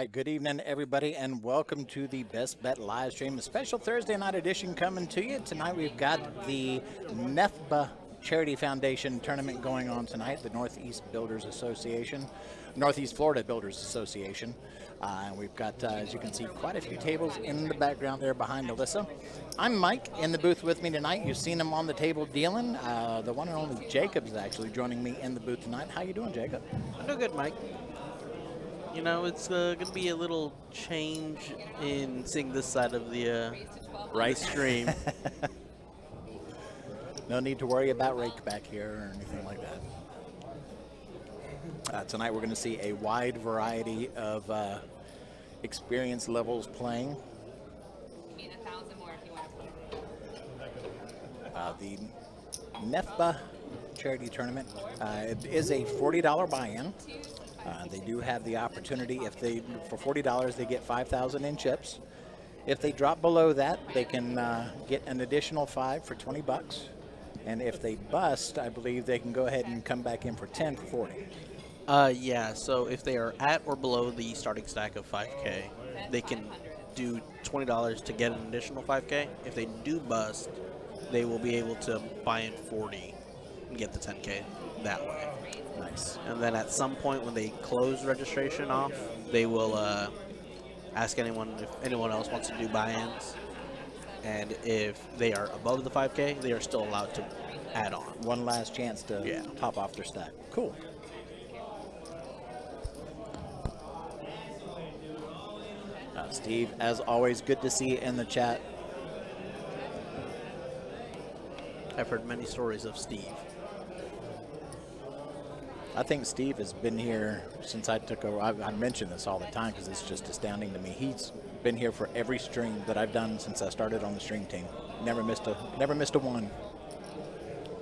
right, good evening, everybody, and welcome to the Best Bet live stream, a special Thursday night edition coming to you. Tonight we've got the NEFBA Charity Foundation tournament going on tonight, the Northeast Florida Builders Association. And we've got, as you can see, quite a few tables in the background there behind Alyssa. I'm Mike. In the booth with me tonight, you've seen him on the table dealing. The one and only Jacob is actually joining me in the booth tonight. How you doing, Jacob? I'm doing good, Mike. You know, it's going to be a little change in seeing this side of the stream. No need to worry about rake back here or anything like that. Tonight we're going to see a wide variety of experience levels playing. The NEFBA charity tournament it is a $40 buy-in. They do have the opportunity, for $40 they get $5,000 in chips. If they drop below that, they can get an additional $5 for $20. And if they bust, I believe they can go ahead and come back in for $10 for $40. Yeah, so if they are at or below the starting stack of 5K, they can do $20 to get an additional 5K. If they do bust, they will be able to buy in 40 and get the 10K that way. Nice. And then at some point when they close registration off, they will ask anyone if anyone else wants to do buy-ins. And if they are above the 5K, they are still allowed to add on. One last chance to top off their stack. Cool. Steve, as always, good to see you in the chat. I've heard many stories of Steve. I think Steve has been here since I took over. I mention this all the time because it's just astounding to me. He's been here for every stream that I've done since I started on the stream team. Never missed a one.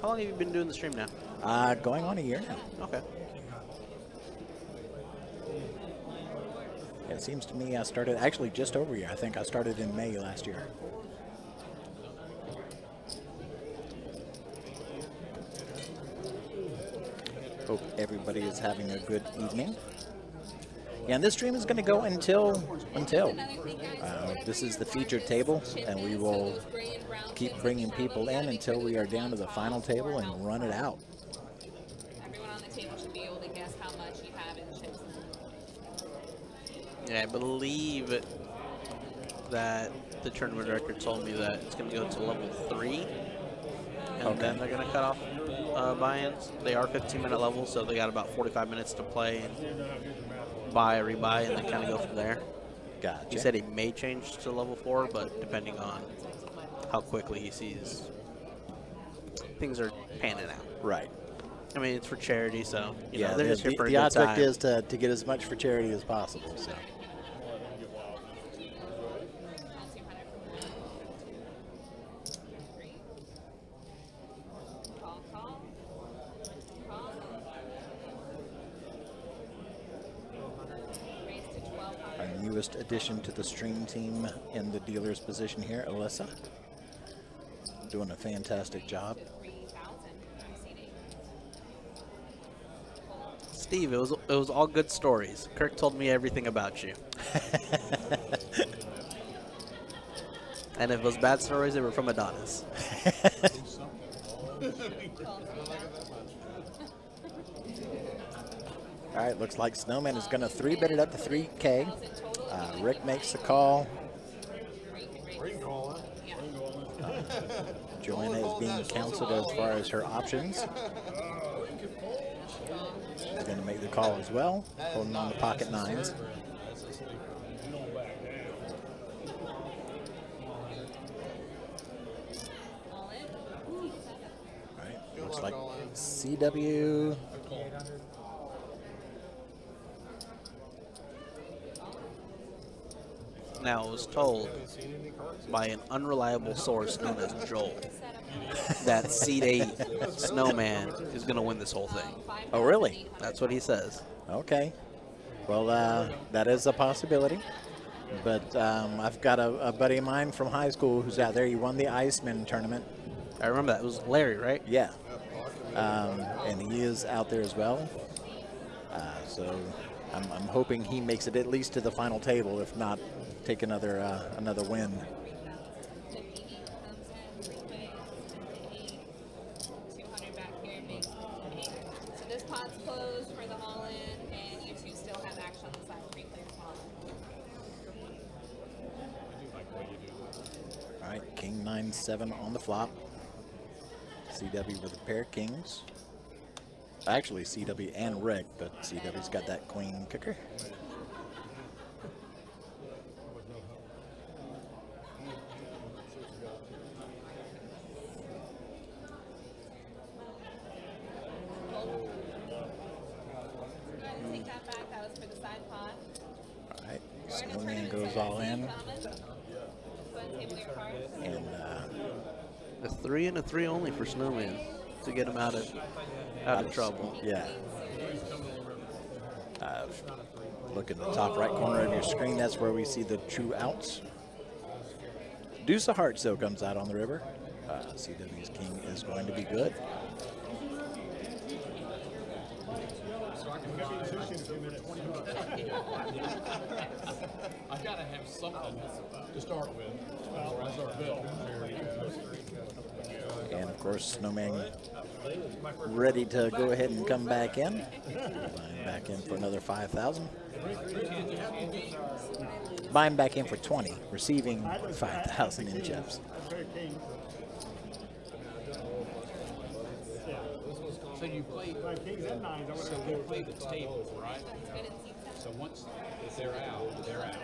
How long have you been doing the stream now? Going on a year now. Okay. It seems to me I started actually just over a year. I think I started in May last year. Hope everybody is having a good evening. Yeah, and this stream is going to go until this is the featured table, and we will keep bringing people in until we are down to the final table and run it out. Everyone on the table should be able to guess how much you have in chips. Yeah, I believe that the tournament director told me that it's going to go to level 3, and then they're going to cut off buy-ins. They are 15-minute levels, so they got about 45 minutes to play and buy, rebuy, and then kind of go from there. Gotcha. He said he may change to level 4, but depending on how quickly he sees things are panning out. Right. I mean, it's for charity, so you know, yeah, they're just here for a the good time. object is to get as much for charity as possible. So. Newest addition to the stream team in the dealer's position here, Alyssa. Doing a fantastic job. Steve, it was all good stories. Kirk told me everything about you. And if it was bad stories, they were from Adonis. All right, looks like Snowman is going to 3-bet it up to 3K. Rick makes the call. Joanna is being counseled as far as her options. She's going to make the call as well, holding on the pocket nines. All right, looks like CW. Now, I was told by an unreliable source known as Joel that Seed 8 Snowman is going to win this whole thing. Oh, really? That's what he says. Okay. Well, that is a possibility. But I've got a buddy of mine from high school who's out there. He won the Iceman tournament. I remember that. It was Larry, right? Yeah. And he is out there as well. So I'm hoping he makes it at least to the final table, if not take another win. So this pot's closed for the all-in, and you two still have action on the side. 3 players all-in. All right, King 9-7 on the flop. CW with a pair of kings. Actually, CW and Rick, but CW's got that queen kicker. Take that back. That was for the side pot. All right, Snowman goes all in. And A 3 and a 3 only for Snowman to get him out of trouble. Yeah. Look in the top right corner of your screen. That's where we see the true outs. Deuce of Hearts, though, comes out on the river. CW's king is going to be good. I gotta have something to start with. As our bill. And, of course, Snowman ready to go ahead and come back in. Back in for another 5,000. Buying back in for 20, receiving 5,000 in chips. So you play. So we play the tables, right? So once they're out, they're out.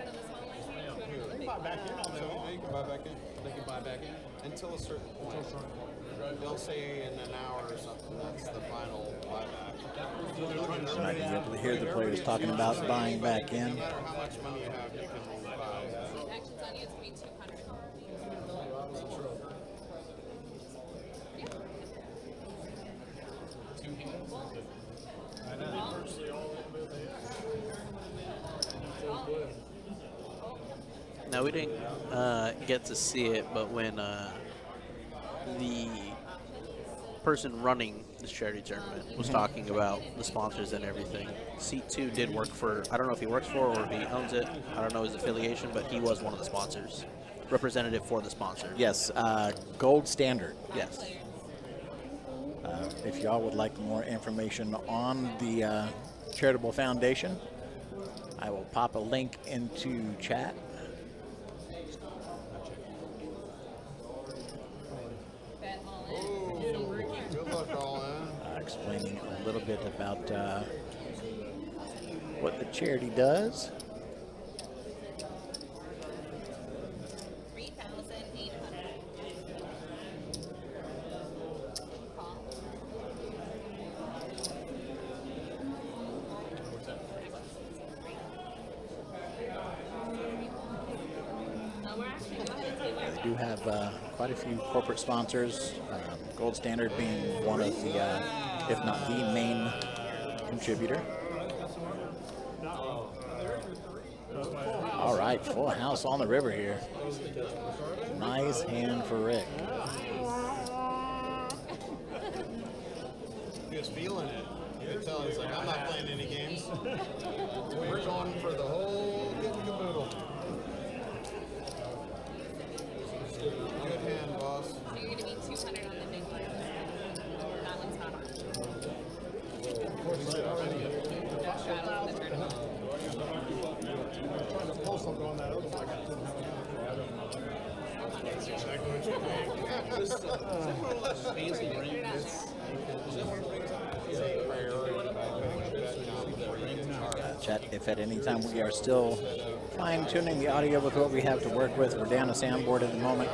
They can buy back in on their own. They can buy back in. They can buy back in. Until a certain point. They'll say in an hour or something, that's the final buyback. You might be able to hear the players talking about buying back in. No matter how much money you have, you can buy. Actions on you, it's going to be 200. Now, we didn't get to see it, but when the person running this charity tournament was talking about the sponsors and everything, C2 did work for, I don't know if he works for or if he owns it, I don't know his affiliation, but he was one of the sponsors, representative for the sponsor. Yes, Gold Standard. Yes. If y'all would like more information on the charitable foundation, I will pop a link into chat. Bet all-in. Good luck, all in. Explaining a little bit about what the charity does. 3,800. Call. No, we're actually go ahead and take our They do have quite a few corporate sponsors, Gold Standard being one of the, if not the main contributor. All right, full house on the river here. Nice hand for Rick. He was feeling it. You could tell he's like, I'm not playing any games. We're going for the whole kit and caboodle. Good hand, boss. So you're going to be 200 on the big one. That one's not on. Straddles the tournament. Chat, if at any time we are still fine-tuning the audio with what we have to work with, we're down a soundboard at the moment.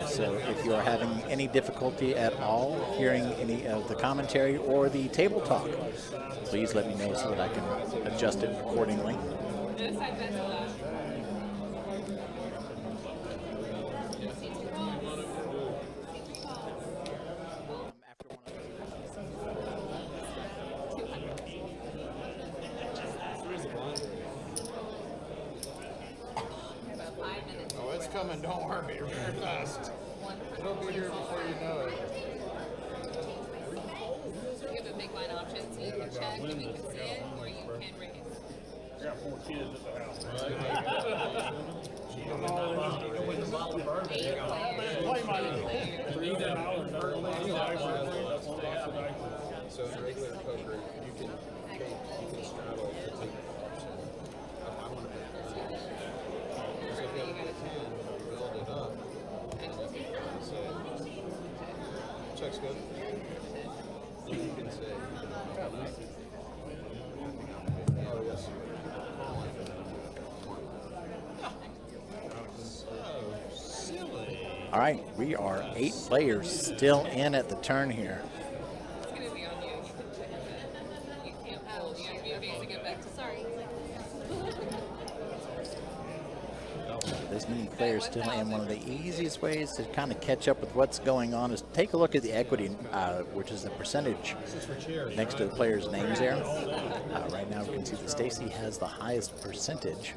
So if you are having any difficulty at all hearing any of the commentary or the table talk, please let me know so that I can adjust it accordingly. No side bets allowed. About 5 minutes. Oh, it's coming. Don't worry. Very fast. It'll be here before you know it. You have a big blind option, so you can check and we can see it, or you can raise. got 4 kids at the house. Play money. So in regular poker, you can straddle the table option. I want to bet 9. So if you have a 10, you build it up. So check's good. So you can say, oh yes. So silly. All right, we are 8 players still in at the turn here. It's going to be on you. You can check it. You can't fold. You have to be facing it back to sorry. This many players still in. One of the easiest ways to kind of catch up with what's going on is take a look at the equity, which is the percentage next to the players' names there. Right now we can see that Stacy has the highest percentage,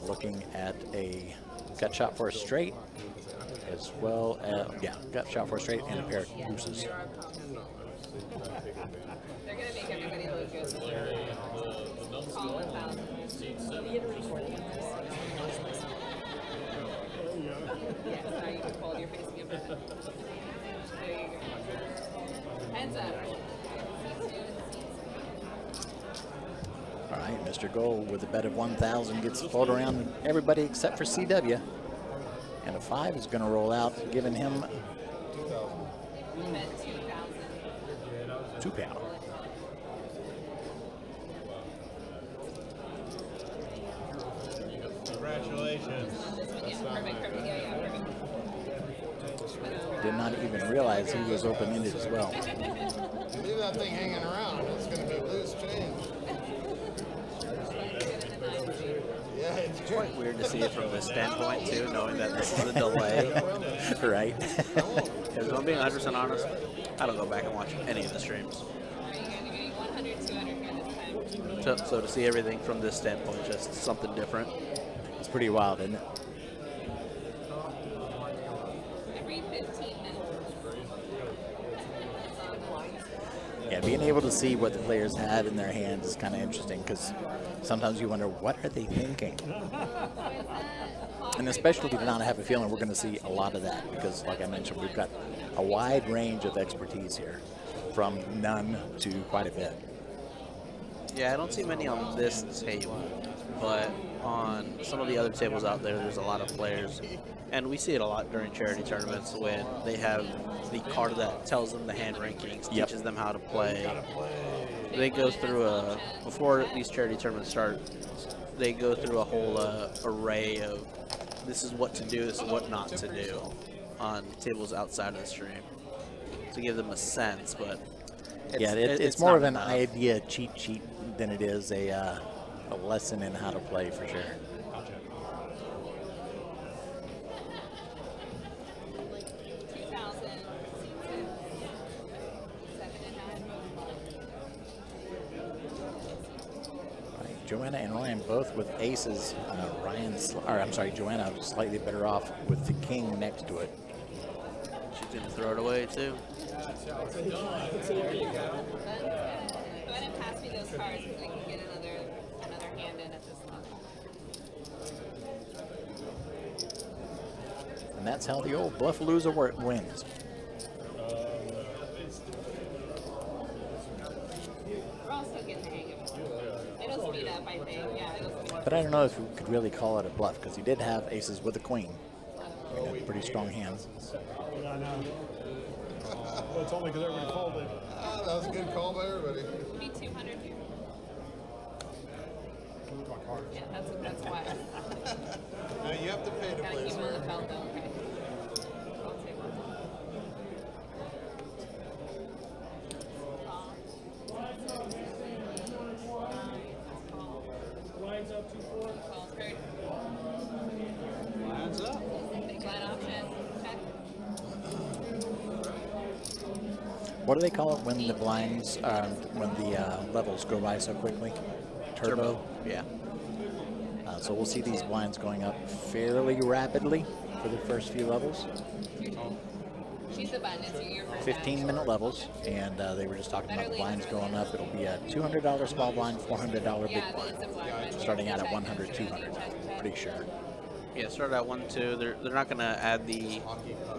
looking at a gut shot for a straight, as well as, gut shot for a straight and a pair of deuces. They're going to make everybody look good. Call it out. Yes, now you can fold. You're facing it. There you go. Heads up. All right, Mr. Gold with a bet of 1,000 gets fold around everybody except for CW. And a 5 is going to roll out, giving him Bet 2,000. £2. Congratulations. Yeah, perfect. Yeah, perfect. Did not even realize he was open-ended as well. Leave that thing hanging around. It's going to be loose change. Yeah, it's Quite weird to see it from this standpoint too, knowing that this is a delay. Right. Because if I'm being 100% honest, I don't go back and watch any of the streams. Are you guys getting 100, 200 here this time? So to see everything from this standpoint, just something different. It's pretty wild, isn't it? Every 15 minutes. Yeah, being able to see what the players have in their hands is kind of interesting, because sometimes you wonder, what are they thinking? And especially to not have a feeling we're going to see a lot of that, because like I mentioned, we've got a wide range of expertise here, from none to quite a bit. Yeah, I don't see many on this table, but on some of the other tables out there, there's a lot of players. And we see it a lot during charity tournaments when they have the card that tells them the hand rankings, Yep. teaches them how to play. They go through before these charity tournaments start, they go through a whole array of this is what to do, this is what not to do on tables outside of the stream to give them a sense, but it's more of an enough. idea cheat sheet than it is a lesson in how to play, for sure. Joanna and Ryan both with aces. Joanna slightly better off with the king next to it. She's going to throw it away too. Go ahead and pass me those cards so we can get another hand in at this level. And that's how the old Bluffalooza wins. We're all still getting the hang of it. It'll speed up, I think. Yeah, it'll speed up. But I don't know if we could really call it a bluff, because he did have aces with a queen. And a pretty strong hand. I know. Well, it's only because everybody folded. that was a good call by everybody. Give me 200 here. Yeah, that's why. Now you have to pay to Gotta play keep this him on the one. felt though. Okay. I'll take one. Lines up 2-4. Call's heard. Lines up. Big line option. Check. What do they call it when the blinds, when the levels go by so quickly? Turbo. Yeah. So we'll see these blinds going up fairly rapidly for the first few levels. She's the button. It's your first 15-minute levels, and they were just talking about the blinds going up. It'll be a $200 small blind, $400 big blind, starting out at 100, 200. Pretty sure. Yeah, start at 1-2. They're not going to add the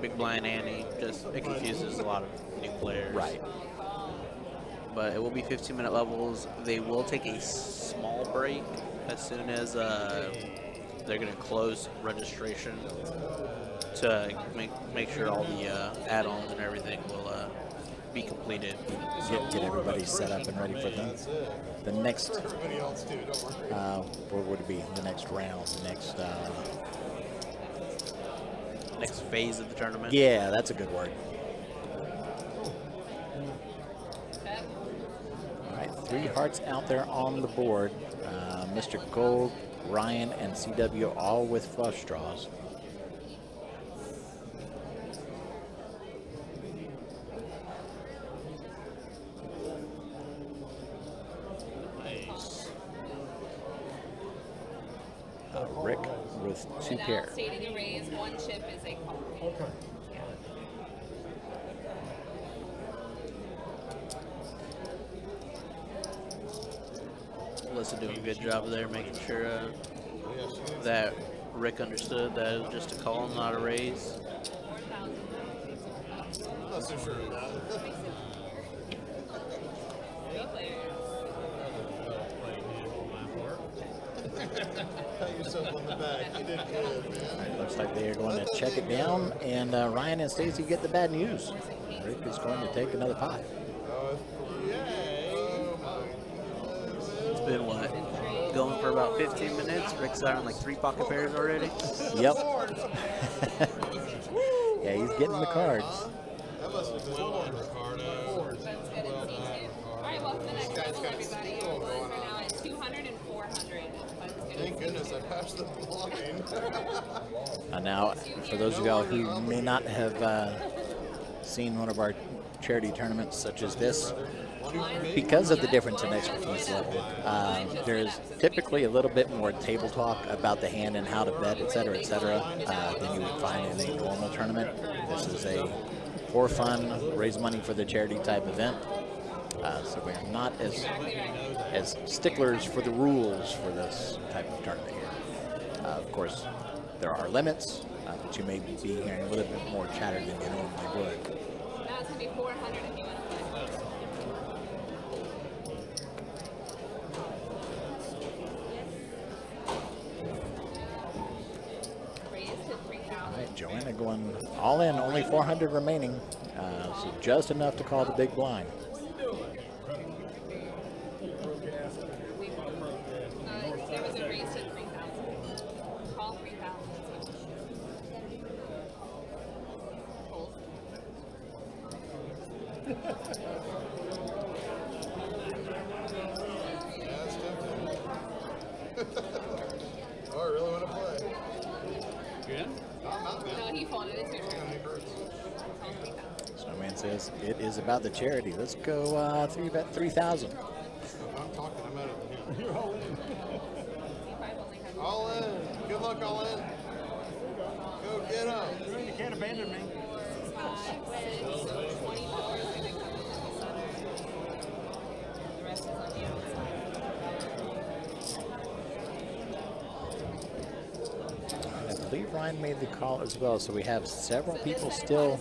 big blind ante. Just it confuses a lot of new players. Right. But it will be 15-minute levels. They will take a small break as soon as they're going to close registration to make sure all the add-ons and everything will be completed. Get everybody set up and ready for the next. Everybody else too, don't worry. What would it be? The next round, the next. Next phase of the tournament. Yeah, that's a good word. All right, 3 hearts out there on the board. Mr. Gold, Ryan, and CW all with flush draws. Rick with 2 pair. Stating a raise, 1 chip is a call. Okay. Alyssa doing a good job there, making sure that Rick understood that it was just a call, not a raise. I'm not so sure of that. Pat yourself on the back. You did good, man. Looks like they are going to check it down, and Ryan and Stacy get the bad news. Rick is going to take another pot. Yay! Oh my It's been what? Going for about 15 minutes. Rick's out on like 3 pocket pairs already. Yep. Yeah, he's getting the cards. That must have been Ricardo. That's good. All right, well, for the next level, everybody, your awards are now at 200 and 400. Thank goodness I passed the line. Now, for those of y'all who may not have seen one of our charity tournaments such as this, because of the difference in expertise level, there's typically a little bit more table talk about the hand and how to bet, et cetera, than you would find in a normal tournament. This is a for fun, raise money for the charity type event. So we're not as sticklers for the rules for this type of tournament here. Of course, there are limits, but you may be hearing a little bit more chatter than you normally would. Now it's going to be 400 if you want to play. Raise to 3,000. All right, Joanna going all in, only 400 remaining, so just enough to call the big blind. There was a raise to 3,000. Call 3,000. Hold. Yeah, it's tempting. Oh, I really want to play. Good? I'm out, man. No, he folded. It's your turn. It hurts. Call 3,000. Snowman says it is about the charity. Let's go 3-bet 3,000. If I'm talking, I'm out of the hand. You're all in. C5 only has All in. Good luck, all in. Go get them. You can't abandon me. 5, 6, so 20 dollars. I think that was the center. The rest is on the outside. I believe Ryan made the call as well, so we have several people still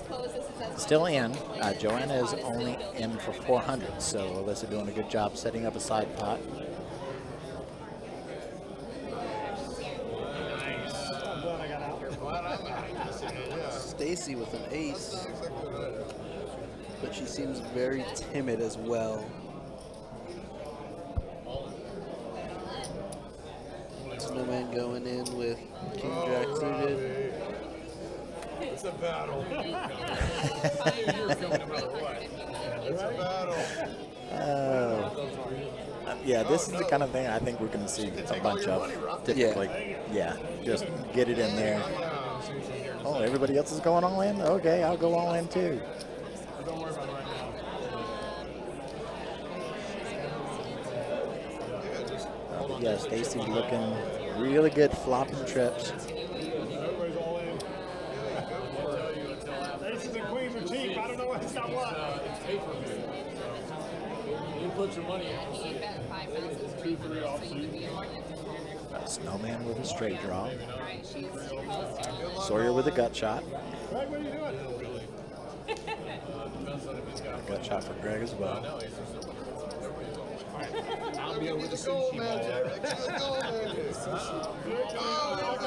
in. Joanna is only in for 400, so Alyssa doing a good job setting up a side pot. I'm glad I got out. Glad I'm out. Yeah. Stacy with an ace, That's exactly what I did. but she seems very timid as well. Snowman going in with King Jack suited. It's a battle. It's a battle. Yeah, this is the kind of thing I think we're going to see a bunch of. Typically, yeah, just get it in there. Oh, everybody else is going all in? Okay, I'll go all in too. Don't worry about it right now. Yeah, Stacy looking really good, flopping trips. Everybody's all in. Aces and queens are cheap. put your money in. He bet 5,300, so you would be in market. Snowman with a straight draw. All right, she's posted. Sawyer with a gut shot. Greg, what are you doing? Gut shot for Greg as well. I'll be over the Gold sushi magic. ball. Back to the gold magic.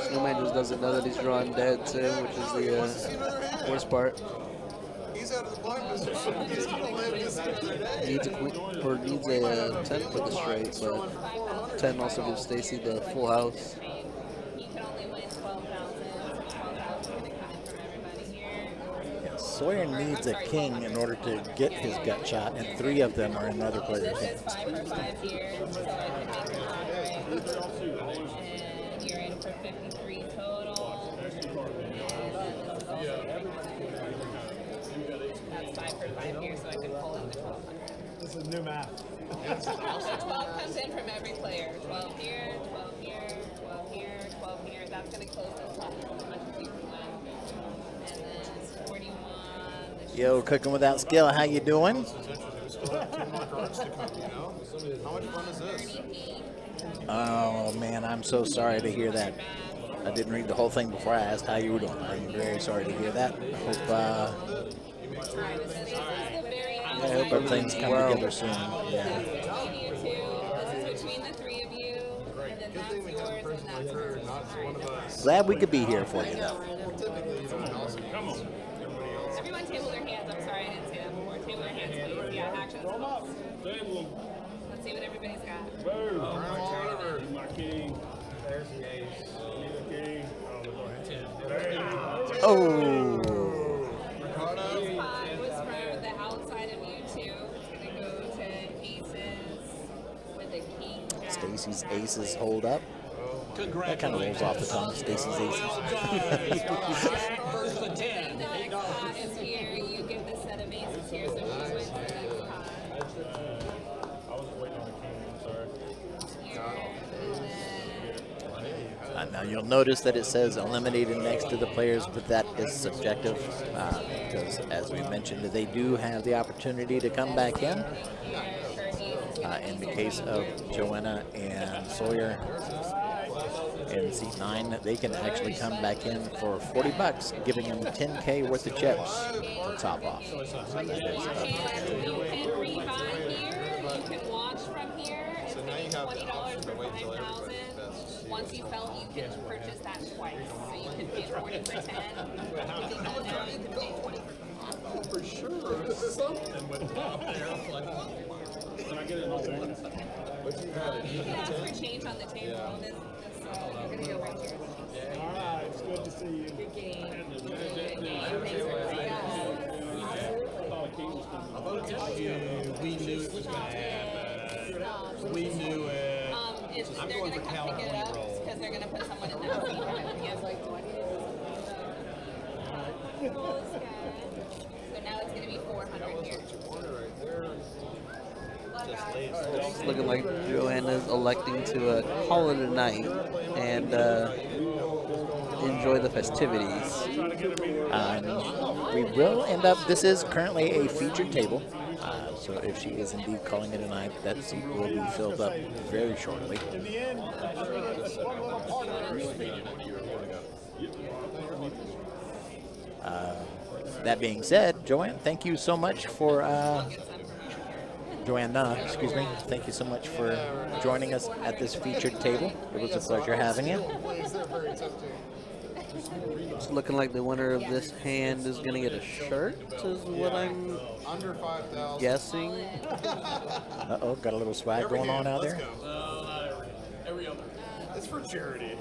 Snowman just doesn't know that he's drawing dead too, which is the worst part. He's out of the blind position. He's going to live this another day. Needs a queen, or needs a 10 for the straight, but 10 also gives Stacy the full house. You can only win 12,000. 12,000 is going to come in from everybody here. Yeah, Sawyer needs a king in order to get his gut shot, and 3 of them are in other players' This is hands. 5 for 5 here, so it could make it moderate. And you're in for 53 total. That's 5 for 5 here, so I can pull in the 1,200. This is new math. 12 comes in from every player. 12 here, 12 here, 12 here, 12 here. That's going to close this up as much as you can win. And then 41. Yo, Cooking Without Skill, how you doing? How much fun is this? Oh man, I'm so sorry to hear that. I didn't read the whole thing before I asked how you were doing. I'm very sorry to hear that. I hope This is the very I end. hope everything's come well. together soon. Yeah. Between you two. This is between the 3 of you. And then that's yours, and that's yours. Not one of us. Glad we could be here for you though. Typically, it's an awesome. Come on. Everyone table their hands. I'm sorry I didn't say that before. Table their hands, please. Yeah, action. Throw 'em up. Table 'em. Let's see what everybody's got. Boom. Turn My king. There's the ace. Need a king. Oh, go ahead. Oh. This pot was from the outside of you two. It's going to go to aces with a king. Jack. Stacy's aces hold up. That kind of rolls off the tongue. Stacy's aces. First to 10. The next pot is here. You get the set of aces here, so she wins the next pot. I was waiting on a king. I'm sorry. Here, and then Now you'll notice that it says eliminated next to the players, but that is subjective because, as we mentioned, they do have the opportunity to come back in. In the case of Joanna and Sawyer in seat 9, they can actually come back in for $40, giving them $10K worth of chips to top off. you can rebuy here. You can watch from here. It's now you have the $20 option to for wait till 5,000. everybody invests. Once you felt, you can purchase that twice. So you can pay 40 for 10. You can go now, you can pay 20 for 5. For sure. Something with Can I get another one? But you had it. You can ask for change on the table. This we're gonna go right here. All right. It's good to see you. Good game. Good game. Thanks for playing us. We knew it was going to happen. We knew it. They're going to come pick it up because they're going to put someone in that seat. Yes, like 20. So now it's going to be 400 here. It's looking like Joanna's electing to call it a night and enjoy the festivities. We will end up, this is currently a featured table, so if she is indeed calling it a night, that seat will be filled up very shortly. In the end, That being said, Joanne, thank you so much for, Joanna, excuse me, thank you so much for joining us at this featured table. It was a pleasure having you. It's looking like the winner of this hand is going to get a shirt, is what I'm Under 5,000. guessing. Uh-oh, got a little swag going on out there. Every other. It's for charity.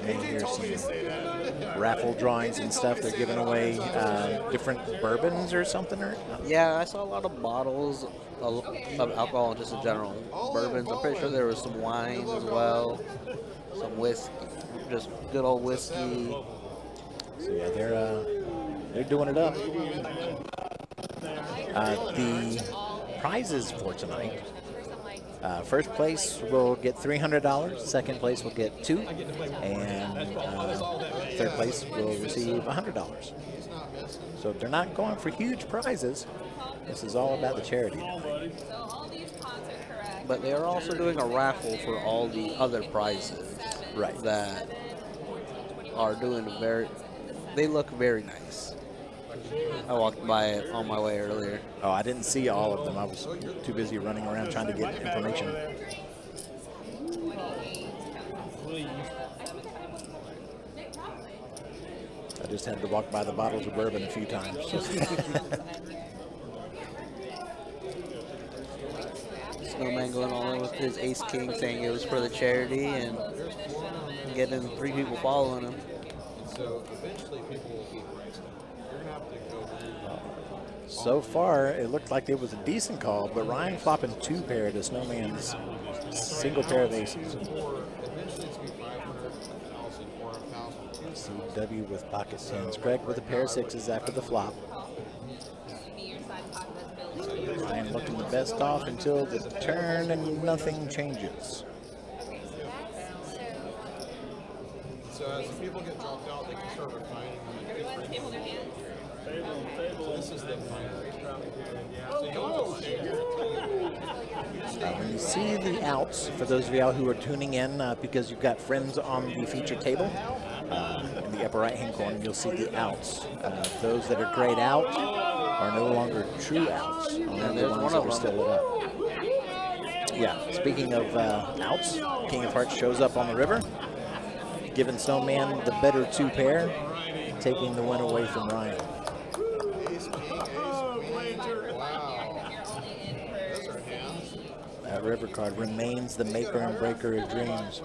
And here's some raffle drawings and stuff. They're giving away different bourbons or something. Or Yeah, I saw a lot of bottles of alcohol, just in general. Bourbons. I'm pretty sure there was some wine as well. Some whiskey. Just good old whiskey. So yeah, they're doing it up. The prizes for tonight First place will get $300. Second place will get $2, and third place will receive $100. So they're not going for huge prizes. This is all about the charity. So all these pots are correct. But they are also doing a raffle for all the other prizes. Right. That are doing they look very nice. I walked by it on my way earlier. Oh, I didn't see all of them. I was too busy running around trying to get information. I just had to walk by the bottles of bourbon a few times. Snowman going all in with his ace king, saying it was for the charity, and getting 3 people following him. So eventually people will be racing. You're gonna have to go in. So far, it looked like it was a decent call, but Ryan flopping 2 pair to Snowman's single pair of aces. Eventually it's gonna be 500, 1,000, or 1,000. CW with pocket tens. Greg with a pair of 6s after the flop. Ryan looking the best off until the turn and nothing changes. So as the people get dropped out, they can start refining them. Everyone's table their hands. So this is the final. When you see the outs, for those of y'all who are tuning in because you've got friends on the featured table, in the upper right-hand corner, you'll see the outs. Those that are grayed out are no longer true outs. And there's ones one that of are them. still lit up. Yeah, speaking of outs, King of Hearts shows up on the river, giving Snowman the better 2 pair, taking the win away from Ryan. That river card remains the maker and breaker of dreams.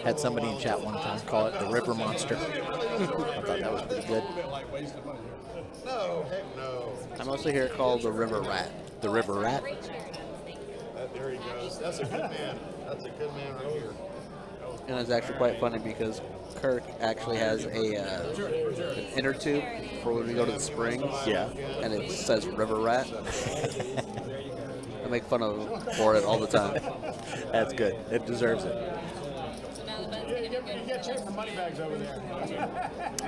Had somebody in chat one time call it the river monster. I thought that was pretty good. No, heck no. I mostly hear it called the river rat. The river rat. There he goes. That's a good man. That's a good man right here. And it's actually quite funny because Kirk actually has an inner tube for when we go to the springs. Yeah. And it says river rat. I make fun of him for it all the time. That's good. It deserves it. You get checked for money bags over there.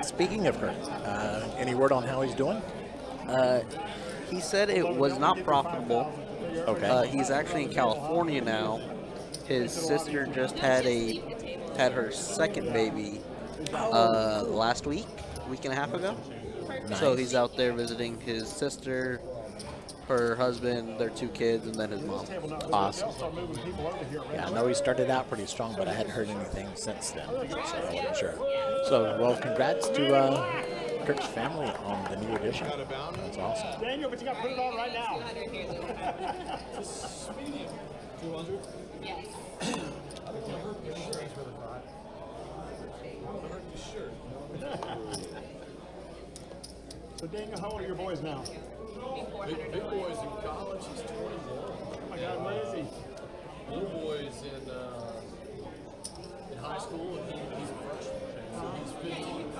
Speaking of Kirk, any word on how he's doing? He said it was not profitable. Okay. He's actually in California now. His sister just had her second baby last week and a half ago. Nice. So he's out there visiting his sister, her husband, their 2 kids, and then his mom. Awesome. Yeah, I know he started out pretty strong, but I hadn't heard anything since then, so I wasn't sure. So, well, congrats to Kirk's family on the new edition. That's awesome. Daniel, but you got to put it on right now. 200? Yes. So Daniel, how old are your boys now? Big boy's in college. He's 21. Oh my God, where is he? Little boy's in high school, and he's a freshman. So he's 15.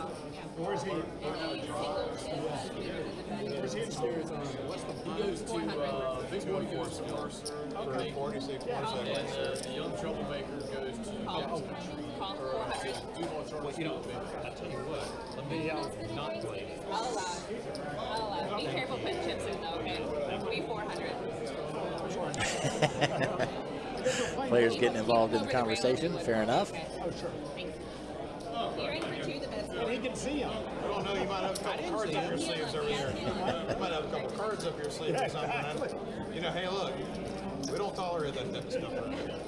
Where's he? Where's he in school? He goes to Big Boy goes to Mercer. Okay. And the young troublemaker goes to Jacksonville. Well, you know, I'll tell you what, let me not play. I'll allow it. Be careful putting chips in though, okay? It'll be 400. Players getting involved in the conversation, fair enough. Oh, sure. You're in for 2 the best. And he can see him. I don't know, you might have a couple cards up your sleeves over there. You might have a couple cards up your sleeves or something. You know, hey, look, we don't tolerate that type of stuff.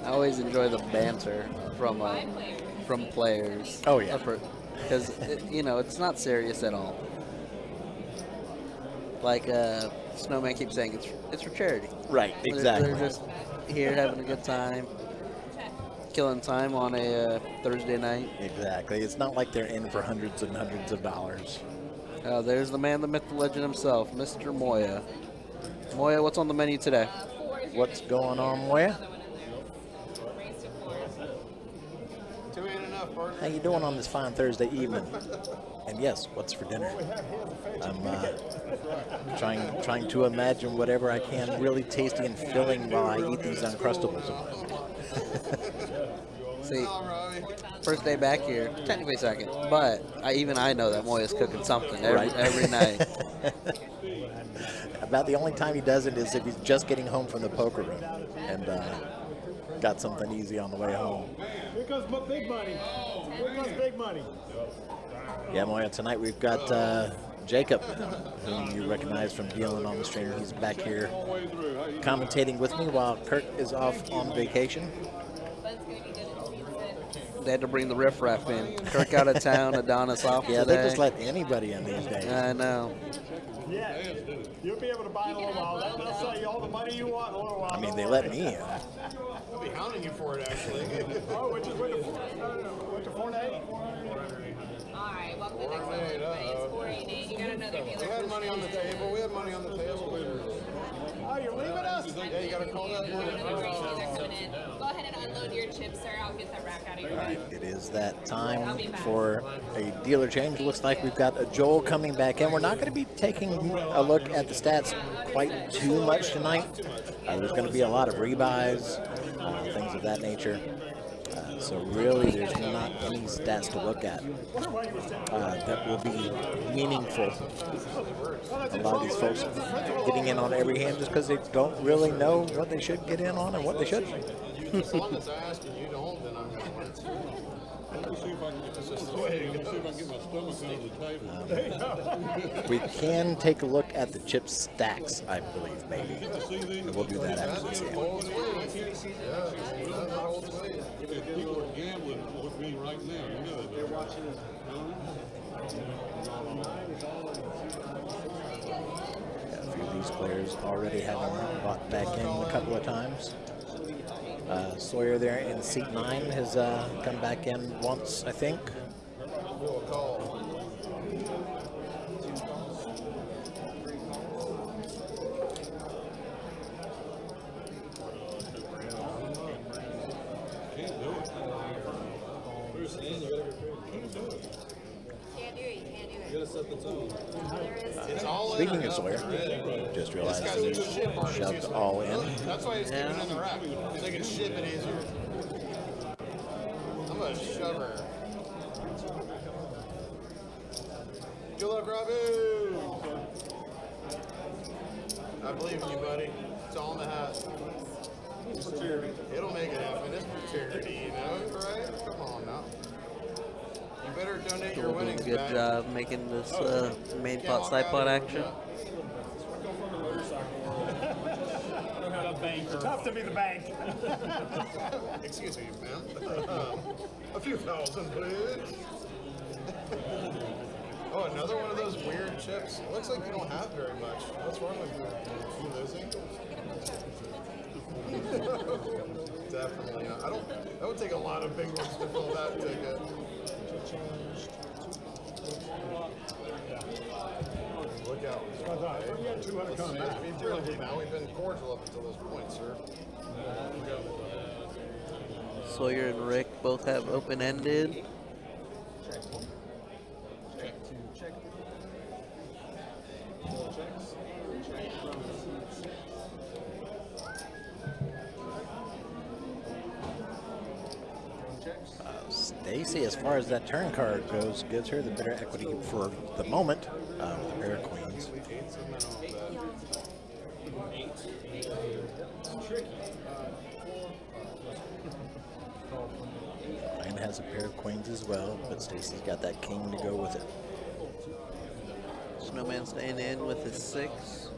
I always enjoy the banter from players. Oh, yeah. Because, you know, it's not serious at all. Like Snowman keeps saying, it's for charity. Right, exactly. They're just here having a good time, killing time on a Thursday night. Exactly. It's not like they're in for hundreds and hundreds of dollars. There's the man, the myth, the legend himself, Mr. Moya. Moya, what's on the menu today? What's going on, Moya? 2 ain't enough How you doing on this fine Thursday evening? And yes, what's for dinner? I'm trying to imagine whatever I can really tasty and filling while I eat these Uncrustables. See, first day back here, technically second, but even I know that Moya's cooking something every night. About the only time he does it is if he's just getting home from the poker room and got something easy on the way home. Here comes big money. Here comes big money. Yeah, Moya, tonight we've got Jacob, whom you recognize from dealing on the stream. He's back here commentating with me while Kirk is off on vacation. They had to bring the riffraff in. Kirk out of town, Adonis off Yeah, today. they just let anybody in these days. I know. Yeah, you'll be able to buy in a little while. They'll sell you all the money you want in a little while. I mean, they let me in. I'll be hounding you for it, actually. Oh, which is went to 4 to 8. All right, welcome to the next one. It's 488. You got another dealer. We had money on the table. We had money on the table. Oh, you're leaving us? Yeah, you got to call that They're coming in. Go ahead and unload your chips, sir. I'll get that rack out of your way. It is that time for a dealer change. Looks like we've got a Joel coming back in. We're not going to be taking a look at the stats quite too much tonight. There's going to be a lot of rebuys, things of that nature. So really, there's not any stats to look at that will be meaningful. A lot of these folks getting in on every hand just because they don't really know what they should get in on and what they shouldn't. As long as I ask and you don't, then I'm going to win. Let me see if I can get my stomach under the table. We can take a look at the chip stacks, I believe, maybe. And we'll do that after this game. People are gambling with me right now. You know that. They're watching us. A few of these players already having bought back in a couple of times. Sawyer there in seat 9 has come back in once, I think. Speaking of Sawyer, just realized he shoved all in. That's why he's keeping it in the rack. Because they can ship it easier. I'm a shover. Good luck, Robbie. I believe in you, buddy. It's all in the hat. It'll make it happen. It's for charity, you know, right? Come on now. You better donate your winnings Good back. job making this main pot, side pot action. Tough to be the bank. Excuse me, ma'am. A few thousand, please. Oh, another one of those weird chips. It looks like you don't have very much. What's wrong with you? You losing? Definitely not. That would take a lot of big ones to fill that ticket. Look out. We had 200 coming back. Now we've been cordial up until this point, sir. Sawyer and Rick both have open-ended. Stacy, as far as that turn card goes, gives her the better equity for the moment with a pair of queens. Ryan has a pair of queens as well, but Stacy's got that king to go with it. Snowman staying in with his 6.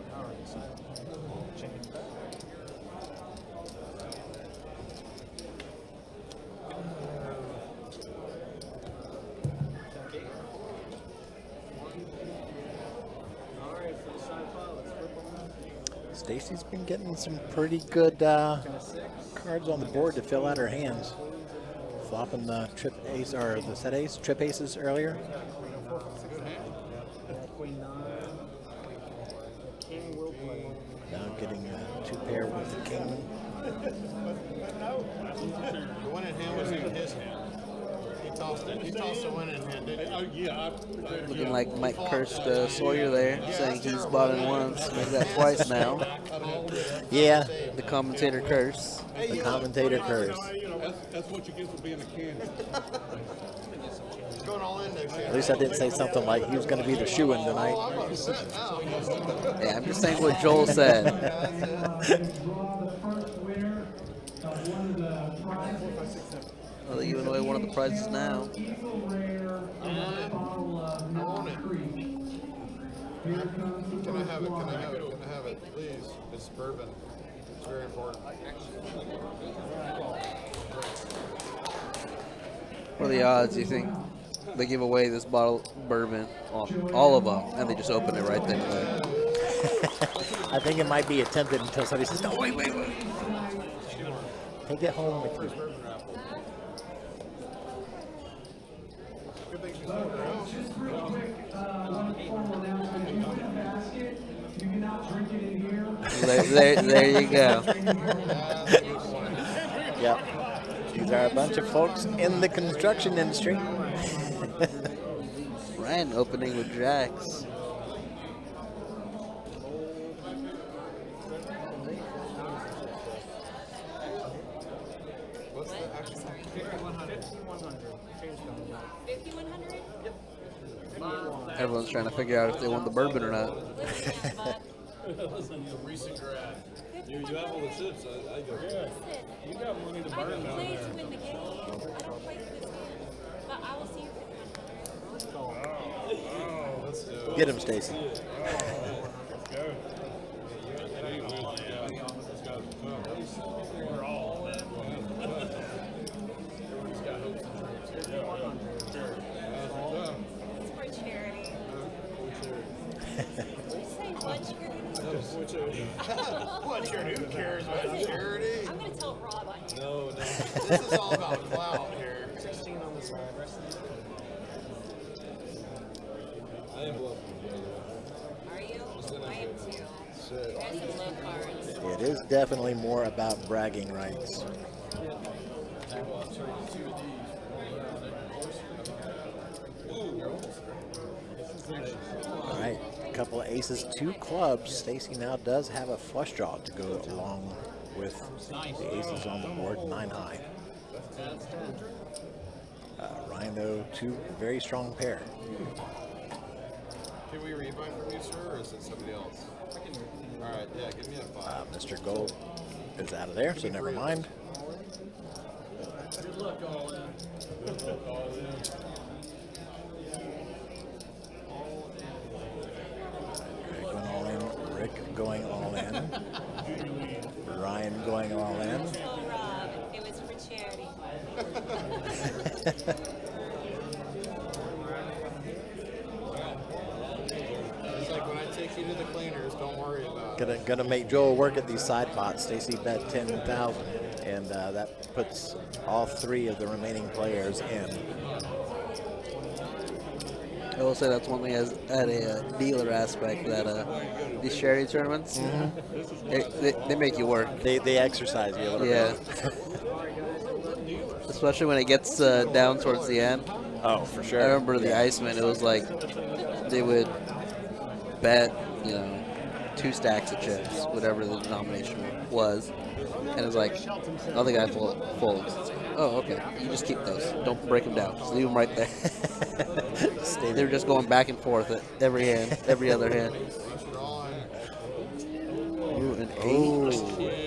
Stacy's been getting some pretty good cards on the board to fill out her hands. Flopping the trip ace or the set ace, trip aces earlier. Now getting a 2-pair with the king. The one in hand was in his hand. He He tossed a winning hand, didn't he? Looking like Mike cursed Sawyer there, saying he's bought in once, maybe that twice now. Yeah, The commentator curse. the commentator curse. That's what you get for being a candy. Going all in next year. At least I didn't say something like he was going to be the shoe-in tonight. I'm upset now. Yeah, I'm just saying what Joel said. Well, they're giving away one of the prizes now. I want it. Can I have it? Can I have it? Can I have it? Please. It's bourbon. It's very important. What are the odds, you think, they give away this bottle of bourbon, all of them, and they just open it right then and there? I think it might be attempted until somebody says, no, wait. Take it home with you. Good thing she's holding her own. Just real quick, one formal announcement. If you put a basket, you cannot drink it in here. There you go. Yep. These are a bunch of folks in the construction industry. Ryan opening with Jax. What's the actual? 5,100? Everyone's trying to figure out if they won the bourbon or not. Recent grad. You have all the chips. I go. You got money to I don't play to win the game. I don't play for this game. But I will see you for Let's do it. Get him, Stacy. It's for charity. Did you say what charity? What charity? Who cares about charity? I'm going to tell Rob on you. No. This is all about clout here. 16 on the side. I am bluffing. Are you? I am too. Shit. You guys have low cards. It is definitely more about bragging rights. All right, a couple of aces, 2 clubs. Stacy now does have a flush draw to go along with the aces on the board, 9 high. Ryan, though, 2 very strong pair. Can we rebuy from you, sir, or is it somebody else? All right, yeah, give me a 5. Mr. Gold is out of there, so never mind. Good luck, all in. Good luck, all in. Greg going all in, Rick going all in, Ryan going all in. Tell Rob it was for charity. It's like when I take you to the cleaners, don't worry about it. Gonna make Joel work at these side pots. Stacy bet 10,000, and that puts all 3 of the remaining players in. I will say that's one thing as at a dealer aspect that these charity tournaments, they make you work. They exercise you a little Yeah. bit. Especially when it gets down towards the end. Oh, for sure. I remember the Iceman, it was like they would bet, 2 stacks of chips, whatever the denomination was. And it was like, oh, the guy folds. It's like, oh, okay. You just keep those. Don't break them down. Just leave them right there. They were just going back and forth at every hand, every other hand. Ooh, an 8.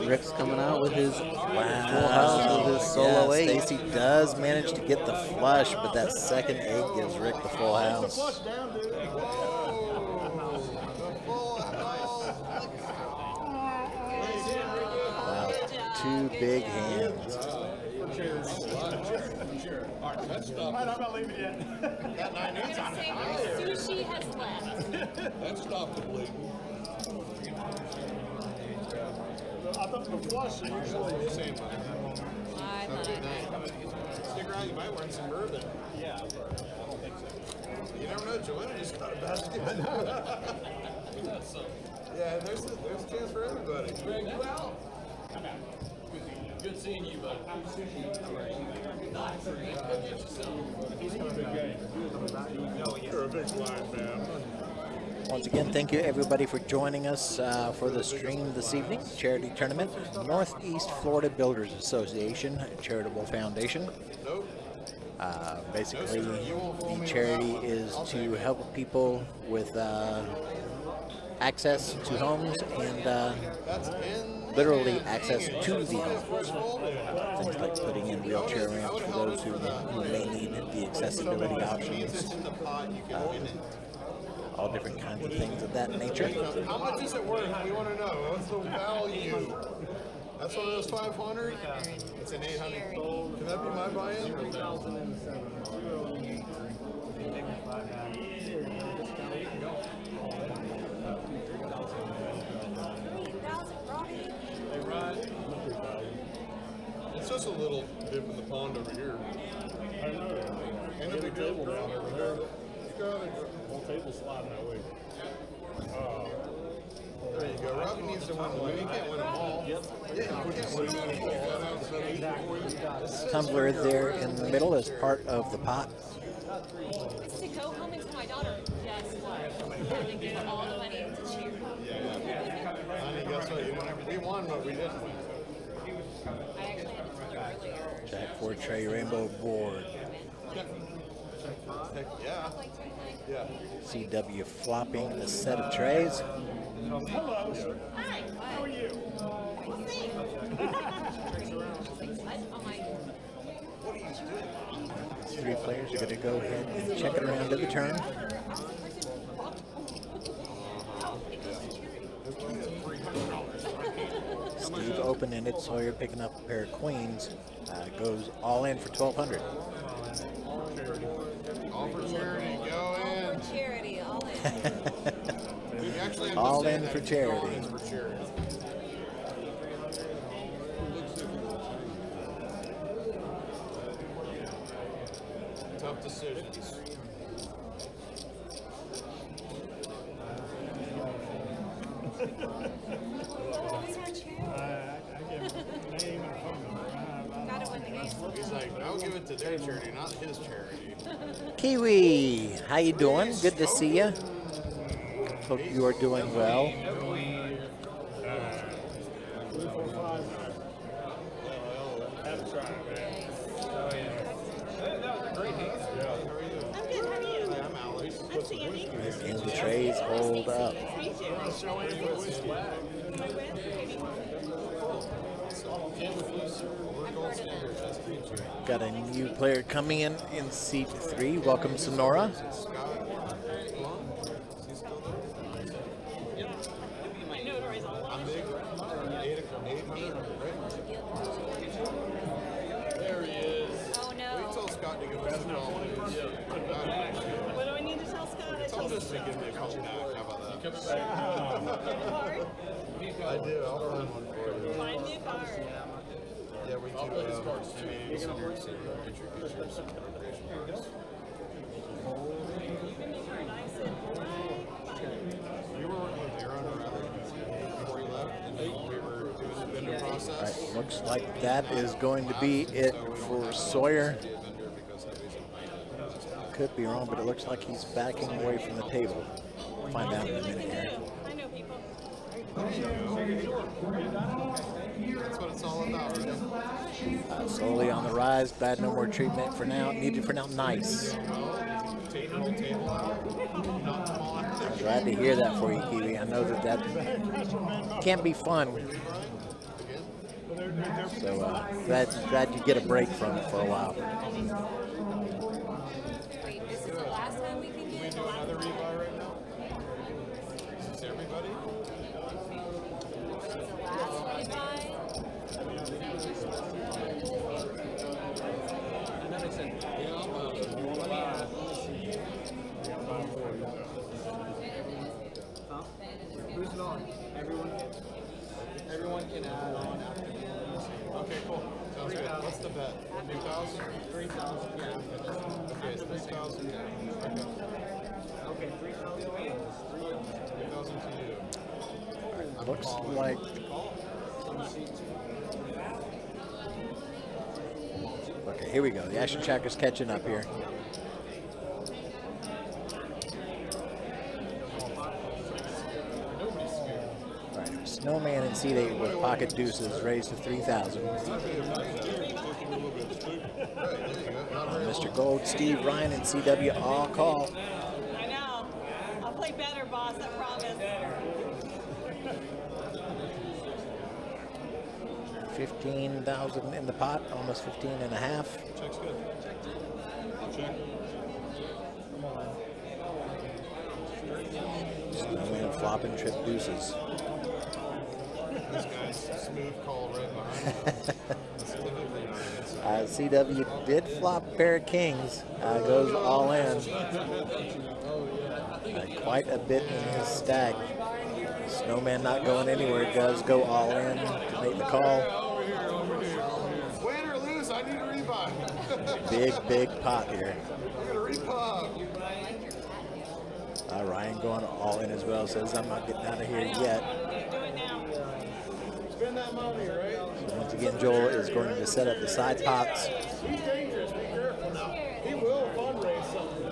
Rick's coming out with his full house with his solo 8. Stacy does manage to get the flush, but that second 8 gives Rick the full house. Wow, 2 big hands. I'm not leaving yet. That 9 8's on Say fire. sushi has left. That stopped the bleeding. I thought the flush usually. Same one. Have a good night. Stick around, you might want some bourbon. Yeah. You never know, Joanna just got a basket. Yeah, there's a chance for everybody. Greg, you out? Good seeing you, bud. You're a big blind man. Once again, thank you everybody for joining us for the stream this evening. Charity tournament, Northeast Florida Builders Association Charitable Foundation. Basically, the charity is to help people with access to homes and literally access to the homes. Things like putting in wheelchair ramps for those who may need the accessibility options. All different kinds of things of that nature. How much is it worth? We want to know. What's the value? That's one of those 500? It's an 800. Can that be my buy-in? It's just a little dip in the pond over here. I know. Ain't no big deal down over there. You got it. Whole table sliding that way. There you go. Robbie needs to win one. He can't win them all. Yeah, you can't win them all. Tumbler there in the middle is part of the pot. It's to go home and tell my daughter, guess what? And give all the money to cheer. Honey, guess what? We won, but we didn't win. I actually had to tell her earlier. Jack 4 tray rainbow board. Heck, yeah. Yeah. CW flopping a set of trays. Hello. Hi. How are you? These 3 players are going to go ahead and check it around to the turn. Steve open-ended, Sawyer picking up a pair of queens. Goes all in for 1,200. All for charity. Go in. Charity, all in. We actually have to All say in that. for All charity. in for charity. Tough decisions. I gave him a name and a phone number. Gotta win the game. He's like, I'll give it to their charity, not his charity. Kiwi, how you doing? Good to see you. Hope you are doing well. 3, 4, 5. Have a try, man. I'm good, how are you? Hi, I'm Alex. I'm Sandy. And the trays hold up. Meet you. Got a new player coming in seat 3. Welcome, Sonora. I'm big. 800, right? There he is. Oh Wait no. till Scott to give us a call. What do I need to tell Scott? Tell just to give me a call back. How about that? I do. I'll find one for you. Find me a card. Yeah, we do names, standards, and entry features and recreation cards. You were working with Aaron around before you left, and then we were doing the vendor process. All right, looks like that is going to be it for Sawyer. Be a vendor because nobody's invited. Could be wrong, but it looks like he's backing away from the table. We'll find out in a minute here. I know people. That's what it's all about, right? Slowly on the rise. Glad no more treatment for now. Needed for now. Nice. Take the whole table out, not smaller. I'm glad to hear that for you, Kiwi. I know that can be fun. So glad you get a break from it for a while. Wait, this is the last time we can Can we get. do another rebuy right now? Is this everybody? This is the last rebuy. Who's it on? Everyone can add on after. Okay, cool. Sounds good. What's the bet? 2,000? 3,000. Yeah. Okay, it's 3,000. Okay, 3,000. 3,000 to you. Looks like here we go. The action tracker's catching up here. All right, Snowman in seat 8 with pocket deuces raised to 3,000. Mr. Gold, Steve, Ryan, and CW all call. I know. I'll play better, boss, I promise. 15,000 in the pot, almost 15 and a half. Check's good. Check. Snowman flopping trip deuces. This guy's smooth call right behind him. CW did flop a pair of kings, goes all in. Quite a bit in his stack. Snowman not going anywhere, does go all in to make the call. Over here. Win or lose, I need a rebuy. Big pot here. I got a repop. Ryan going all in as well, says I'm not getting out of here yet. Spend that money, right? So once again, Joel is going to set up the side pots. He's dangerous, be careful now. He will fundraise something.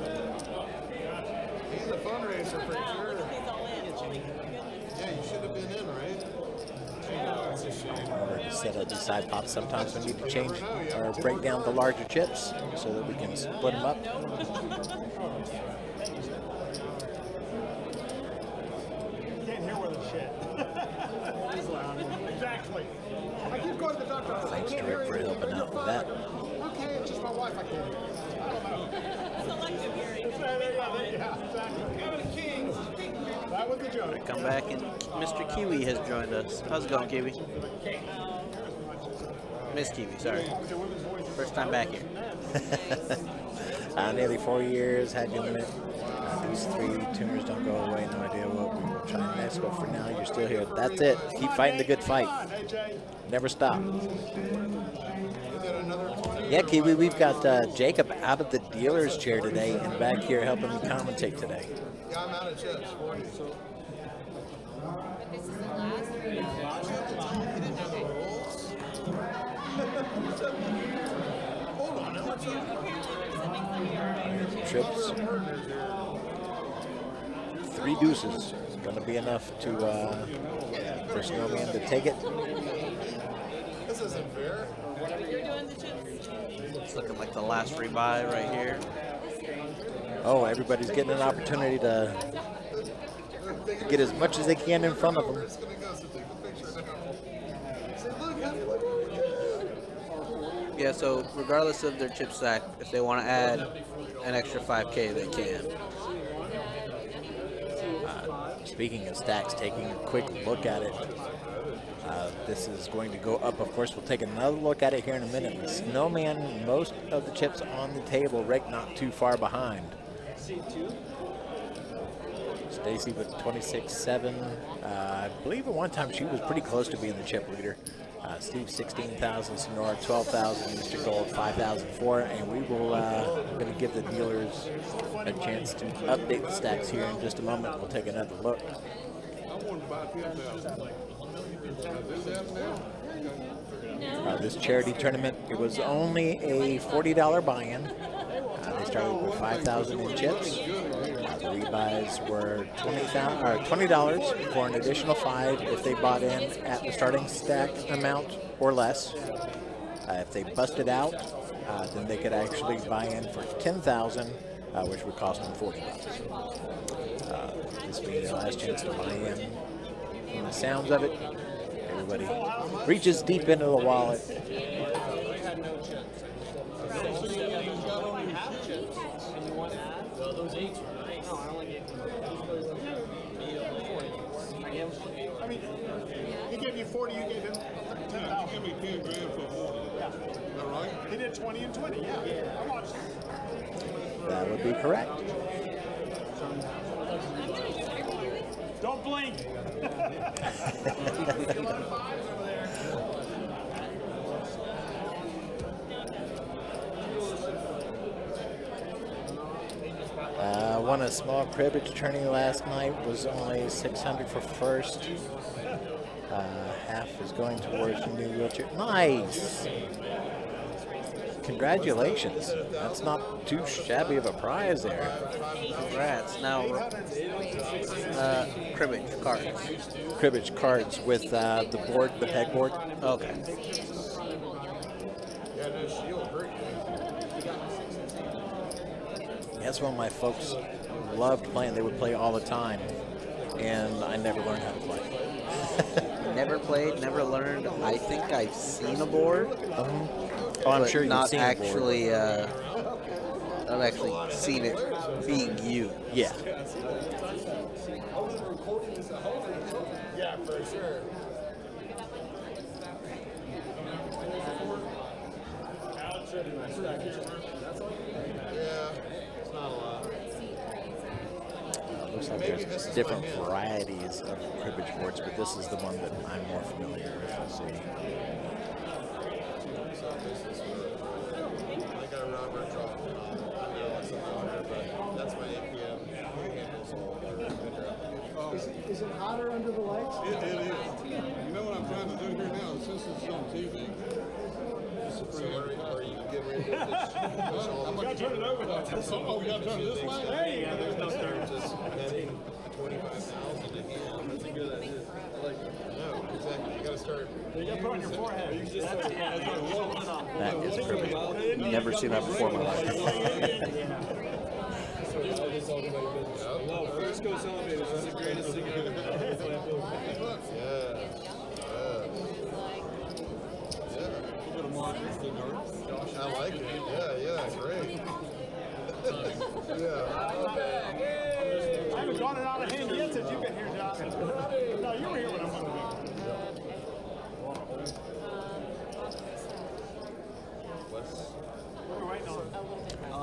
He's a fundraiser for sure. Yeah, you should have been in, right? It's a shame. We're to set up the side pots. Sometimes we need to change or break down the larger chips so that we can split them up. Can't hear with a shit. Exactly. I keep going to the doctor. Thanks to Rick for helping out with that. Okay, it's just my wife I can't hear. I don't know. Selective hearing. Yeah, exactly. Having a king. That was the joke. Come back, and Mr. Kiwi has joined us. How's it going, Kiwi? Miss Kiwi, sorry. First time back here. Nearly 4 years, had you limit. These 3 tumors don't go away. No idea what we will try next, but for now, you're still here. That's it. Keep fighting the good fight. Never stop. Yeah, Kiwi, we've got Jacob out of the dealer's chair today and back here helping me commentate today. Yeah, I'm out of chips. 40. This is the last Hold on. Trips. 3 deuces. Going to be enough to for Snowman to take it. This isn't fair. You're doing the chips. It's looking like the last rebuy right here. Oh, everybody's getting an opportunity to get as much as they can in front of them. It's gonna go, so take a picture now. Say, look, honey, look what we did. Yeah, so regardless of their chip stack, if they want to add an extra 5K, they can. Speaking of stacks, taking a quick look at it. This is going to go up. Of course, we'll take another look at it here in a minute. The Snowman, most of the chips on the table, Rick not too far behind. Stacy with 26.7. I believe at one time she was pretty close to being the chip leader. Steve 16,000, Sonora 12,000, Mr. Gold 5,004, and we will going to give the dealers a chance to update the stacks here in just a moment. We'll take another look. I wanted to buy 10,000. This charity tournament, it was only a $40 buy-in. They started with 5,000 in chips. The rebuys were $20 for an additional 5 if they bought in at the starting stack amount or less. If they busted out, then they could actually buy in for 10,000, which would cost them $40. This being their last chance to buy in. From the sounds of it, everybody reaches deep into the wallet. I mean, he gave you 40, you gave him 10,000. You give me 10 grand for 40. Yeah. Is that right? He did 20 and 20, yeah. I watched. That would be correct. Don't blink. Won a small cribbage tourney last night, was only 600 for first. Half is going towards the new wheelchair. Nice! Congratulations. That's not too shabby of a prize there. Congrats. Now, cribbage cards. Cribbage cards with the board, the pegboard. Okay. Yeah, no shield hurt. That's one my folks loved playing. They would play all the time, and I never learned how to play. Never played, never learned. I think I've seen a board. Oh, I'm but sure you've not seen a board. actually, not actually seen it being used. Yeah. Yeah, for sure. Yeah, it's not a lot. Looks like there's different varieties of cribbage boards, but this is the one that I'm more familiar with. Let's see. I got a Robert drop. I know it's a water, but that's my APM. He handles all our Is it hotter under the lights? It is. You know what I'm trying to do here now? Since it's on TV. So are you getting ready to get this? I'm going to turn it over. Oh, we got to turn it this way? There you go. Just netting 25,000 a hand. That's a good idea. No, exactly. You got to start. You got to put on your forehead. That is a cribbage board. Never seen that before in my life. Well, Frisco Celebrated is the greatest thing ever. I like it. Yeah, great. I haven't gotten it out of hand yet since you've been here, Josh. No, you were here when I went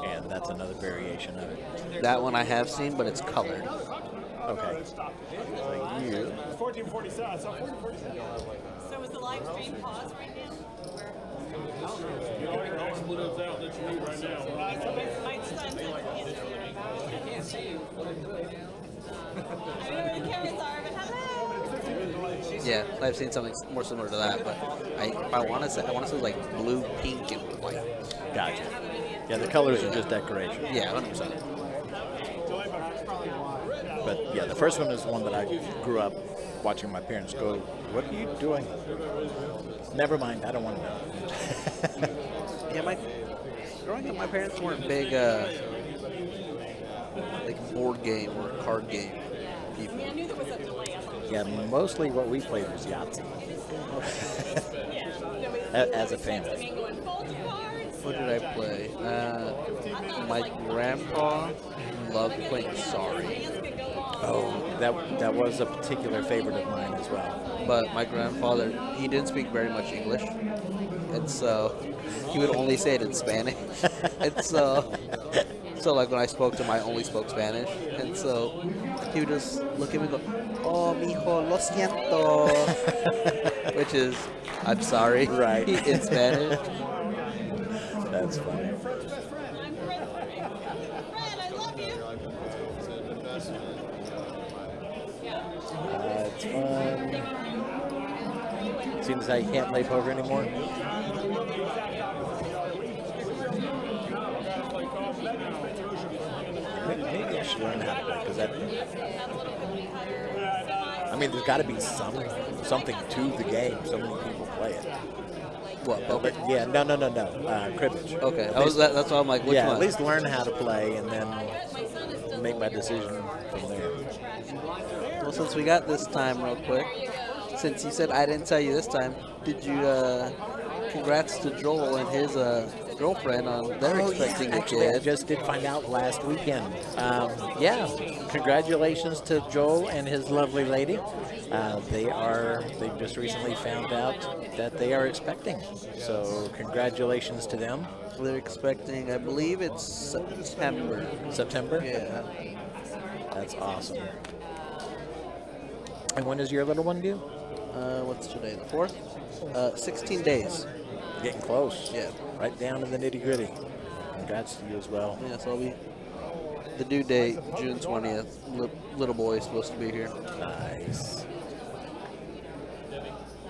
And that's another variation of it. That one I have seen, but it's colored. Okay. Like you. 1447. I saw 1447. So is the live stream paused right now? Split us out that you need right now. My son's I can't see you. I don't know where the cameras are, but hello. Yeah, I've seen something more similar to that, but I want to say like blue, pink, and white. Gotcha. Yeah, the colors are just decoration. Yeah, 100%. But yeah, the first one is one that I grew up watching my parents go, "What are you doing?" Never mind, I don't want to know. Yeah, growing up, my parents weren't big like board game or card game people. I knew there was a delay. Yeah, mostly what we played was Yahtzee. As a family. What did I play? My grandpa loved playing Sorry. Oh, that was a particular favorite of mine as well. But my grandfather, he didn't speak very much English, and so he would only say it in Spanish. And so like when I spoke to him, I only spoke Spanish, and so he would just look at me and go, "Oh, mijo, lo siento," which is, "I'm sorry," right, in Spanish. That's funny. It's fun. Seems like you can't play poker anymore. Maybe I should learn how to play, because that. I mean, there's got to be something to the game. So many people play it. What, poker? Yeah, no. Cribbage. Okay, that's why I'm like, which one? At least learn how to play and then make my decision from there. Well, since we got this time real quick, since you said I didn't tell you this time, did you, congrats to Joel and his girlfriend on their expecting a Actually, I kid. just did find out last weekend. Yeah, congratulations to Joel and his lovely lady. They just recently found out that they are expecting. So congratulations to them. They're expecting, I believe it's September. September? Yeah. That's awesome. And when is your little one due? What's today, the 4th? 16 days. Getting close. Yeah. Right down to the nitty gritty. Congrats to you as well. Yeah, so I'll be the due date, June 20th. Little boy is supposed to be here. Nice.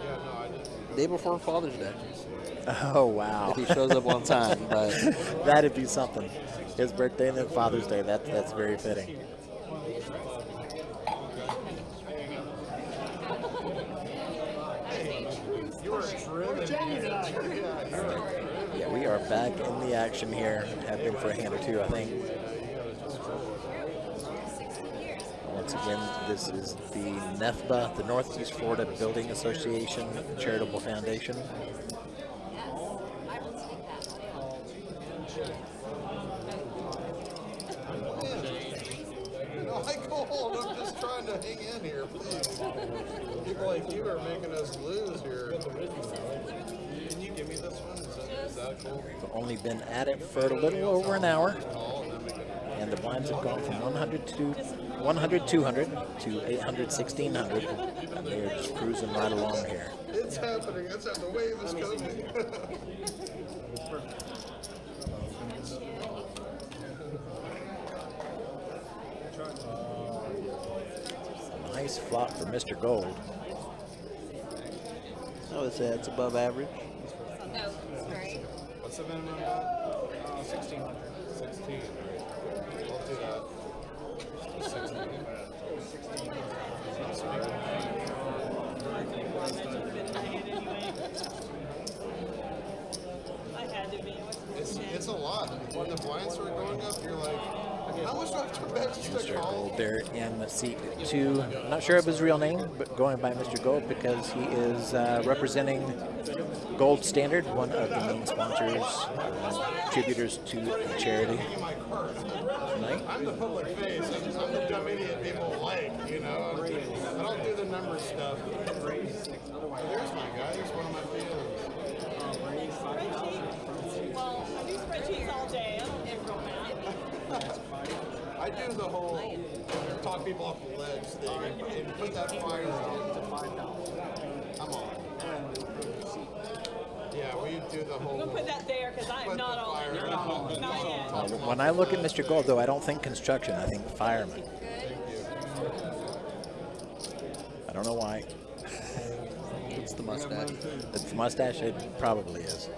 Yeah, no, I didn't. Day before Father's Day. Oh, wow. If he shows up on time, but That'd be something. His birthday and then Father's Day. That's very fitting. You were driven. Yeah, we are back in the action here. Have been for a hand or two, I think. Once again, this is the NEFBA, the Northeast Florida Building Association Charitable Foundation. No, I called. I'm just trying to hang in here, please. People like you are making us lose here. Can you give me this one? Is that cool? We've only been at it for a little over an hour. And the blinds have gone from 100 to 100, 200 to 800, 1600. And they're just cruising right along here. It's happening. That's how the wave is coming. Nice flop for Mr. Gold. I would say it's above average. No, sorry. What's the minimum? 1600. 16. I'll do that. 16. It's a lot. When the blinds start going up, you're like, how much do I have to bet just to Mr. call? Gold there in seat 2. I'm not sure of his real name, but going by Mr. Gold because he is representing Gold Standard, one of the main sponsors, contributors to the charity. Tonight. I'm the public face. I'm the dumb idiot people like, you know. I don't do the number stuff. There's my guy. Here's one of my feelings. Well, I do spreadsheets all day. I don't get real mad. I do the whole talk people off the ledge thing and put that fire on to 5,000. Come on. Yeah, we do the whole. I'm gonna put that there because I'm not on it. Not yet. When I look at Mr. Gold, though, I don't think construction. I think fireman. I don't know why. It's the mustache. It's the mustache. It probably is.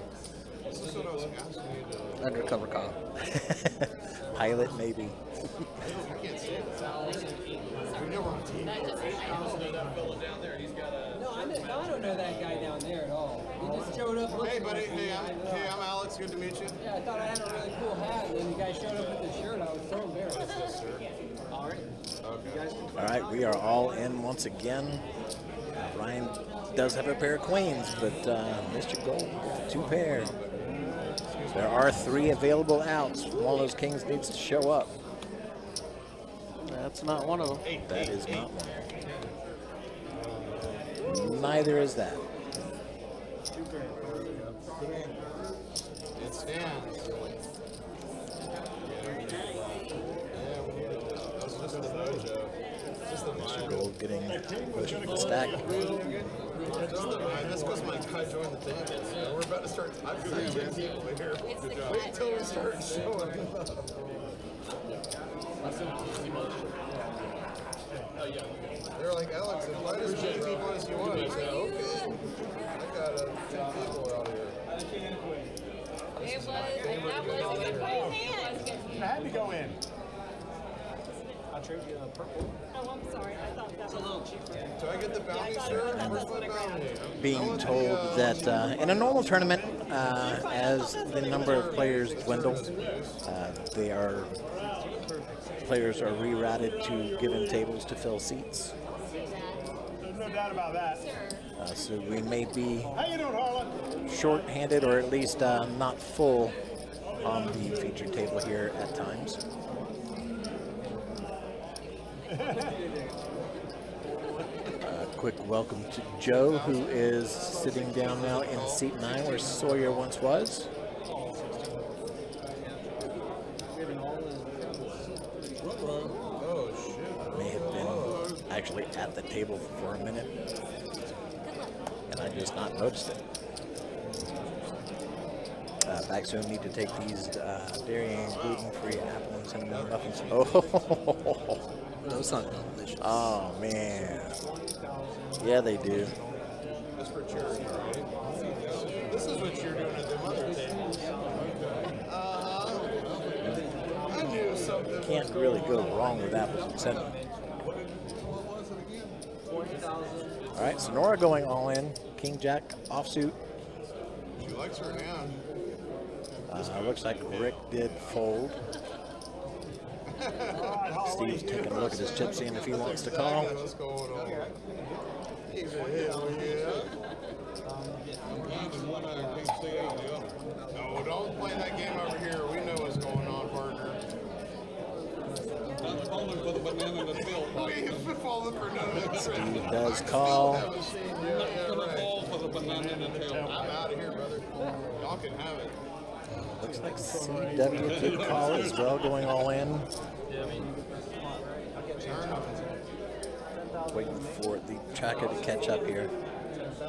This is what I was asking you to. Undercover cop. Pilot, maybe. I can't see it. We know we're on TV. No, I don't know that guy down there at all. He just showed up looking. Hey, buddy. like me. Hey, I'm Alex. Good to meet you. Yeah, I thought I had a really cool hat, and then the guy showed up with the shirt. I was so embarrassed. All right. Okay. All right, we are all in once again. Ryan does have a pair of queens, but Mr. Gold with the 2 pair. There are 3 available outs. One of those kings needs to show up. That's not one of them. That is not one. Neither is that. It stands. That's just the dojo. Just the Mr. vibe. Gold getting pushed to the stack. Just the vibe. That's because my guy joined the table. You know, we're about to start. I'm 13 people here. Wait till we start showing up. They're like, Alex, invite as many people as you want. I said, okay. I got 10 people out here. That was a good hand. I had to go in. I'll trade you a purple. Oh, I'm sorry. I thought that was a little cheaper. Do I get the bounty, sir? Where's my bounty? Being told that in a normal tournament, as the number of players dwindle, players are rerouted to given tables to fill seats. There's no doubt about that. So we may be How you doing, Harlan? short-handed or at least not full on the featured table here at times. Quick welcome to Joe, who is sitting down now in seat 9 where Sawyer once was. Oh, shit. May have been actually at the table for a minute, and I just not noticed it. Back soon, need to take these dairy and gluten-free apple and cinnamon muffins. Oh, Those sound delicious. oh man. Yeah, they do. Just for charity, right? This is what you're doing at the other tables. I knew something. Can't really go wrong with apples and cinnamon. What was it again? All right, Sonora going all in. King Jack offsuit. She likes her hand. Looks like Rick did fold. Steve's taking a look at his chip, seeing if he wants to call. What's going on? He's a hell yeah. No, don't play that game over here. We know what's going on, partner. I'm falling for the banana in the field. We've fallen for none of this. Steve does call. I'm not gonna fall for the banana in the tail. I'm out of here, brother. Y'all can have it. Looks like CW did call as well, going all in. Waiting for the tracker to catch up here. A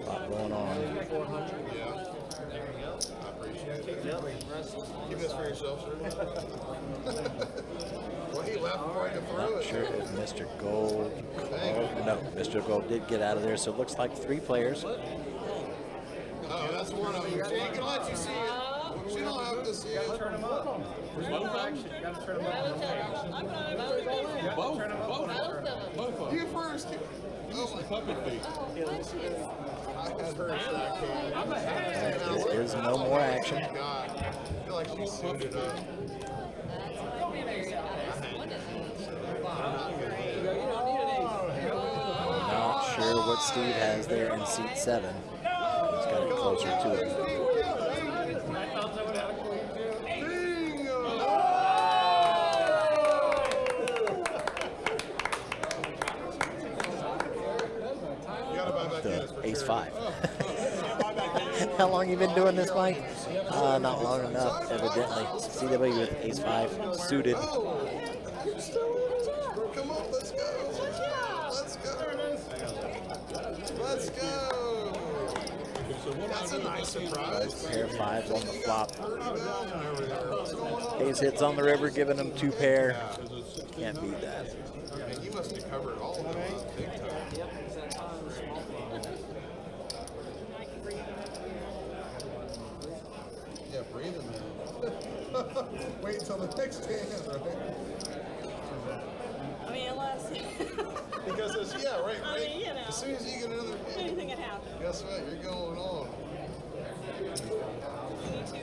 lot going on. Yeah. I appreciate it. Keep this for yourself, sir. Well, he left before I could throw Not it. sure if Mr. Gold called. No, Mr. Gold did get out of there, so it looks like 3 players. Oh, that's one of them. She ain't gonna let you see it. She don't have to see it. Turn them up. Both action. You gotta turn them up. Both of You first. Oh my puppy feet. I had her that There is no more action. God, I feel like she's suited up. Not sure what Steve has there in seat 7. He's got it closer to it. Ace 5. How long you been doing this, Mike? Not long enough, evidently. CW with Ace 5 suited. Come on, let's go. Let's go. Let's go. That's a nice surprise. Pair of 5s on the flop. Ace hits on the river, giving them 2 pair. Can't beat that. Yeah, you must have covered all of them big time. Yeah, breathe them in. Wait until the next hand, right? I mean, unless Because it's, yeah, right. I mean, you know. As soon as you get another hit, anything can happen. guess what? You're going on. Me too.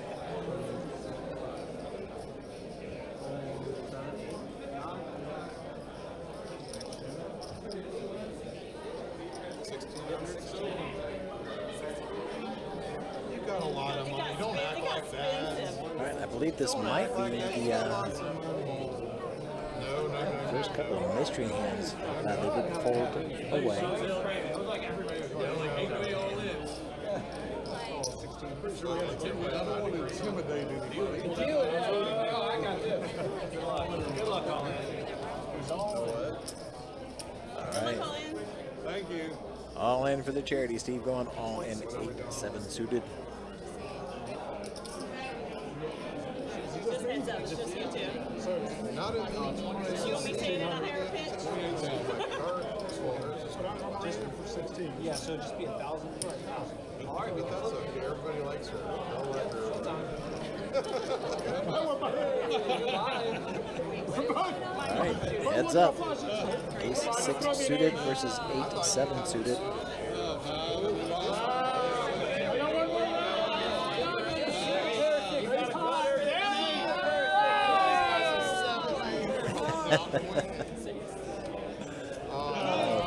You got a lot of money. Don't act like that. All right, I believe this might be the first couple of mystery hands they did fold away. I don't want to intimidate anybody. I got this. Good luck on that. All right, Thank you. all in for the charity. Steve going all in 8-7 suited. Just heads up, it's just you two. Not in each one. You want me to say it in a higher pitch? Just for 16. Yeah, so just be 1,000 for 1,000. All right, but that's okay. Everybody likes her. Don't let her. All right, heads up. Ace 6 suited versus 8-7 suited.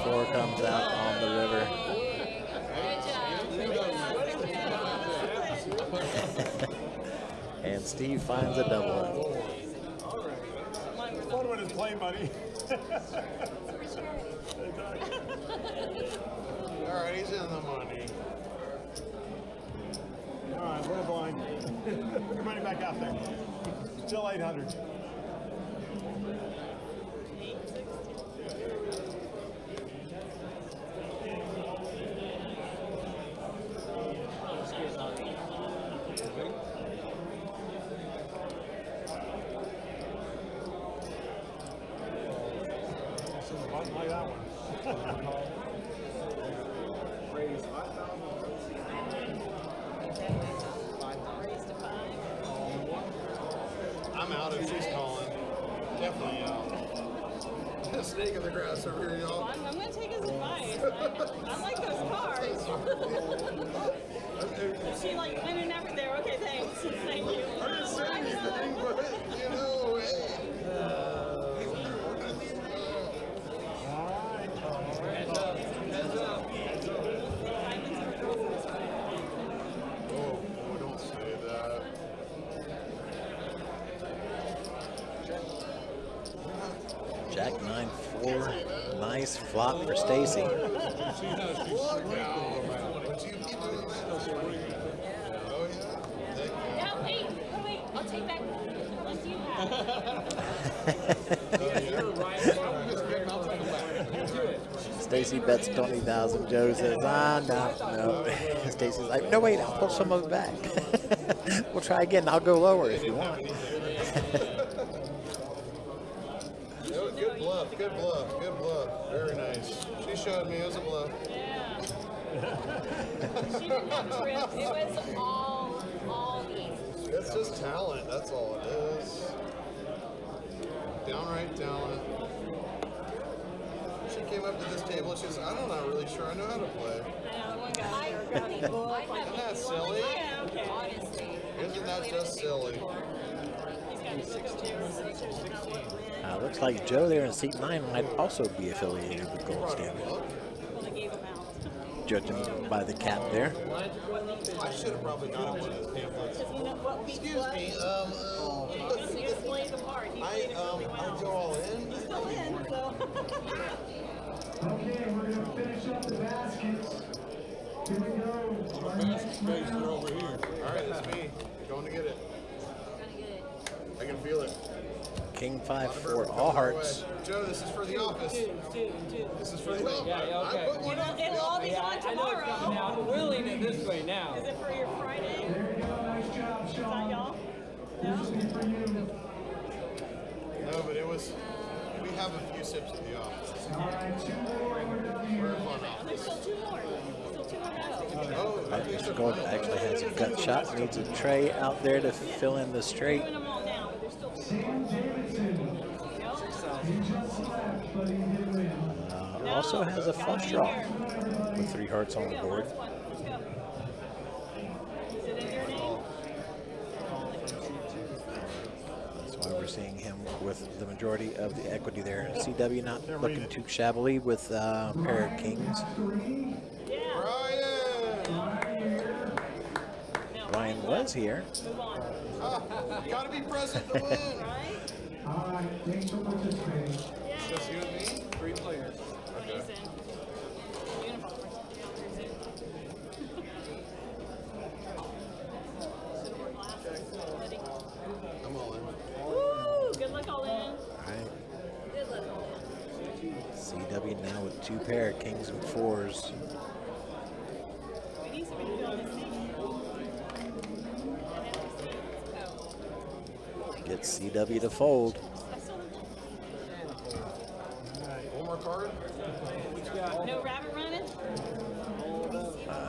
Four comes out on the river. And Steve finds a double. Fun with his play money. All right, he's in the money. All right, little blind. Your money back out there. Still 800. Like that one. snake in the grass over here, y'all. Well, I'm going to take his advice. I like those cards. She like went and never there. Okay, thanks. Thank you. I didn't say anything, but, you know, hey. Oh, don't say that. Jack 9-4. Nice flop for Stacy. Look out. What you be doing? Oh, yeah. No, wait. I'll take back unless you have. You're right. I'll take them back. Stacy bets 20,000. Joe says, no. Stacy's like, no, wait, I'll pull some of it back. We'll try again. I'll go lower if you want. Good bluff, good bluff, good bluff. Very nice. She showed me it was a bluff. Yeah. She didn't have trip. It was all easy. It's just talent, that's all it is. Downright talent. She came up to this table and she says, I'm not really sure I know how to play. Isn't that silly? Honestly. Isn't that just silly? Looks like Joe there in seat 9 might also be affiliated with Gold Standard. Judging by the cap there. I should have probably got one of those pamphlets. Excuse me, I go all in? Okay, we're going to finish up the baskets. Here we go. Our next round. Over here. All right, that's me. Going to get it. I can feel it. King 5 for all hearts. Joe, this is for the office. This is for the office. Yeah, okay. I put one up. It'll all be on I know it's coming tomorrow. out. I'm willing it this way now. Is it for your Friday? There you go. Nice job, Is that Sean. y'all? This will be for you. No, but it was, we have a few sips at the office. All right, 2 more. We're done here. We're a fun There's office. still 2 more. Still 2 more baskets. Oh, Mr. Gold actually has a gut shot. Needs a tray out there to fill in the straight. Doing them all now, but there's still 2 Sam Davidson. He just left, but he did win. Also has a flush draw with 3 hearts on the board. Let's go. Is it in your name? That's why we're seeing him with the majority of the equity there. CW not looking too shabbily with a pair of kings. Ryan was here. Move on. Gotta be present to win. All right, thanks for participating. Just you and me? 3 players. Amazing. Uniform. I'm all in. Woo! Good luck all in. All right. Good luck all in. CW now with 2 pair of kings and 4s. We need somebody to fill in this seat. Gets CW to fold. One more card? No rabbit running?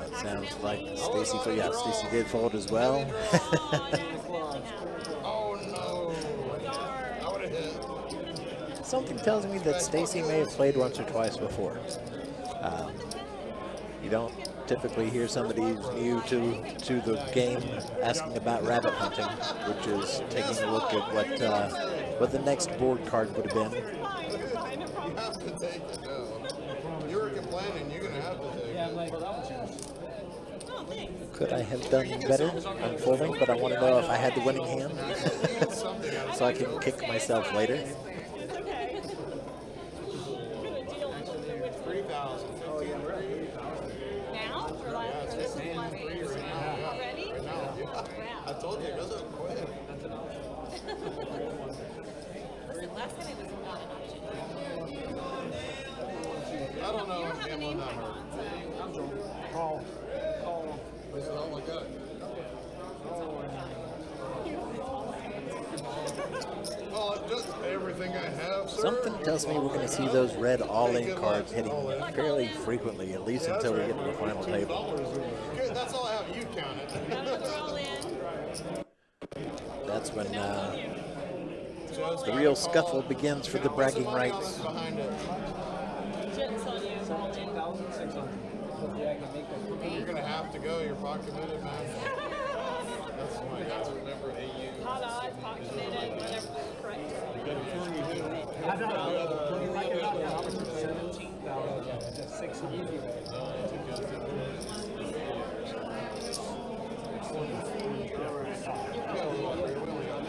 It sounds like Stacy, yeah, Stacy did fold as well. Oh no. I would have hit. Something tells me that Stacy may have played once or twice before. You don't typically hear somebody who's new to the game asking about rabbit hunting, which is taking a look at what the next board card would have been. You have to take it, no. You were complaining, you're gonna have to take it. Yeah, I'm like, well, that was Could I have done better on folding, but I want to know if I had the winning hand so I can kick myself later. It's okay. Good a deal. 3,000. Oh, yeah, we're at 3,000. Now? Or last? This is last week. Already? Right now, yeah. I told you, it goes up quick. Listen, last time it was not an option. I don't know You if don't have a I'm name on tag that on, so. Call. Oh my God. Oh, just everything I have, sir. Something tells me we're going to see those red all-in cards hitting fairly frequently, at least until we get to the final table. Good, that's all I have. You count it. All in. That's when The real scuffle begins for the bragging rights. Behind it. Chips on you. 17,600. Hopefully I can make that. You're gonna have to go. You're pot committed, man. That's my guys. Remember AU. Hot odds, pot committed, whatever the correct term. I don't know. I can knock out. 17,000. Yeah, that's 600.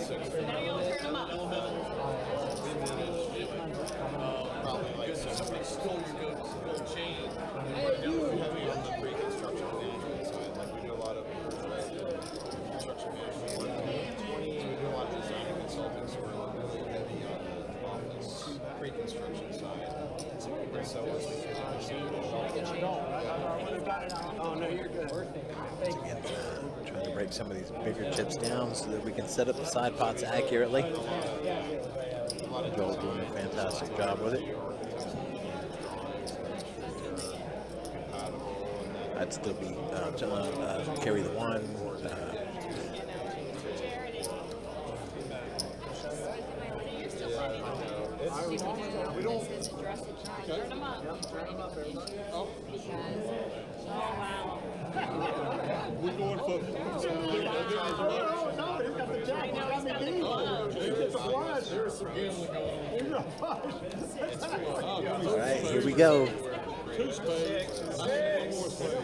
So now you'll turn them up. Probably like 70 still chain. Heavy on the pre-construction management side. Like we do a lot of construction management work. So we do a lot of design and consulting. So we're really heavy on the office pre-construction side. So once we finish, Oh, no, you're good. Thank you. Trying to break some of these bigger chips down so that we can set up the side pots accurately. Joel's doing a fantastic job with it. I'd still be carry the one. we don't. Turn them up. Oh. Wow. We're going for. No, he's got the jack. I know he's got the glove. He's got the flush. There's some gambling going on. He's got flush. All right, here we go. 2 spades. I need one more spade.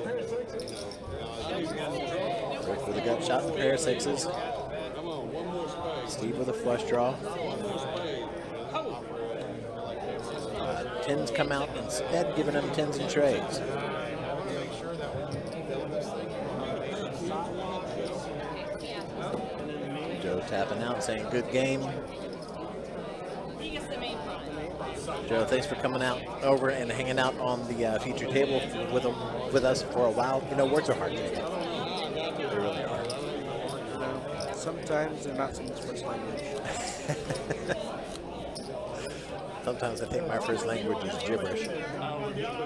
Rick with a gut shot and a pair of sixes. Come on, one more spade. Steve with a flush draw. One more spade. Tens come out instead, giving them tens and trades. Joe tapping out, saying good game. He gets the main prize. Joe, thanks for coming out over and hanging out on the feature table with us for a while. You know, words are hard to get. They really are. Sometimes they're not someone's first language. Sometimes I think my first language is gibberish. I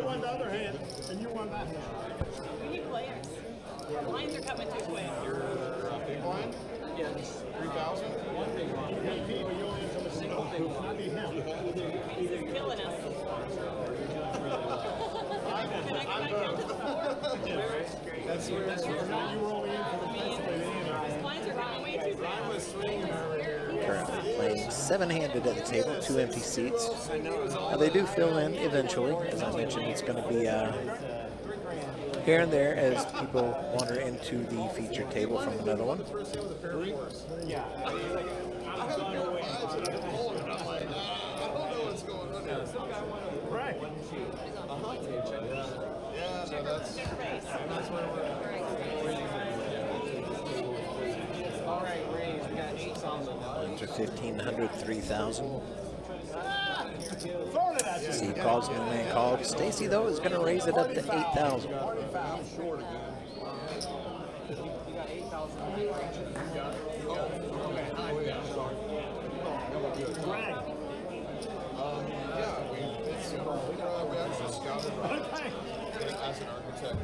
won the other hand, and you won that hand. We need players. Lines are coming too quick. Big blind? Yes. 3,000? He's just killing us. Can I come back down to the floor? That's where You were only in for the first play anyway. His lines are coming way too fast. Currently playing seven-handed at the table, 2 empty seats. They do fill in eventually. As I mentioned, it's going to be here and there as people wander into the featured table from another one. Right. Yeah, no, that's where we're at. All right, Rays, we got 8 on the Lines are 1,500, 3,000. Throwing it at you. Steve calls, no man called. Stacy, though, is going to raise it up to 8,000. We actually scouted as an architect.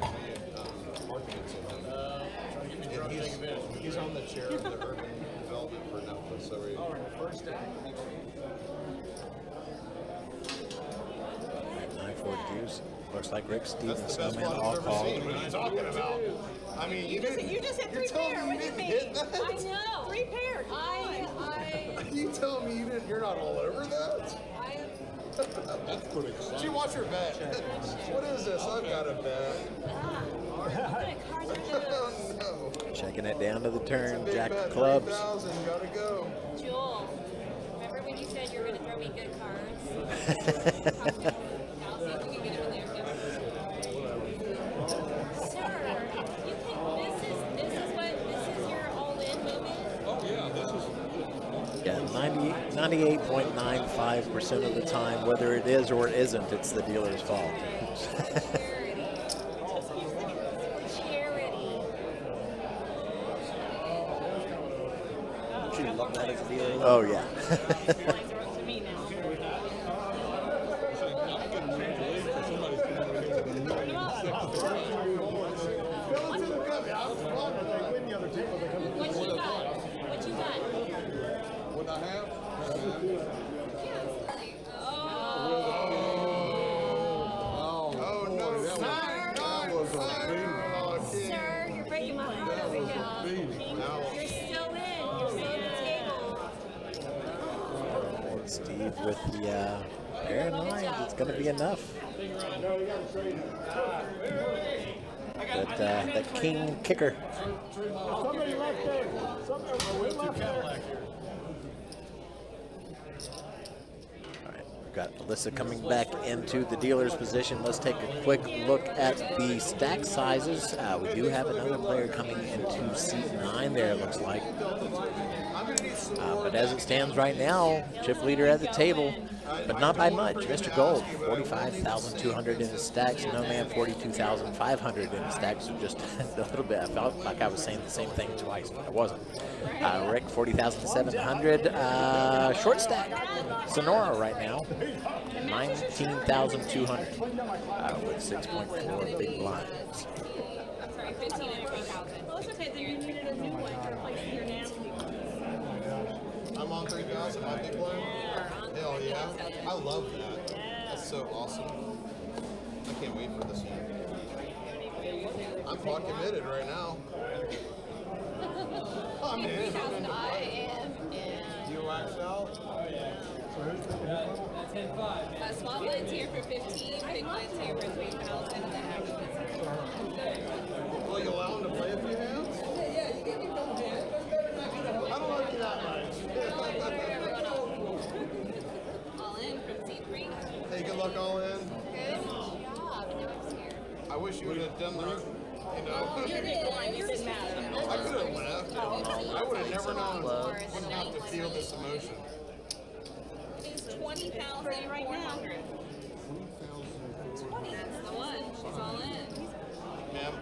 He's on the chair of the urban development for NEFBA. So we. first day. 9-4 juice. Looks like Rick, Steve, and That's the best Snowman one all I've ever called. seen. What are you talking about? I mean, You just hit 3 pair. What do you mean? hit that? I know. 3 pair. You telling me you didn't? You're not all over that? That's pretty exciting. Did you watch your bet? What is this? I've got a bet. Oh no. Checking it down to the turn. Big Jack bet, of clubs. 3,000. Gotta go. Joel, remember when you said you were going to throw me good cards? I'll see if we can get him in there. Sir, you can, this is your all-in moment? Oh, yeah, this is. Yeah, 98.95% of the time, whether it is or it isn't, it's the dealer's fault. Charity. Don't you love that as a dealer? Oh, yeah. Lines are up to me now. What you got? What you got? What I have? was a beating. Sir, you're breaking my heart over here. You're still in. You're still at the table. Steve with the pair of nines. It's going to be enough. That king kicker. Somebody left there. Somebody left there. We've got Alyssa coming back into the dealer's position. Let's take a quick look at the stack sizes. We do have another player coming into seat 9 there, it looks like. But as it stands right now, chip leader at the table, but not by much. Mr. Gold, 45,200 in the stacks. No Man, 42,500 in the stacks. So just a little bit. I felt like I was saying the same thing twice, but I wasn't. Rick, 40,700. Short stack. Sonora right now, 19,200 with 6.4 big blinds. I'm sorry, 15 and 3,000. Well, it's okay. Then you needed a new one to replace your nasty one. I'm on 3,000, my big blind. Hell yeah. I love that. That's so awesome. I can't wait for this one. I'm pot committed right now. I'm in. I am in. You waxed out? Small blinds here for 15, big blinds here for 3,000, and then action is Will you allow him to play a few hands? Yeah, you can give them hands. I don't like you that much. All in from C3. Hey, good luck all in. Good job. No, I'm scared. I wish you would have done the, you know. You didn't mad. I could have left. I would have never known. Wouldn't have to feel this emotion. It's 20,400. 20. That's the one. She's all in. Ma'am.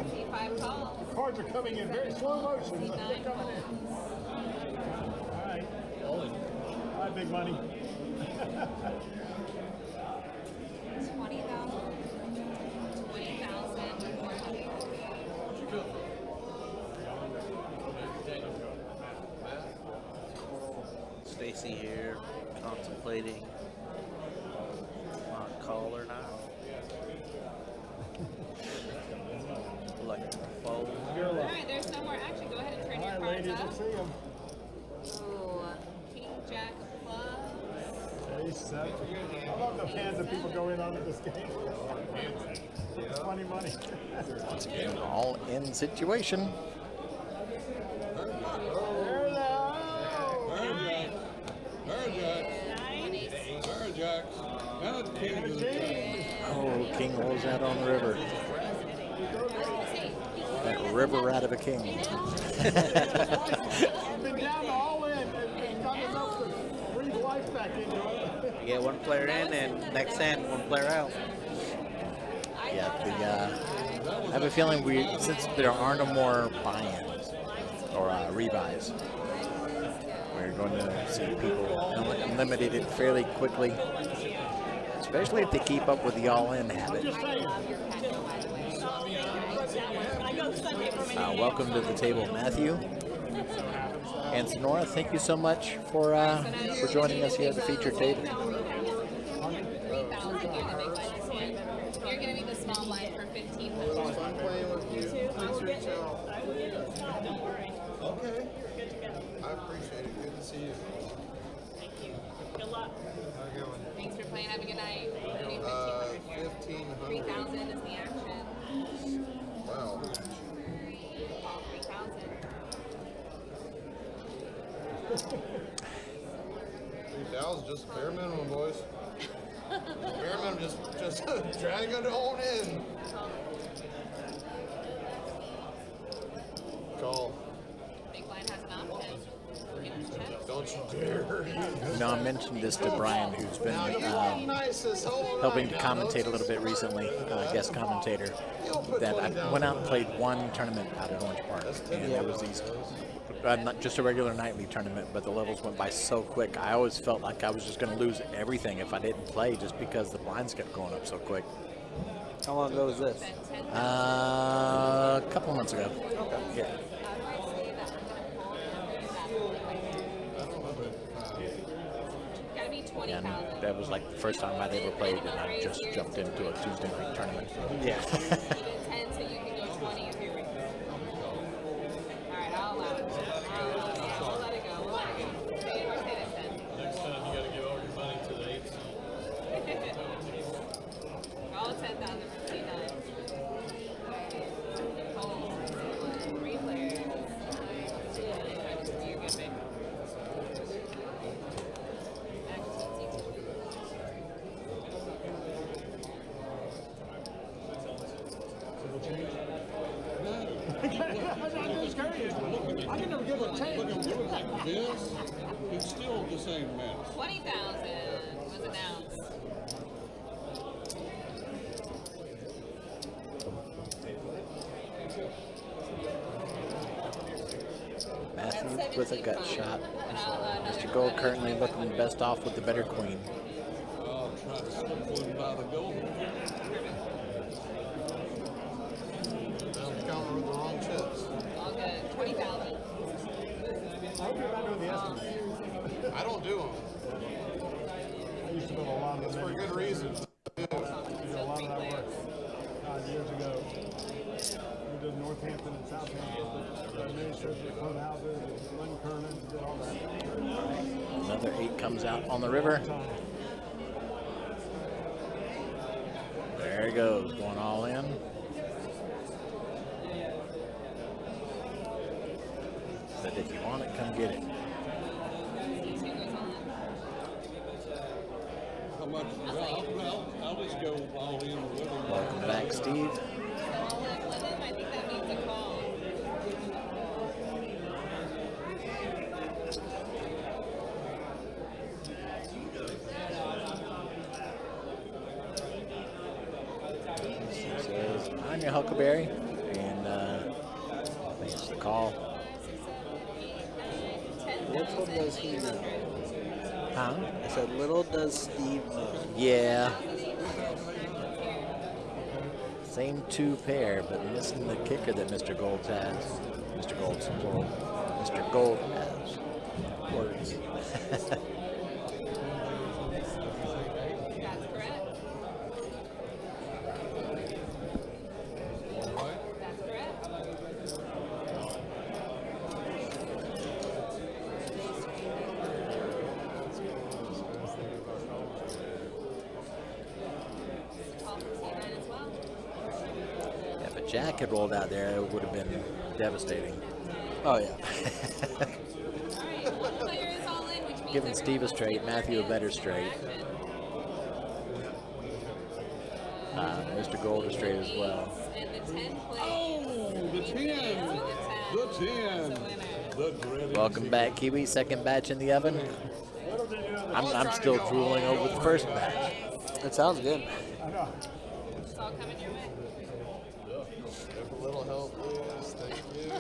C5 calls. Cards are coming in very slow motion. C9 They're coming in. All right. All right, big money. 20,000. 20,400. Stacy here, contemplating not call or not. Like fold. All right, there's no more action. Go ahead and turn your All right, cards ladies, up. let's see them. Ooh, King Jack of clubs. Ace, 7. I love the fans that people go in on at this game. It's funny money. Once again, all in situation. Oh, King rolls out on the river. That river out of a king. I've been down to all in and got enough to breathe life back into it. You get one player in, and next hand, one player out. Yeah, I have a feeling since there are no more buy-ins or rebuys, we're going to see people eliminate it fairly quickly, especially if they keep up with the all-in habit. Welcome to the table, Matthew. And Sonora, thank you so much for joining us here at the featured table. You're going to need the small line for 1,500. I'm playing with you. Please reach out. Okay. I appreciate it. Good to see you. Thank you. Good luck. Thanks for playing. Have a good night. 1,500. 3,000 is the action. Wow. 3,000. 3,000, just bare minimum, boys. Bare minimum, just drag it on in. Call. Big blind has an option. You can just check. Don't you dare. Now, I mentioned this to Brian, who's been helping to commentate a little bit recently, guest commentator, that I went out and played one tournament out at Orange Park, and it was these, not just a regular nightly tournament, but the levels went by so quick. I always felt like I was just going to lose everything if I didn't play, just because the blinds kept going up so quick. How long ago was this? A couple months ago. Yeah. And that was like the first time I'd ever played, and I just jumped into a Tuesday night tournament. Yeah. You did 10, so you can go 20 if you're ready. Alright, I'll allow it. Yeah, we'll let it go. We'll let it go. Say we're saying it's 10. Next time you gotta give all your money to the 8 seed. All 10,000 for 29. Oh, 3 players. You're good, babe. I can never give a change. This, it's still the same mess. 20,000 was announced. Matthew with a gut shot. Mr. Gold currently looking best off with the better queen. I'll try to slip one by the goal. I'm counting with the wrong chips. All good. 20,000. I hope you're not doing the estimates. I don't do them. I used to build a lot of It's them. for good reason. I did a lot of that work years ago. We did Northampton and Southampton. I administered the clubhouses, Glen Kernan, did all that. Another 8 comes out on the river. There he goes, going all in. But if you want it, come get it. How much? Well, I'll just go all in with it. Welcome back, Steve. I think that means a call. Says, I'm your Huckleberry, and thanks for the call. Little does he know. Huh? I said, little does Steve know. Yeah. Same 2 pair, but missing the kicker that Mr. Gold has. Mr. Gold's plural. Mr. Gold has. Words. That's correct. That's correct. Call from C9 as well. If a jack had rolled out there, it would have been devastating. Oh, yeah. Alright, one player is all in, which means Giving Steve a straight, Matthew a better straight. Mr. Gold a straight as well. And the 10 plays. Oh, the 10. The 10. The dreaded Welcome back, Kiwi. Second batch in the oven. I'm still drooling over the first batch. It sounds good. I know. It's all coming your way. If a little help, please. Thank you.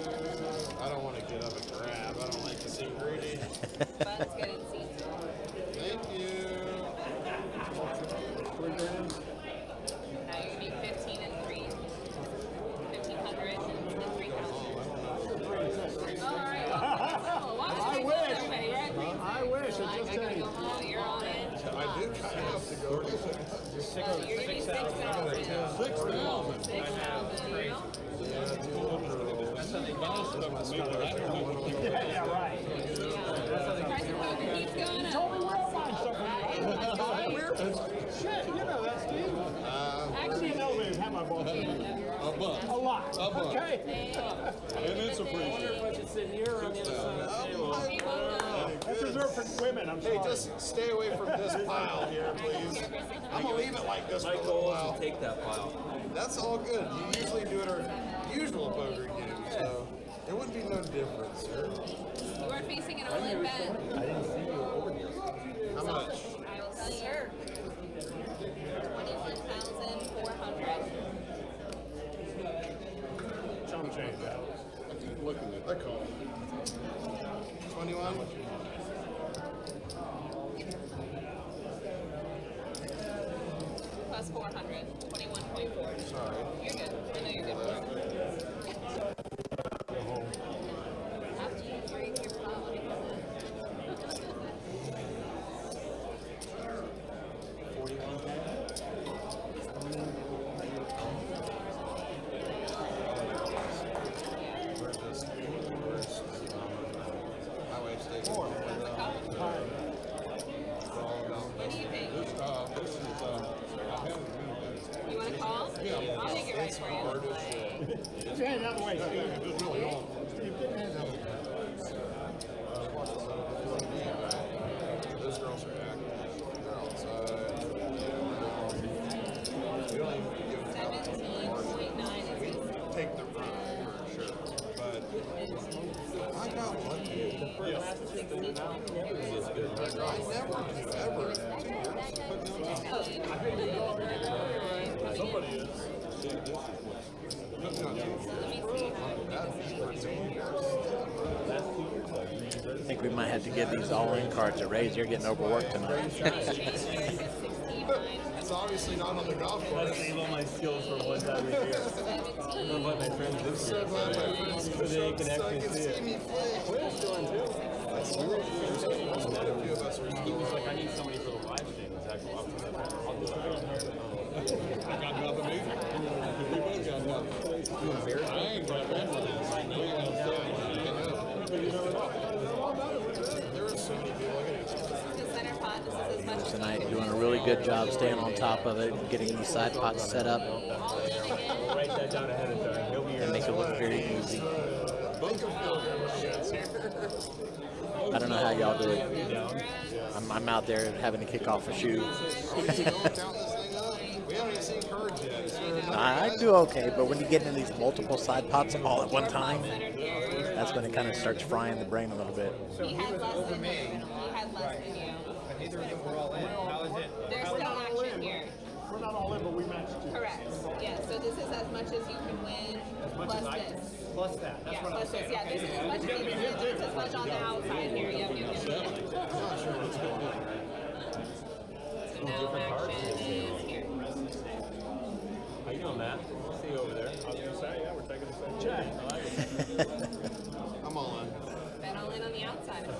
I don't want to get up and grab. I don't like to see greedy. Butt's good in season. Thank you. Now you're gonna need 15 and 3. 1,500 and 3,000. Alright. Why would you wish. so many, right? I wish. It just I gotta changed. go home. You're all in. I do kind of have to go to You're gonna need 6,000. 6,000. 6,000, you know? Yeah, right. Price of poker keeps going up. Totally will find something. Shit, you know that, Steve. Actually, no, man, have my ball. A buck. A lot. A buck. Okay. And it's appreciated. That's reserved for women, I'm sorry. Hey, just stay away from this pile here, please. I'm gonna leave it like this for a little while. Take that pile. That's all good. You usually do it our usual poker game, so it wouldn't be no difference, sir. You are facing an all-in bet. I didn't see you over here. How much? I will tell you. 21,400. Chum change that. I keep looking at that call. 21? Plus 400. 21.4. Sorry. You're good. I know you're good. After you break your pile, your hand out of the way, Steve. Steve, get your hands out of the way. Those girls are active. They're outside. We don't even give them 17.9 is take the run for sure. But I got lucky. I never ever somebody is. I think we might have to give these all-in cards a raise. You're getting overworked tonight. It's obviously not on the golf course. I save all my skills for one time a year. I'm gonna let my friends this So glad my friends so they can so I actually can see see it. me play. Where's Dylan too? Quite a few of us are He was like, I need somebody for the live stream. Zach, I'll do it. I got nothing either. We both got nothing. I ain't got nothing. There are so many people. the center pot. This is as much as Tonight, doing a really good job staying on top of it, getting these side pots set up, Write that down ahead of time. He'll be here. and make it look very easy. I don't know how y'all do it. I'm out there having to kick off a shoe. We haven't even seen cards yet. I do okay, but when you get into these multiple side pots all at one time, that's when it kind of starts frying the brain a little bit. he had less than you. He had less than you. But neither of them were all in. How is it? There's still action here. We're not all in, but we matched you. Correct. Yeah. So this is as much as you can win plus this. Plus that. That's Yeah, what I'm plus this. saying. Yeah, this is as much as you can win. It's as much on the outside here. Yep. So now action is here. How you doing, Matt? See you over there. I was gonna say, yeah, we're taking the same check. I like it. I'm all in. Bet all in on the outside. It's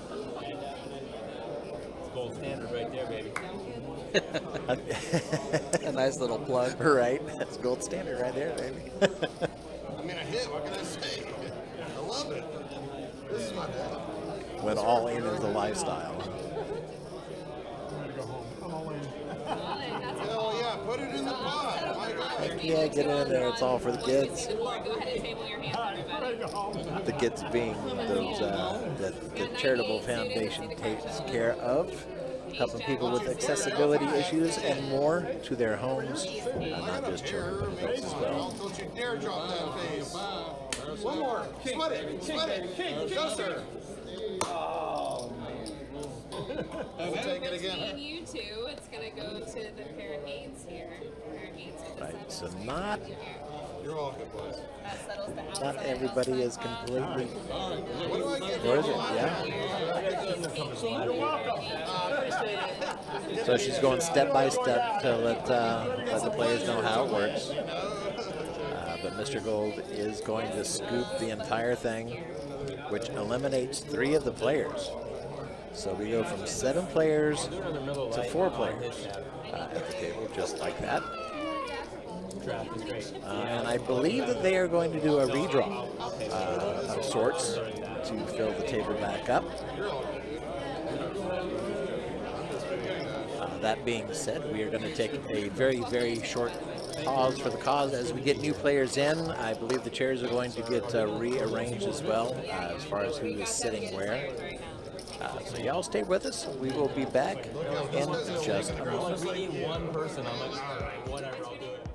gold standard right there, baby. A nice little plug. Right? That's gold standard right there, baby. I mean, I hit. What can I say? I love it. This is my day. When all in is the lifestyle. I'm ready to go home. I'm all in. Hell yeah, put it in the pot. Oh my God. Heck yeah, get in there. It's all for the kids. Go ahead and table your hands, I'm ready everybody. to go home. The kids being those that the charitable foundation takes care of, helping people with accessibility issues and more to their homes, not just children, but adults as well. Don't you dare drop that face. One more. Split it. Split it. Go, sir. We'll take it again. Between you two, it's going to go to the pair of eights here. Pair of eights to the Right, so seven. not You're all good boys. That settles the outside. everybody is outside pot. completely. What do I get? Or is it? Yeah. So she's going step by step to let the players know how it works. But Mr. Gold is going to scoop the entire thing, which eliminates 3 of the players. So we go from 7 players to 4 players at the table, just like that. And I believe that they are going to do a redraw of sorts to fill the table back up. That being said, we are going to take a very, very short pause for the cause as we get new players in. I believe the chairs are going to get rearranged as well as far as who is sitting where. So y'all stay with us. We will be back in just a moment. We need one person. I'm like, all right, whatever, I'll do it.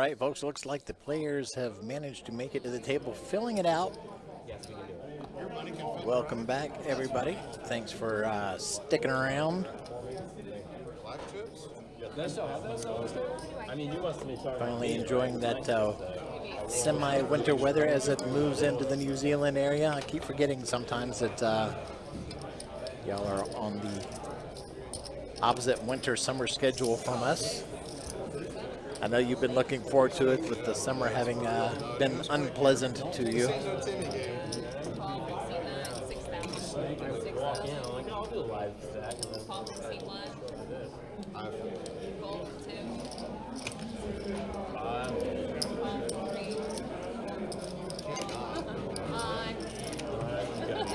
right, folks, looks like the players have managed to make it to the table, filling it out. Welcome back, everybody. Thanks for sticking around. I mean, you must be talking. Finally enjoying that semi-winter weather as it moves into the New Zealand area. I keep forgetting sometimes that y'all are on the opposite winter-summer schedule from us. I know you've been looking forward to it with the summer having been unpleasant to you. Walk in, I'm like, oh, I'll do a live stack.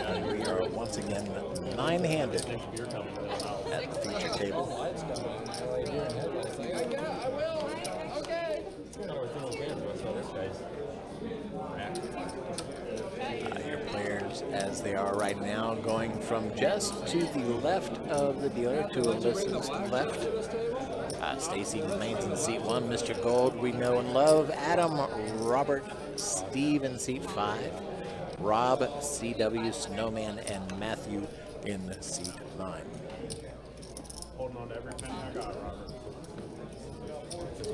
And we are once again nine-handed at the feature table. Your players, as they are right now, going from just to the left of the dealer to Alyssa's left. Stacy remains in seat 1. Mr. Gold, we know and love. Adam, Robert, Steve in seat 5. Rob, CW, Snowman, and Matthew in seat 9. Holding on to every penny I got, Robert.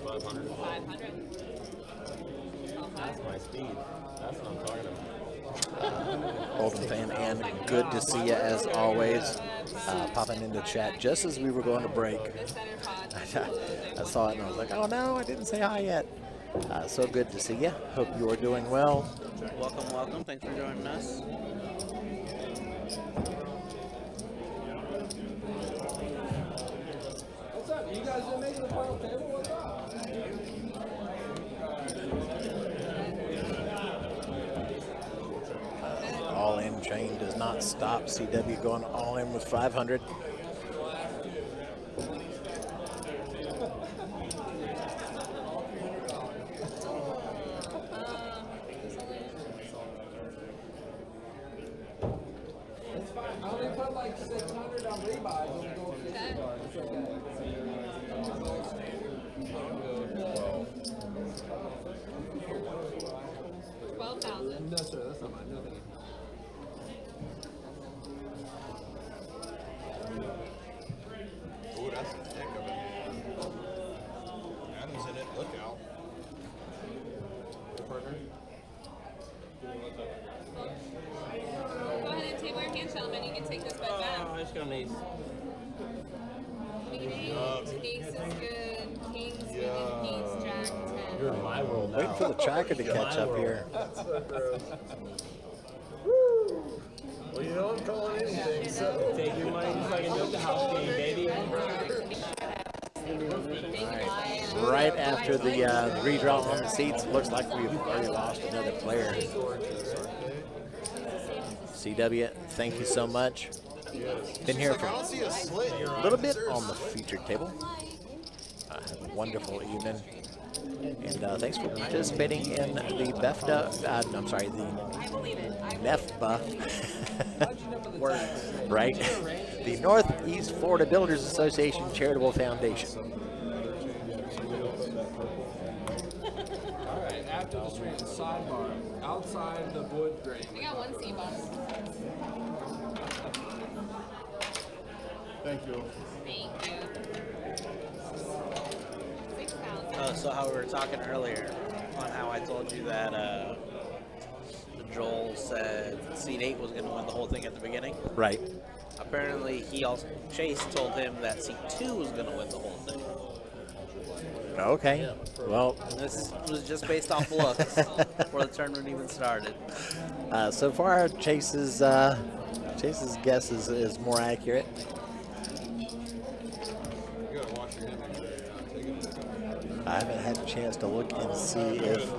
500. 500. That's my speed. That's what I'm talking about. Holden fan, and good to see you as always. Popping into chat just as we were going to break. I saw it and I was like, oh no, I didn't say hi yet. So good to see you. Hope you are doing well. Welcome, welcome. Thanks for joining us. What's up? You guys didn't make it to the final table? What's up? All in chain does not stop. CW going all in with 500. It's fine. I only put like 600 on rebuys. Only go 50 bars. It's okay. 12,000. No, sir. That's not mine. No, thank you. Ooh, that's a heck of it. Adam's in it. Look out. Partner. Go ahead and table your hand, gentlemen. You can take this bet back. I just got an ace. Ace is good. King's good. Ace, Jack, 10. You're in my world now. Waiting for the tracker to catch up here. Well, you know I'm calling anything, so. Take your money just like a joke the house game, baby. Right after the redraw on the seats, looks like we've already lost another player. CW, thank you so much. Been here for a little bit on the featured table. Have a wonderful evening. And thanks for participating in the BEFTA, I'm sorry, the NEFBA, right? The Northeast Florida Builders Association Charitable Foundation. All right. After the stream, sidebar. Outside the wood grain. We got one C-box. Thank you. Thank you. 6,000. So how we were talking earlier on how I told you that Joel said seed 8 was going to win the whole thing at the beginning. Right. Apparently, Chase told him that seed 2 was going to win the whole thing. Okay. Well, This was just based off looks before the tournament even started. so far Chase's guess is more accurate. You gotta watch your hand. I haven't had a chance to look and see if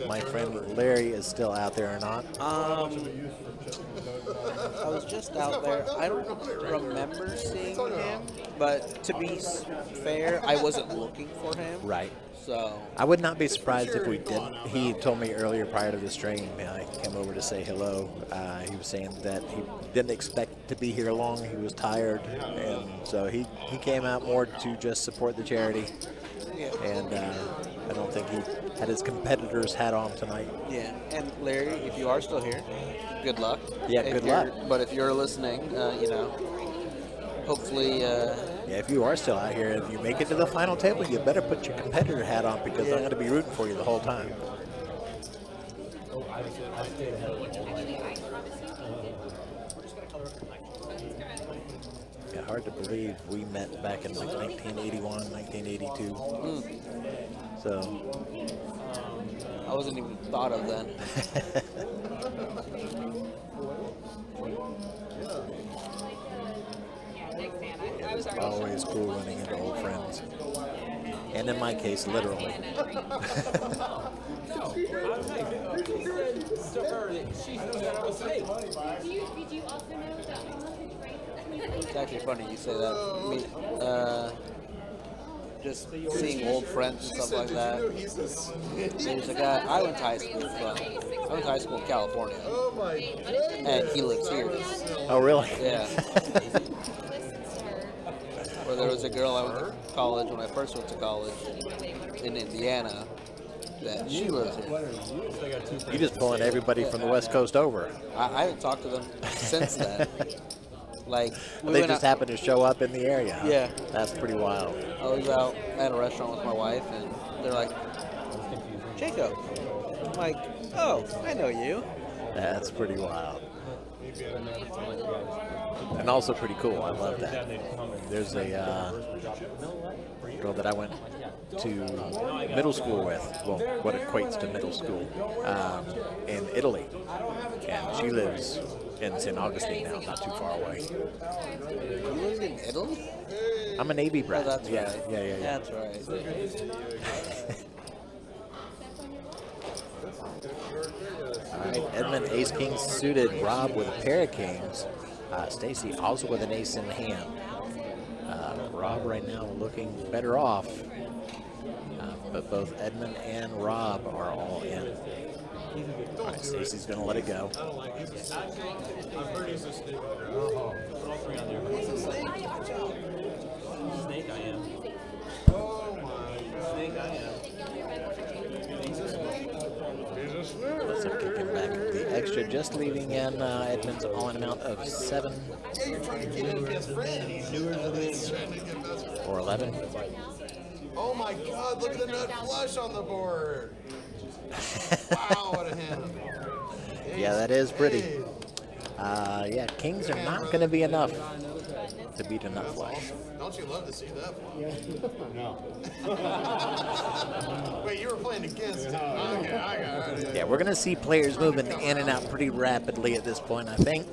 my friend Larry is still out there or not. I was just out there. I don't remember seeing him, but to be fair, I wasn't looking for him. Right. So I would not be surprised if we didn't. He told me earlier prior to the stream, I came over to say hello. He was saying that he didn't expect to be here long. He was tired, and so he came out more to just support the charity. And I don't think he had his competitor's hat on tonight. Yeah, and Larry, if you are still here, good luck. Yeah, If good you're- luck. But if you're listening, hopefully, Yeah, if you are still out here, if you make it to the final table, you better put your competitor hat on because I'm going to be rooting for you the whole time. Yeah, hard to believe we met back in like 1981, 1982. So I wasn't even thought of then. it's always cool running into old friends. And in my case, literally. It's actually funny you say that. Just seeing old friends and stuff like that. There's a guy I went to high school from. I went to high school in California, and he lives here. Oh, really? Yeah. Where there was a girl I went to college when I first went to college in Indiana. That she lives here. You just pulling everybody from the West Coast over. I haven't talked to them since then. Like we They went just out- happened to show up in the area. Huh? Yeah. That's pretty wild. I was out at a restaurant with my wife, and they're like, Jacob. I'm like, oh, I know you. That's pretty wild. And also pretty cool. I love that. There's a girl that I went to middle school with, well, what equates to middle school, in Italy. And she lives in St. Augustine now, not too far away. You live in Italy? I'm a Navy brat. Oh, that's yeah, right. yeah. That's right. All right, Edmund Ace King suited, Rob with a pair of kings, Stacy also with an ace in hand. Rob right now looking better off, but both Edmund and Rob are all in. All right, Stacy's going to let it go. I've heard he's a snake. Snake I am. Oh my. Snake I am. So kicking back the extra, just leaving in Edmund's all-in amount of 7 or 11. Oh my God, look at the nut flush on the board. Wow, what a hand. Yeah, that is pretty. Yeah, kings are not going to be enough to beat a nut flush. Don't you love to see that one? No. Wait, you were playing against him. Okay, I got it. Yeah, we're going to see players moving in and out pretty rapidly at this point, I think.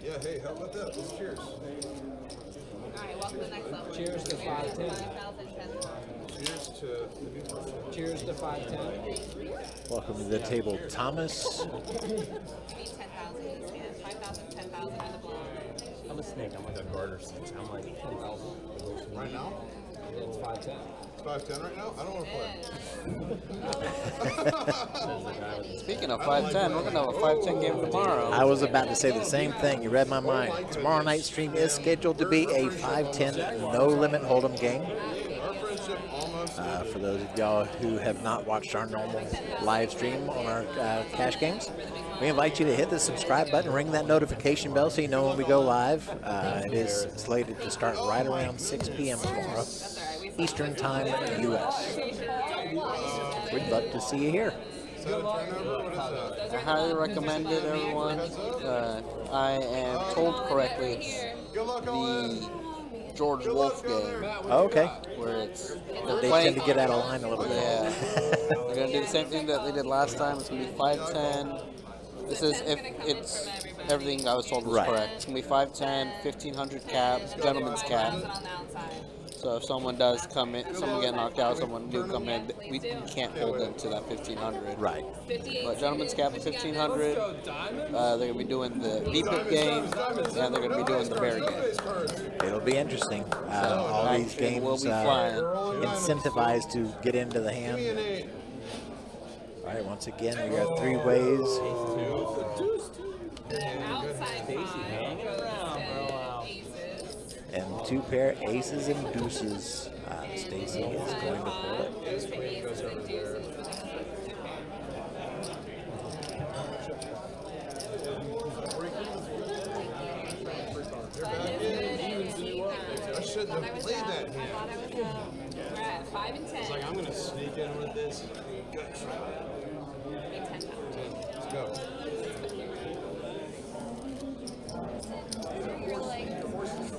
Yeah, hey, how about that? Let's cheers. Alright, welcome to the next level. Cheers to 510. Cheers to the new person. Cheers to 510. Welcome to the table, Thomas. Be 10,000 in this hand. 5,000, 10,000 in the blind. I'm a snake. I'm like a garter snake. I'm like 10,000. Right now? It's 510. It's 510 right now? I don't want to play. Speaking of 510, we're going to have a 510 game tomorrow. I was about to say the same thing. You read my mind. Tomorrow night's stream is scheduled to be a 5-10 no-limit hold'em game. Our friendship almost For those of y'all who have not watched our normal live stream on our cash games, we invite you to hit the subscribe button, ring that notification bell so you know when we go live. It is slated to start right around 6 p.m. tomorrow, Eastern Time, U.S. We'd love to see you here. Is that a turnover? What is that? I highly recommend it, everyone. I am told correctly it's Good luck, Owen. the George Wolf game Oh, okay. where it's They tend to get out of line a little bit. Yeah, they're gonna do the same thing that they did last time. It's gonna be 5-10. This is if it's everything I was told was Right. correct. It's gonna be 5-10, 1,500 cap, gentleman's cap. So if someone does come in, someone get knocked out, someone new come in, we can't hold them to that 1,500. Right. But gentleman's cap is 1,500. They're gonna be doing the VPIP game, and they're gonna be doing the bear game. It'll be interesting. All these games will be flying. incentivized to get into the hand. All right, once again, we got 3 ways. Outside five goes to aces. And 2 pair aces and deuces. Stacy is going to pull it. Those to aces and deuces with a 2 pair. I shouldn't have played that hand. We're at 5 and 10. It's like I'm gonna sneak in with this. Make 10 pounds. Let's go.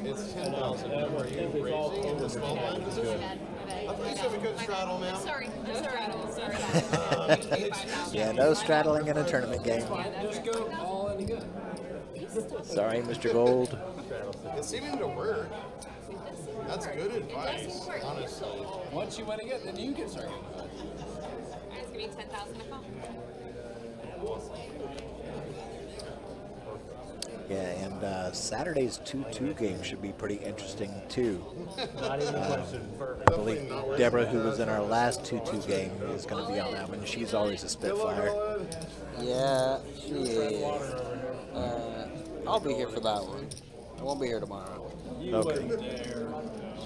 It's 10,000. Are you raising in the small blind position? I thought you said we couldn't straddle, man. Sorry, no straddle. Sorry. Yeah, no straddling in a tournament game. Just go all in good. Sorry, Mr. Gold. It's seeming to work. That's good advice, honestly. Once you win again, then you can start. It's gonna be 10,000 a call. Yeah, and Saturday's 2-2 game should be pretty interesting too. I believe Deborah, who was in our last 2-2 game, is going to be on that one. She's always a spitfire. Yeah, she is. I'll be here for that one. I won't be here tomorrow. Okay.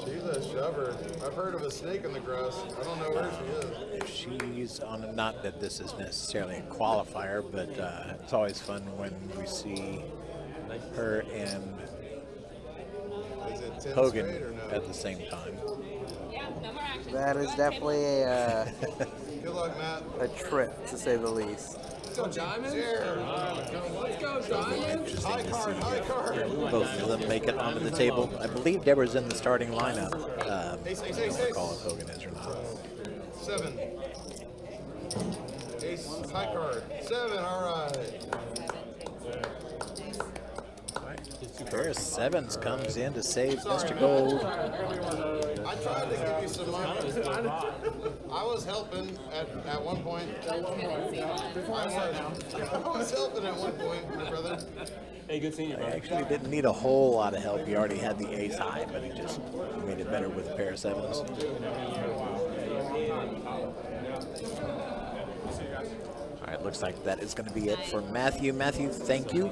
She's a shover. I've heard of a snake in the grass. I don't know where she is. She's on, not that this is necessarily a qualifier, but it's always fun when we see her and Is it 10 Hogan straight or no? at the same time. Yeah, no more action. That is definitely a Good luck, Matt. a trip, to say the least. Let's go, Diamond. Here. Let's go, Diamond. Interesting High to card, see high card. both of them make it onto the table. I believe Deborah's in the starting lineup. Ace, ace, I ace, don't ace. recall if Hogan is or not. 7. Ace, high card. 7, all right. Pair of sevens comes in to save Mr. Gold. I tried to give you some money. I was helping at one point. I was helping at one point, my brother. Hey, good seeing you, I bro. actually didn't need a whole lot of help. He already had the ace high, but he just made it better with a pair of sevens. All right, looks like that is going to be it for Matthew. Matthew, thank you.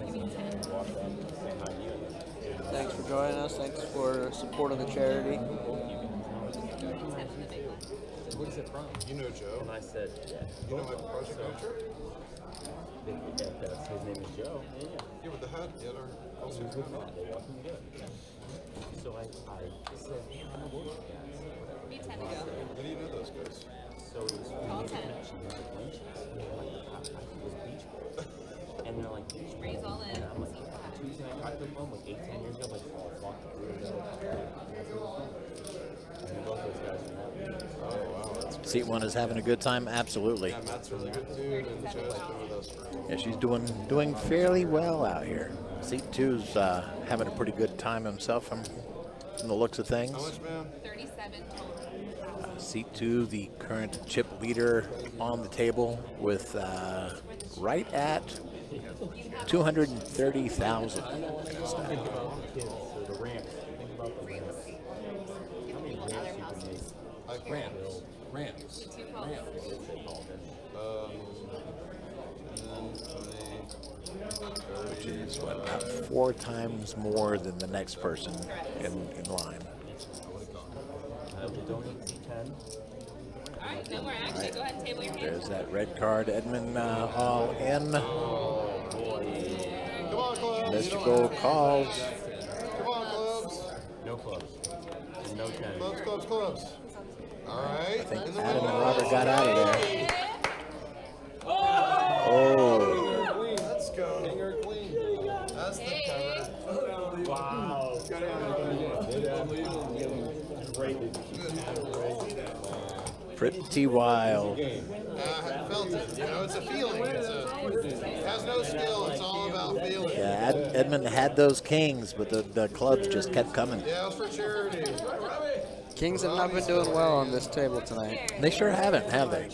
Thanks for joining us. Thanks for supporting the charity. Where's it from? You know Joe. And I said, yeah. You know my project manager? His name is Joe. Yeah. Yeah, with the hat. Yeah, Also, they walking good. So I said, man, I'm a work guy. Me 10 to go. How do you know those guys? So it was All 10. connection with the beaches. And they're like, I think it was beach ball. And they're like, beach ball. Raise all in. And I'm like, Tuesday I got them home like 8-10 years ago. Like, oh, fuck the career ago. And both those guys are now. Oh, wow. That's great. Seat one is having a good time. Absolutely. Yeah, Matt's really good too, and Joe's been with us for a while. Yeah, she's doing fairly well out here. Seat two's having a pretty good time himself from the looks of things. How much, man? 37 total. Seat two, the current chip leader on the table with right at 230,000. Think about kids, so the ramps. Think about the ramps. How many ramps you can make? Ramps. Ramps. Which is what, about 4 times more than the next person in line. I will donate 10. All right, no more action. Go ahead and table your hand. There's that red card. Edmund all in. Come on, clubs. Mr. Gold calls. Come on, clubs. No clubs. And no 10. Clubs, clubs, clubs. All right. I think in the Adam and middle. Robert got out of there. Oh, Let's go. King or queen. That's the cover. Wow. pretty wild. I felt it. You know, it's a feeling. It has no skill. It's all about feeling. Yeah, Edmund had those kings, but the clubs just kept coming. Yeah, it was for charity. Kings have not been doing well on this table tonight. They sure haven't, have they?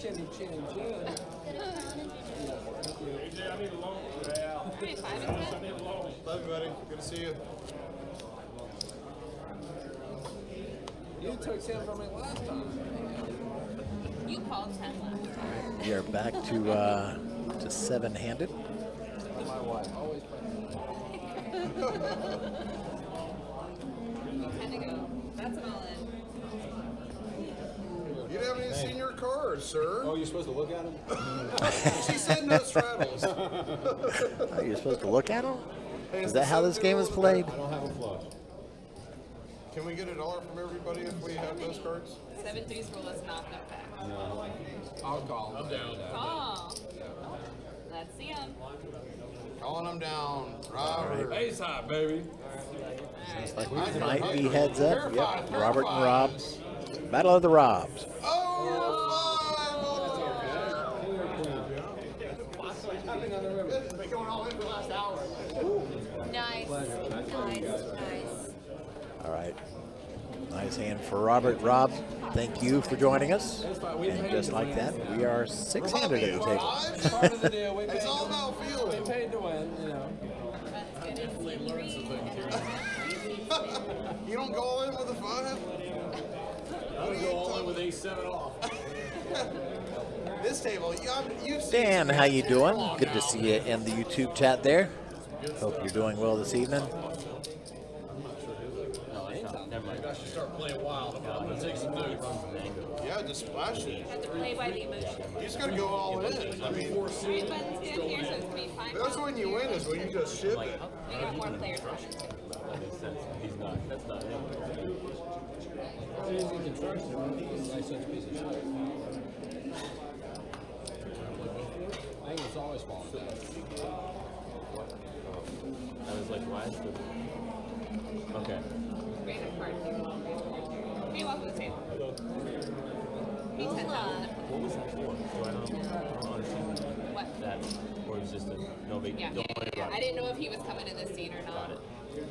Love you, buddy. Good to see you. You took 10 from me last time. You called 10 last time. We are back to seven-handed. My wife always good to go. That's an all in. You haven't even seen your cards, sir. Oh, you're supposed to look at them? She said no straddles. Oh, you're supposed to look at them? Is that how this game is played? I don't have a flush. Can we get $1 from everybody if we have those cards? 7-3's rule is not no back. No. I'll call. I'm down. Call. Let's see him. Calling them down. Robert. Ace high, baby. Looks like we might be heads up. Yep, Robert and Rob. Battle of the Robs. Nice. Nice. All right. Nice hand for Robert. Rob, thank you for joining us. And just like that, we are 6-handed at the table. Part of the deal. We It's all about feeling. paid to win, you know. You don't go all in with a 5? I'll go all in with A7 off. This table, you've seen. Dan, how you doing? Good to see you in the YouTube chat there. Hope you're doing well this evening. I should start playing wild. I'm gonna take some notes. Yeah, just splash it. Have to play by the emotion. You just gotta go all in. I mean, Three buttons good here, so it's gonna be 5 that's when you win, is when you just ship it. We got more players rushing. That makes sense. He's not. That's not him. As soon as he construction, he's like such a piece of shit. I think it's always falling down. That was like last. Okay. Random card here. Hey, welcome to the table. Be 10,000. What was that for? So I don't understand What? that. Or it's just a no big. Yeah, Don't yeah, worry yeah. about I it. didn't know if he was coming to this seat or not.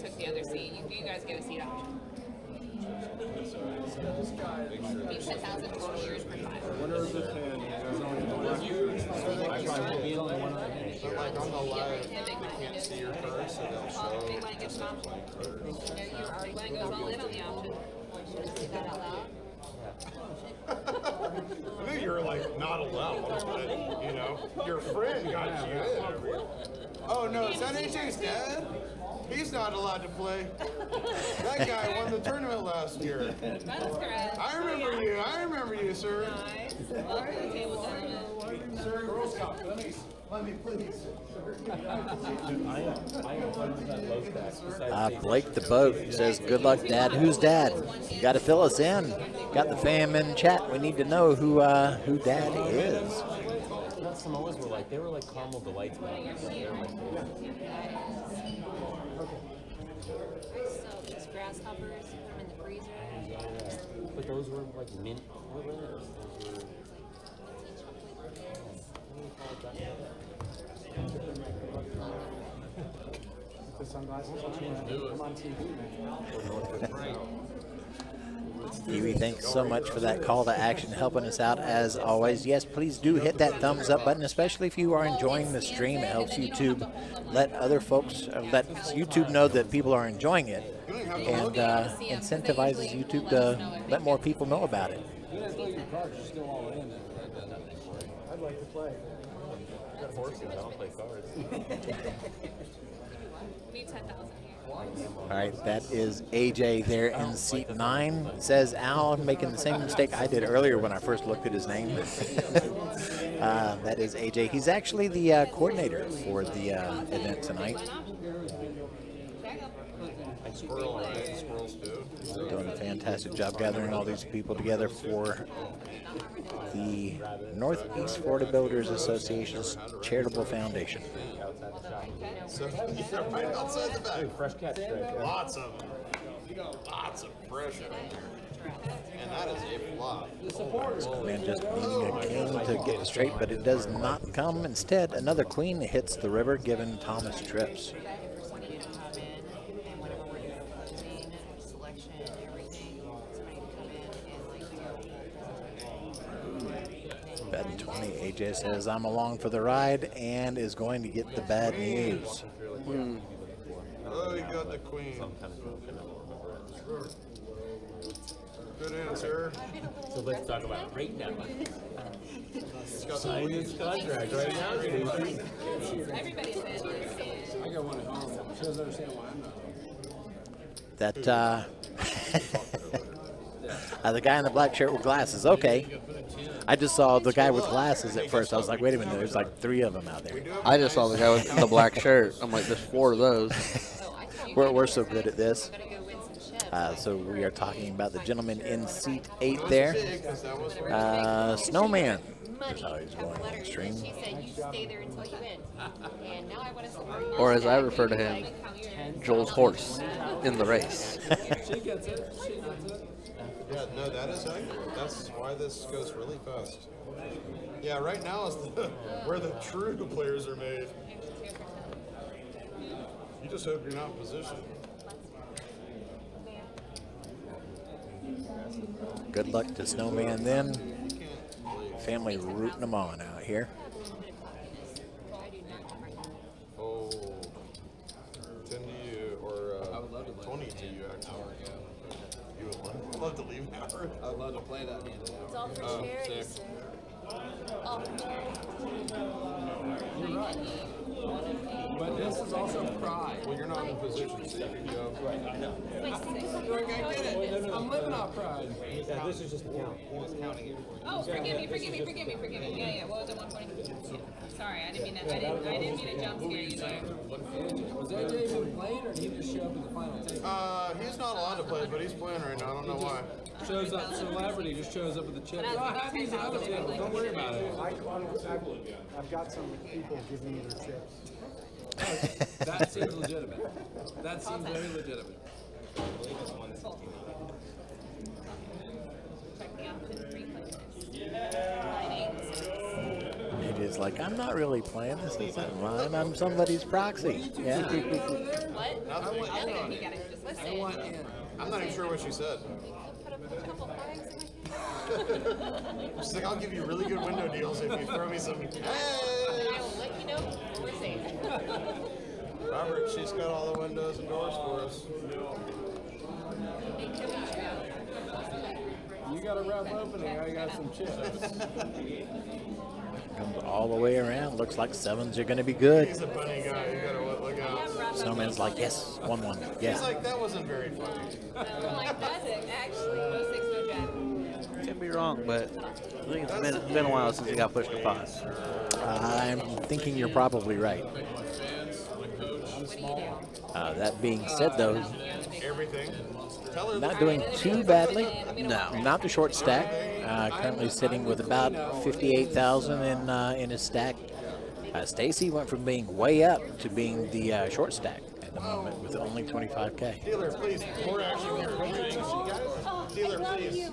Took the other seat. You guys get a seat option. Be 10,000 total years for 5. I probably won't be in one of them. But like on the live, Yeah, big blind can't is. see your cards, so they'll show. Big blind gets an option. Big blind goes all in on the option. Say that out loud. I knew you were like not allowed, but you know, your friend got you in. Oh no, is that AJ's dad? He's not allowed to play. That guy won the tournament last year. That's correct. I remember you, sir. Nice. Welcome to the table, gentlemen. Sir, Girl Scout, let me please. I am 100% low stack. Blake the Boat says, good luck, Dad. Who's Dad? You got to fill us in. Got the fam in chat. We need to know who Dad is. Not Samoas were like, they were like caramel delights. Man. They were like, So just grasshoppers, put them in the freezer. but those were like mint. What were those? Those were. The sunglasses on. I'm on TV, man. Evie, thanks so much for that call to action, helping us out as always. Yes, please do hit that thumbs up button, especially if you are enjoying the stream. It helps YouTube let other folks, let YouTube know that people are enjoying it, and incentivizes YouTube to let more people know about it. You guys look at your cards, you're still all in. That does nothing for you. I'd like to play. I got horses. I don't play cards. Be 10,000 here. All right, that is AJ there in seat 9. Says Al, making the same mistake I did earlier when I first looked at his name. That is AJ. He's actually the coordinator for the event tonight. Squirrel, right? Squirrels do. Doing a fantastic job gathering all these people together for the Northeast Florida Builders Association's Charitable Foundation. So, yeah, right outside the back. Fresh catch. Lots of them. You got lots of pressure. And that is a flop. Man just needing a king to get straight, but it does not come. Instead, another queen hits the river, giving Thomas trips. Bet 20. AJ says, I'm along for the ride and is going to get the bad news. Oh, you got the queen. Good answer. So let's talk about it right now. Sign this contract right now. Everybody's in. I got one at home. She doesn't understand why I'm not. That The guy in the black shirt with glasses. Okay. I just saw the guy with glasses at first. I was like, wait a minute, there's like 3 of them out there. I just saw the guy with the black shirt. I'm like, there's 4 of those. We're so good at this. So we are talking about the gentleman in seat 8 there. Snowman. That's how he's going extreme. She said, you stay there until you win. And now I want to support you. Or as I refer to him, Joel's horse in the race. She gets it. She gets it. Yeah, no, that is accurate. That's why this goes really fast. Yeah, right now is where the true players are made. You just hope you're not in position. Good luck to Snowman then. Family rooting them on out here. Oh, 10 to you, or 20 to you, actually. You would love to leave now. I'd love to play that hand. It's all for charity, sick. sir. All for charity. You're right. But this is also pride. Well, you're not in position, so you can go. Right, I know. Like, I get it. I'm living off pride. Yeah, this is just a count. Oh, forgive me. Yeah. What was it, 120? Sorry, I didn't mean to jump scare you there. Was AJ even playing, or did he just show up at the final table? He's not allowed to play, but he's playing right now. I don't know why. Shows up, celebrity just shows up at the chips. Oh, happy's at other table. Don't worry about it. I've got some people giving me their chips. That seems legitimate. That seems very legitimate. It is like, I'm not really playing. This isn't mine. I'm somebody's proxy. Yeah. What? I want in. I'm not even sure what she said. She's like, I'll give you really good window deals if you throw me some. Hey! I will let you know when we're safe. Robert, she's got all the windows and doors for us. You got a rough opening. I got some chips. Comes all the way around. Looks like 7s are going to be good. He's a funny guy. You gotta look out. Snowman's like, yes, 1-1. Yeah. He's like, that wasn't very funny. Like that's it, actually. No 6, no jack. Could be wrong, but I think it's been a while since he got pushed to pot. I'm thinking you're probably right. That being said, though, Everything. Tell her not doing too badly. No. Not the short stack. Currently sitting with about 58,000 in his stack. Stacy went from being way up to being the short stack at the moment with only 25K. Dealer, please, more action here. Dealer, please.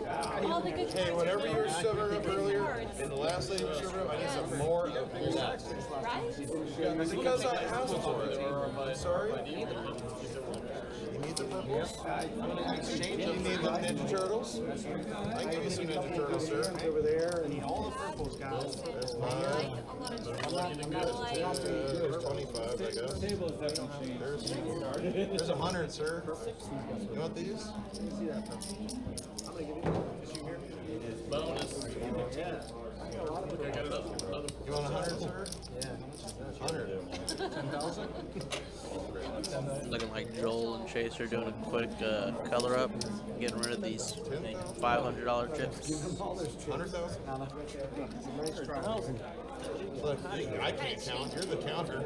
Hey, whatever you were shoving up earlier, and the last lady was shoving up, I need some more of that. Because I asked for it. I'm sorry. You need the purples? You need the Ninja Turtles? I can give you some Ninja Turtles, sir. Over there, and all the purples, guys. There's 5. There's 25, I guess. There's 100, sir. You want these? You want 100, sir? Yeah. 100. 10,000? Looking like Joel and Chase are doing a quick color up, getting rid of these $500 chips. 100,000? Look, I can't count. You're the counter.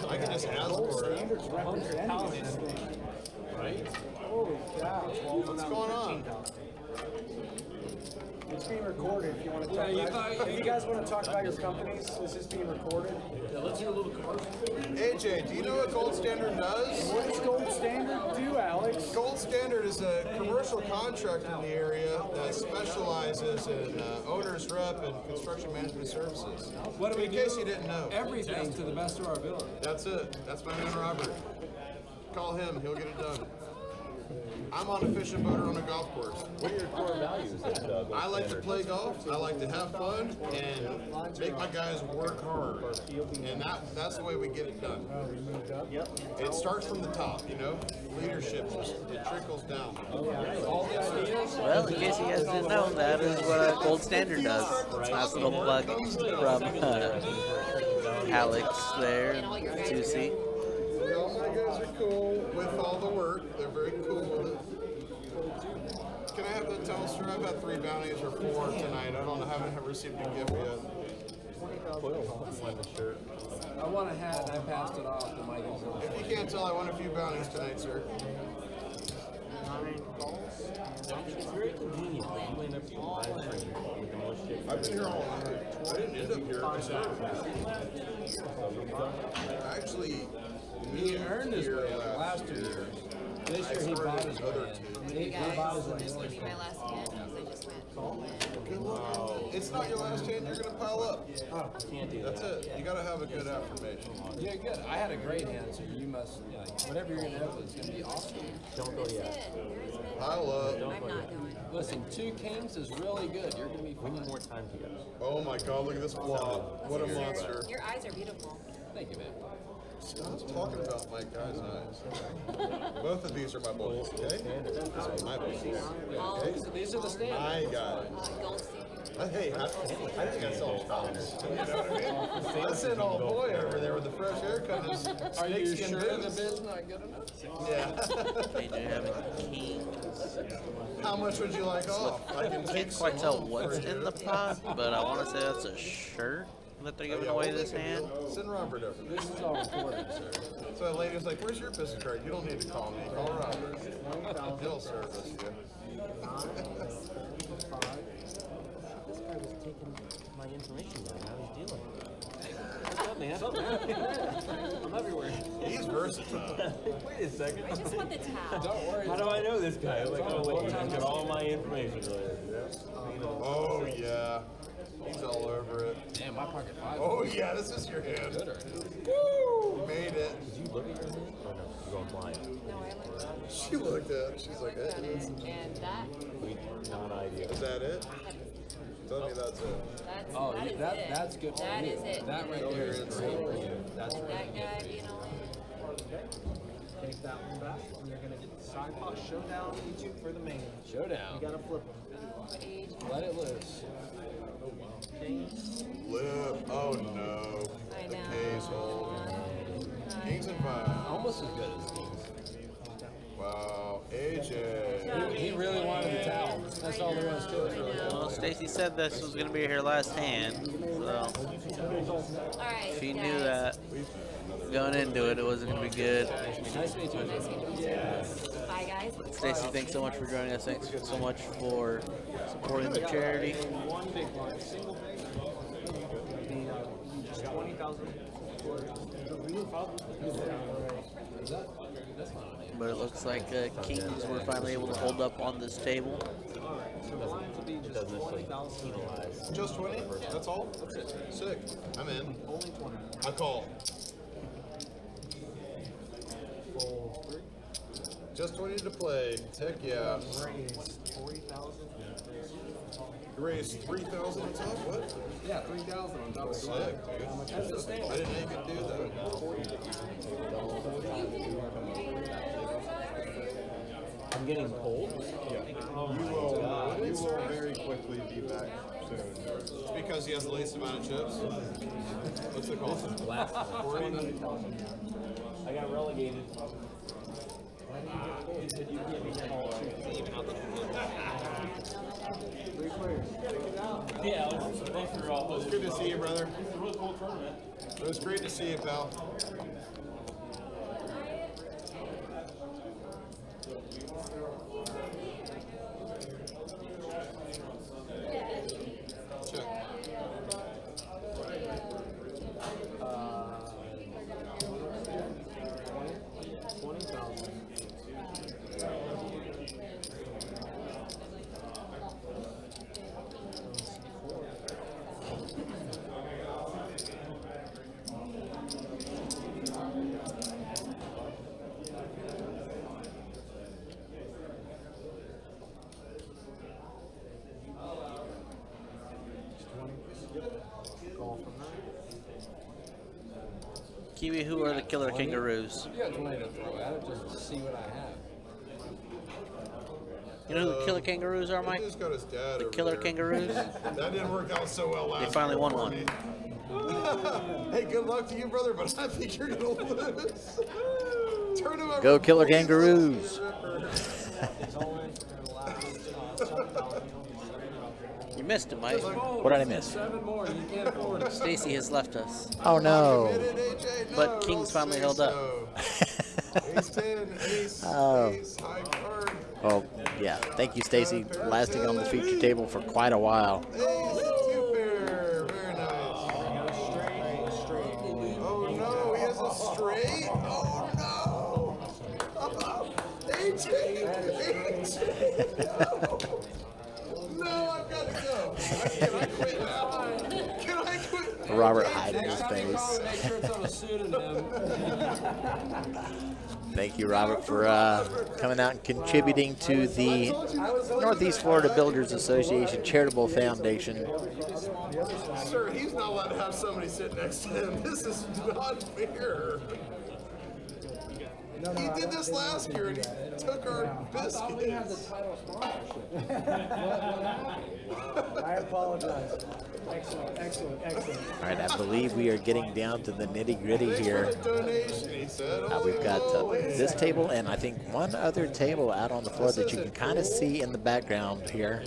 I can just ask for it. Right? Holy cow. What's going on? It's being recorded if you want to talk about if you guys want to talk about your companies, this is being recorded. Yeah, let's hear a little commercial. AJ, do you know what Gold Standard does? What does Gold Standard do, Alex? Gold Standard is a commercial contractor in the area that specializes in owner's rep and construction management services. What do we In do? case you didn't know. Everything to the best of our ability. That's it. That's my man Robert. Call him. He'll get it done. I'm on a fishing boat or on a golf course. What are your core values? I like to play golf, I like to have fun, and make my guys work hard. And that's the way we get it done. It starts from the top, you know? Leadership, it trickles down. Well, in case you guys didn't know, that is what Gold Standard does. Nice little plug from Alex there, 2C. My guys are cool with all the work. They're very cool with it. Can I have the toaster? I've had 3 bounties or 4 tonight. I haven't received a gift yet. I want a hat, and I passed it off to Mike. If you can't tell, I won a few bounties tonight, sir. It's very convenient that you end up being live streaming with the most shit. I've been here all night. I didn't end up here. Actually, He earned his way last 2 years. This year he bought his way in. He bought his way This will be in. my last hand because I just went. wow. It's not your last hand. You're gonna pile up. Can't do That's that. it. You gotta have a good affirmation. Yeah, good. I had a great hand, so you must, whatever you're going to have is going to be awesome. Don't go yet. Pile up. I'm not going. Listen, 2 kings is really good. You're going to be We need fine. more time together. Oh my God! Look at this flop. What a monster. Your eyes are beautiful. Thank you, man. Scott's talking about my guy's eyes. Both of these are my boys. Okay. These are my boys. Okay. These are the standards. My guys. Gold standard. Hey, I think I saw chops. You know what I mean? I sent old boy over there with the fresh haircut and his Are you snakeskin sure the boots. bid's not good enough? Yeah. They do have a king. How much would you like off? I can take Can't quite some tell off what's for in you. the pot, but I want to say that's a shirt that they're giving Yeah, away we'll this make a hand. deal. Send Robert over there. This is all recorded, sir. So the lady's like, where's your business card? You don't need to call me. Call Robert. He'll service you. This guy was taking my information down. Now he's dealing. I'm everywhere. He's versatile. Wait a second. I just want the towel. Don't worry. How do I know this guy? Like, oh wait, he's got all my information related. Oh, yeah. He's all over it. Damn, my pocket 5. Oh, yeah, this is your hand. Good right now. Woo! You made it. Did you look at your hand? Oh no, you're going blind. No, I looked at it. She looked at it. She's like, Looked at hey, it, and that. Not ideal. is that it? Tell me that's it. That's, Oh, that is that, it. that's good for That you. is it. That right Show there your is insight. great for you. That's That really guy good. being on Take that one back, and you're gonna get the side pot showdown YouTube for the main. Showdown. You gotta flip them. age. Let it loose. Live. Oh, no. I The know. K's hold. Kings and 5. Almost as good as these. Wow. AJ. He really wanted the towel. That's all there was to it. Well, Stacy said this was going to be her last hand, so All right. she guys. knew that going into it, it wasn't going to be good. Nice to meet you. Nice meeting you. Bye, guys. Stacy, thanks so much for joining us. Thanks so much for supporting the charity. One big one, single big. Just 20,000. But it looks like Kings were finally able to hold up on this table. So the lines will be just 20,000. Just 20? That's all? That's it. Sick. I'm in. Only 20. I call. Full 3. Just 20 to play. Heck yeah. Raise 40,000. Raise 3,000 on top? What? Yeah, 3,000 on top of Sick, the dude. That's the standard. I didn't know you could do that. I'm getting cold. You will very quickly be back soon. It's because he has the least amount of chips. What's it called? I got relegated. Yeah, thanks for all It's good to see you, brother. It's a really cool tournament. It was great to see you, pal. Check. Kiwi, who are the killer kangaroos? You got 20 to throw at it just to see what I have. You know who the killer kangaroos are, Mike? He's got his dad The over killer there. kangaroos? That didn't work out so well last They finally year won for one. me. Hey, good luck to you, brother, but I think you're gonna lose. Turn him over. Go Killer Kangaroos. You missed it, Mike. What did I miss? 7 more. You can't afford it. Stacy has left us. Oh no. But King's finally held up. Ace 10, ace, Oh. ace, high card. Oh yeah. Thank you, Stacy. Lasting on the feature table for quite a while. Ace, 2 pair. Very nice. Oh no, he has a straight. Oh no. AJ. No, I've got to go. Can I quit now? Can I quit? Robert hiding his face. Make sure it's on a pseudonym. Thank you, Robert, for coming out and contributing to the Northeast Florida Builders Association Charitable Foundation. Sir, he's not allowed to have somebody sit next to him. This is not fair. He did this last year and he took our biscuits. I apologize. Excellent, excellent, excellent. All right, I believe we are getting down to the nitty-gritty here. Donation, he said. We've got this table and I think one other table out on the floor that you can kind of see in the background here.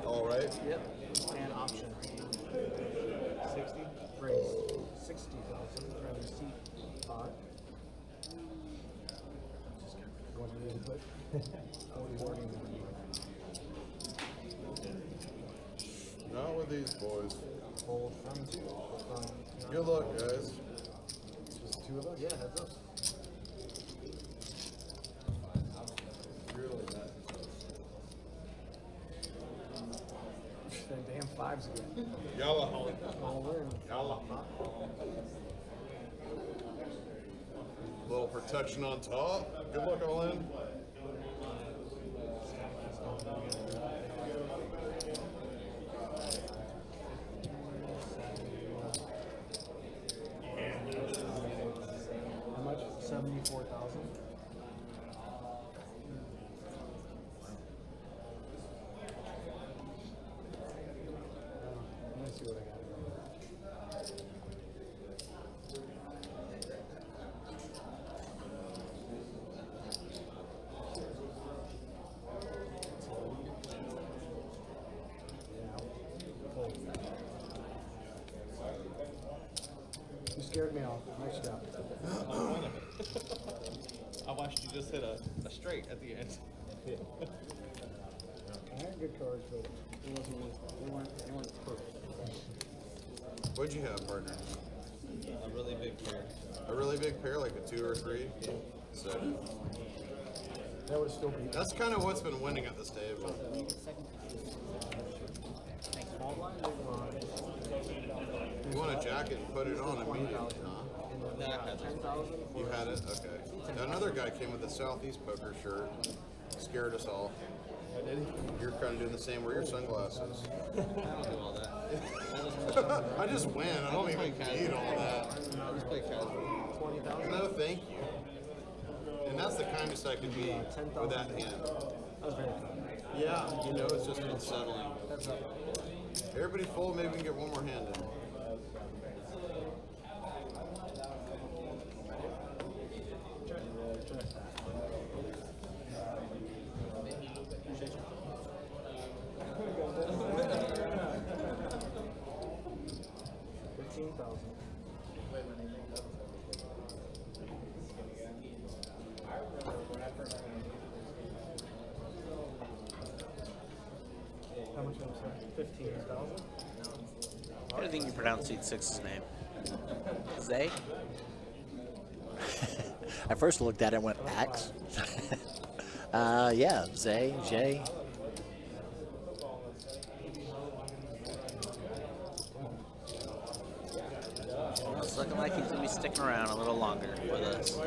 All right. Yep. And option. 60. Raise. 60,000. From seat 5. What did you put? 40. Not with these boys. Hold from 2. Good luck, guys. Just 2 of us? Yeah, heads up. Really nice. Then damn 5s again. Yalla. All in. Yalla. Little protection on top. Good luck, all in. How much? 74,000. Let me see what I got. You scared me off. Nice job. I watched you just hit a straight at the end. I had good cards, but it wasn't. They weren't perfect. What'd you have, partner? A really big pair. A really big pair, like a 2 or 3? So That would still be. that's kind of what's been winning at this table. You want a jacket and put it on immediately, huh? You had it? Okay. Another guy came with a Southeast Poker shirt. Scared us all. You're kind of doing the same. Wear your sunglasses. I don't do all that. I just win. I don't even need all that. Just play casual. No, thank you. And that's the kindest I could be with that hand. Yeah, you know, it's just unsettling. Everybody full, maybe we can get one more hand in. How much was that? 15,000. How do you think you pronounce Seat 6's name? Zay? I first looked at it and went, Axe? Yeah, Zay, Jay. It's looking like he's going to be sticking around a little longer with us.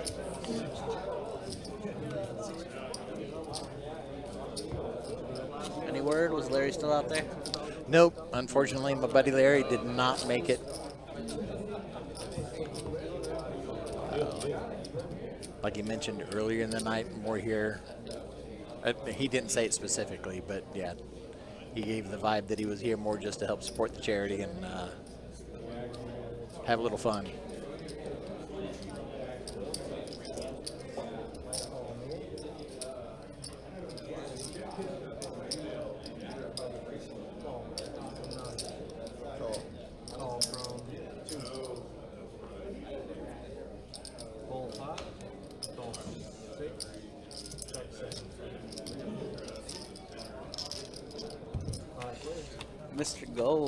Any word? Was Larry still out there? Nope, unfortunately, my buddy Larry did not make it. Like he mentioned earlier in the night, more here. He didn't say it specifically, but yeah, he gave the vibe that he was here more just to help support the charity and have a little fun.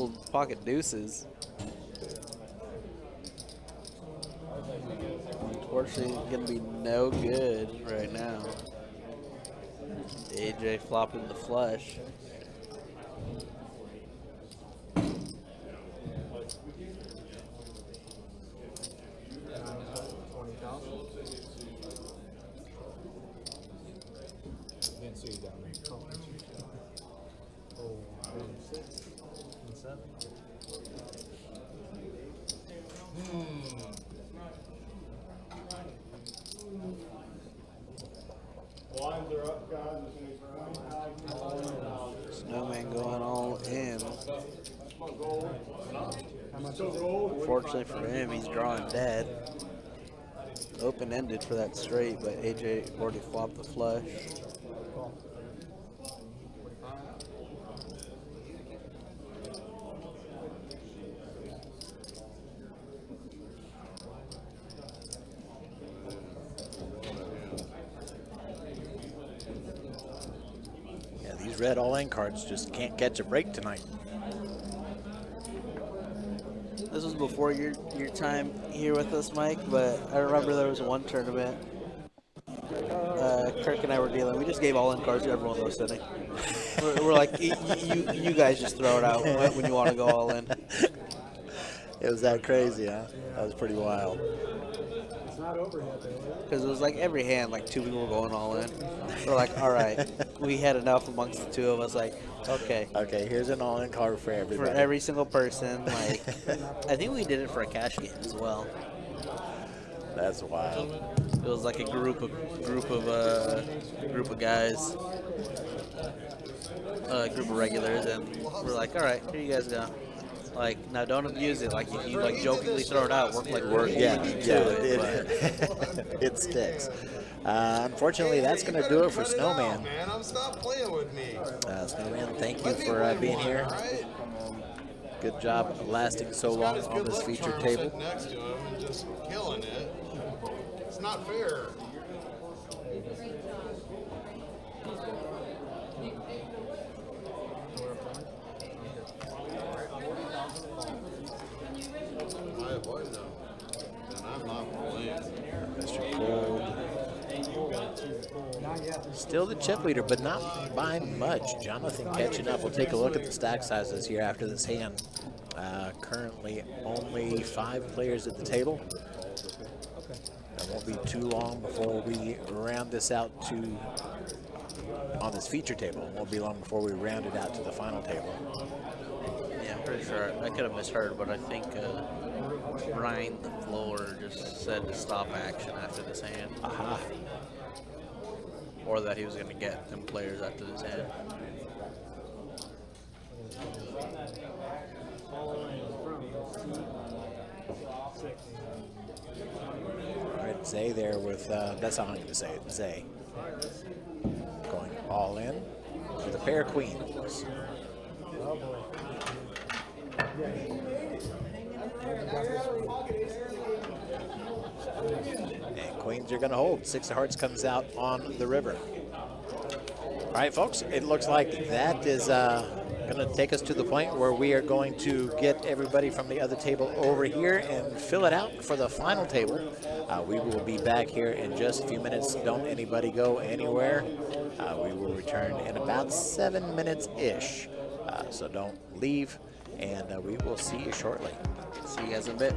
couple pocket deuces. Unfortunately, going to be no good right now. AJ flopping the flush. Didn't see you down there. Oh, 6 and 7. Lines are up, guys. Snowman going all in. Still gold. Fortunately for him, he's drawing dead. Open-ended for that straight, but AJ already flopped the flush. Yeah, these red all-in cards just can't catch a break tonight. This was before your time here with us, Mike, but I remember there was one tournament Kirk and I were dealing. We just gave all-in cards to everyone that was sitting. We're like, you guys just throw it out when you want to go all in. It was that crazy, huh? That was pretty wild. It's not over yet, though. Because it was like every hand, like 2 people were going all in. We're like, all right, we had enough amongst the 2 of us. Like, okay. Okay, here's an all-in card for everybody. For every single person. Like, I think we did it for a cash game as well. That's wild. It was like a group of guys, group of regulars, and we're like, all right, here you guys go. Like, now don't abuse it. Like, if you like jokingly throw it out, we're yeah, it. it sticks. Unfortunately, that's going to do it for Snowman. Man, I'm stop playing with me. Snowman, thank you for being here. Good job lasting so long on this feature table. Sitting next to him and just killing it. It's not fair. I avoid them, and I'm not playing. Mr. Gold. Still the chip leader, but not by much. Jonathan catching up. We'll take a look at the stack sizes here after this hand. Currently only 5 players at the table. It won't be too long before we round this out to, on this feature table. It won't be long before we round it out to the final table. Yeah, I'm pretty sure. I could have misheard, but I think Ryan the Floor just said to stop action after this hand. Aha. Or that he was going to get them players after this hand. All right, Zay there with, that's how I'm going to say it, Zay. Going all in with a pair of queens. And queens are going to hold. 6 of hearts comes out on the river. All right, folks, it looks like that is going to take us to the point where we are going to get everybody from the other table over here and fill it out for the final table. We will be back here in just a few minutes. Don't anybody go anywhere. We will return in about 7 minutes-ish. So don't leave, and we will see you shortly. See you guys in a bit.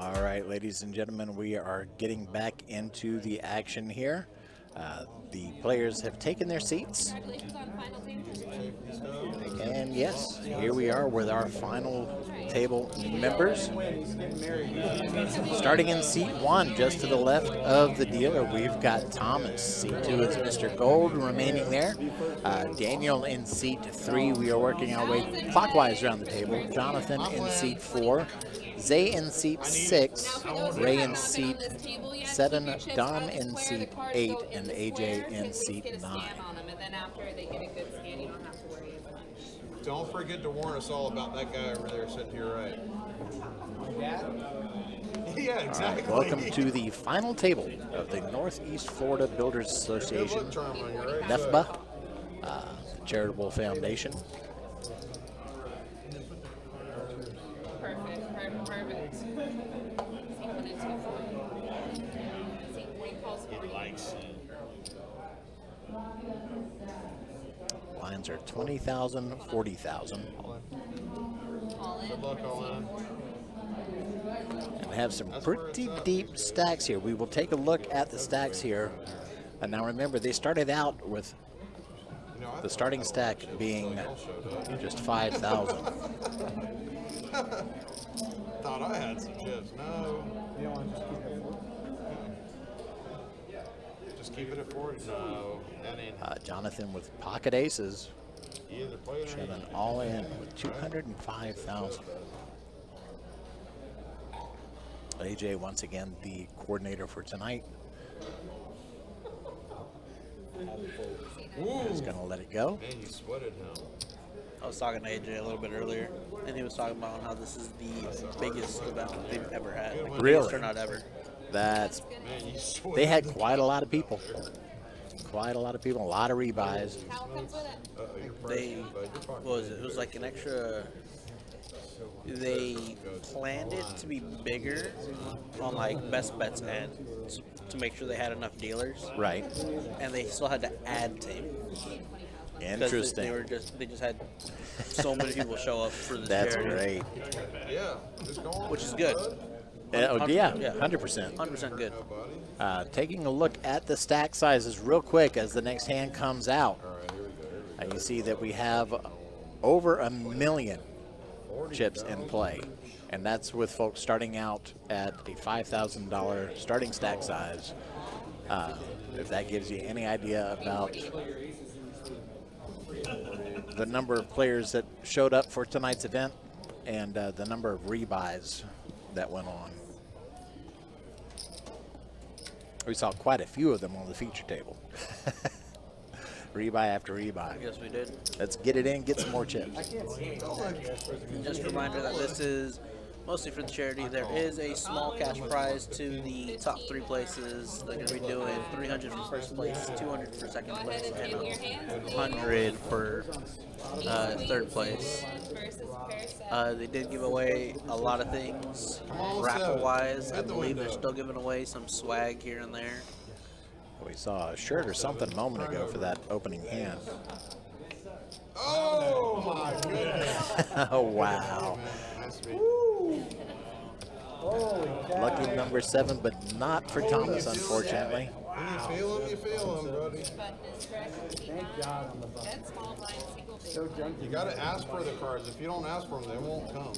All right, ladies and gentlemen, we are getting back into the action here. The players have taken their seats. And yes, here we are with our final table members. Starting in seat 1, just to the left of the dealer, we've got Thomas. Seat 2 is Mr. Gold remaining there. Daniel in seat 3. We are working our way clockwise around the table. Jonathan in seat 4. Zay in seat 6. Ray in seat 7. Dom in seat 8. And AJ in seat 9. Don't forget to warn us all about that guy over there sitting to your right. Yeah, exactly. Right, welcome to the final table of the Northeast Florida Builders Association, NEFBA, charitable foundation. Perfect. Perfect. See, 1 and 2, 40. See, 40 calls 40. He likes it. Lines are 20,000, 40,000. All in. Good luck, all in. And we have some pretty deep stacks here. We will take a look at the stacks here. And now remember, they started out with the starting stack being just 5,000. Thought I had some chips. No. You don't want to just keep it at 40? Just keep it at 40? No. That ain't. Jonathan with pocket aces. You either play it or you Shoving all in with 205,000. AJ, once again, the coordinator for tonight. Is going to let it go. Man, you sweated him. I was talking to AJ a little bit earlier, and he was talking about how this is the biggest event they've ever had. Like the Really? biggest turnout ever. That's, Man, you sweated. they had quite a lot of people. Quite a lot of people, a lot of rebuys. How comes with it? They, what was it? It was like an extra. They planned it to be bigger on like Best Bet's end to make sure they had enough dealers, Right. and they still had to add tables. Interesting. They just had so many people show up for this That's charity. great. Yeah. Just go on. Which is good. Oh, yeah, Yeah. 100%. 100% good. Taking a look at the stack sizes real quick as the next hand comes out. All right, here we go. And you see that we have over 1 million chips in play. And that's with folks starting out at a $5,000 starting stack size. If that gives you any idea about the number of players that showed up for tonight's event and the number of rebuys that went on. We saw quite a few of them on the feature table. Rebuy after rebuy. Yes, we did. Let's get it in, get some more chips. Just a reminder that this is mostly for the charity. There is a small cash prize to the top 3 places. They're going to be doing 300 for first place, 200 for second place, and 100 for third place. They did give away a lot of things raffle-wise. I believe they're still giving away some swag here and there. We saw a shirt or something a moment ago for that opening hand. Oh my goodness. Oh, wow. Nice to meet Lucky number 7, but not for Thomas, unfortunately. When you feel him, buddy. Thank God I'm the button. That small blind single big. So junky. You got to ask for the cards. If you don't ask for them, they won't come.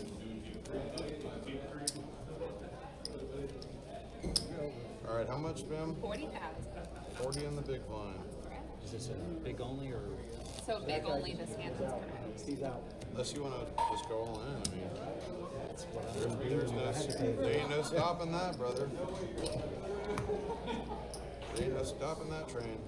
All right, how much, Bim? 40,000. 40 in the big blind. Is this a big only or? So big only this hand is correct. He's out. Unless you want to just go all in. I mean, there ain't no stopping that, brother. There ain't no stopping that train.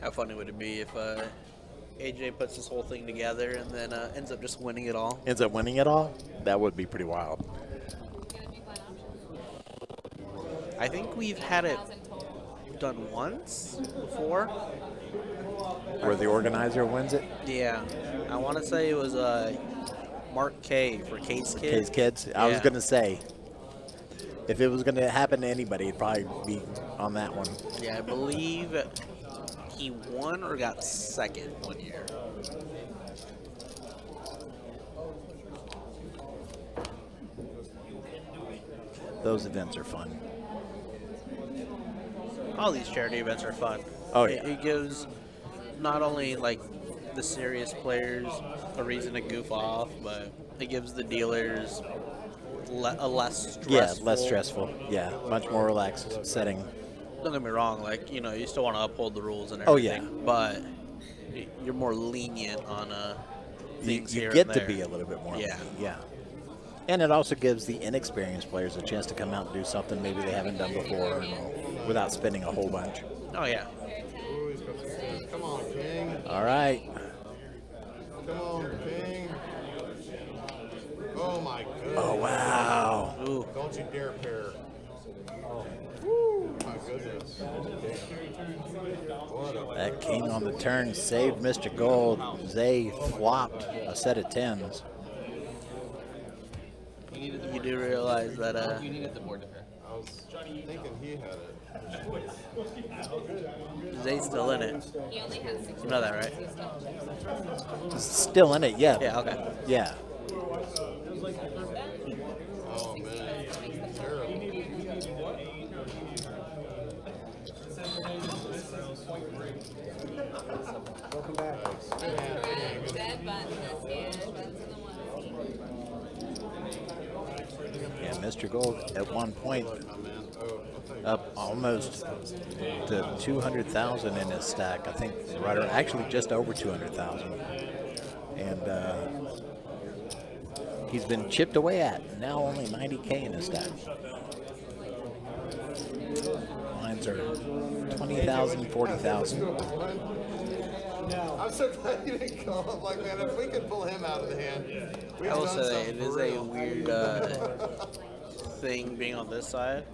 How funny would it be if AJ puts this whole thing together and then ends up just winning it all? Ends up winning it all? That would be pretty wild. I think we've had it done once before. Where the organizer wins it? Yeah. I want to say it was Mark K for Case Kids. Case Kids? I was Yeah. going to say, if it was going to happen to anybody, it'd probably be on that one. Yeah, I believe he won or got second one year. Those events are fun. All these charity events are fun. Oh, It- yeah. It gives not only like the serious players a reason to goof off, but it gives the dealers a less stressful. Yeah, less stressful. Yeah, much more relaxed setting. Don't get me wrong, like, you know, you still want to uphold the rules and Oh, everything. yeah. But you're more lenient on things you here get and to there. be a little bit more. Yeah. lenient, yeah. And it also gives the inexperienced players a chance to come out and do something maybe they haven't done before, without spending a whole bunch. Oh yeah. Ooh, he's got the come on, King. All right. Come on, King. Oh my goodness. Oh wow. Ooh. Don't you dare pair. Woo, my goodness. What a That king on the turn saved Mr. Gold. Zay flopped a set of 10s. You do realize that You needed the board to pair. I was thinking he had it. Zay's still in it. He only has 6. You know that, right? Still in it, yeah. Yeah. Okay. Yeah. Oh man. Terrible. Welcome back. Dead button this year. Button's in the one. Yeah, Mr. Gold at one point up almost to 200,000 in his stack. I think right around, actually just over 200,000. And he's been chipped away at. Now only 90K in his stack. Lines are 20,000, 40,000. I'm so glad you didn't call him. Like, man, if we could pull him out of the hand, we've I will done say something it is for a real. weird thing being on this side,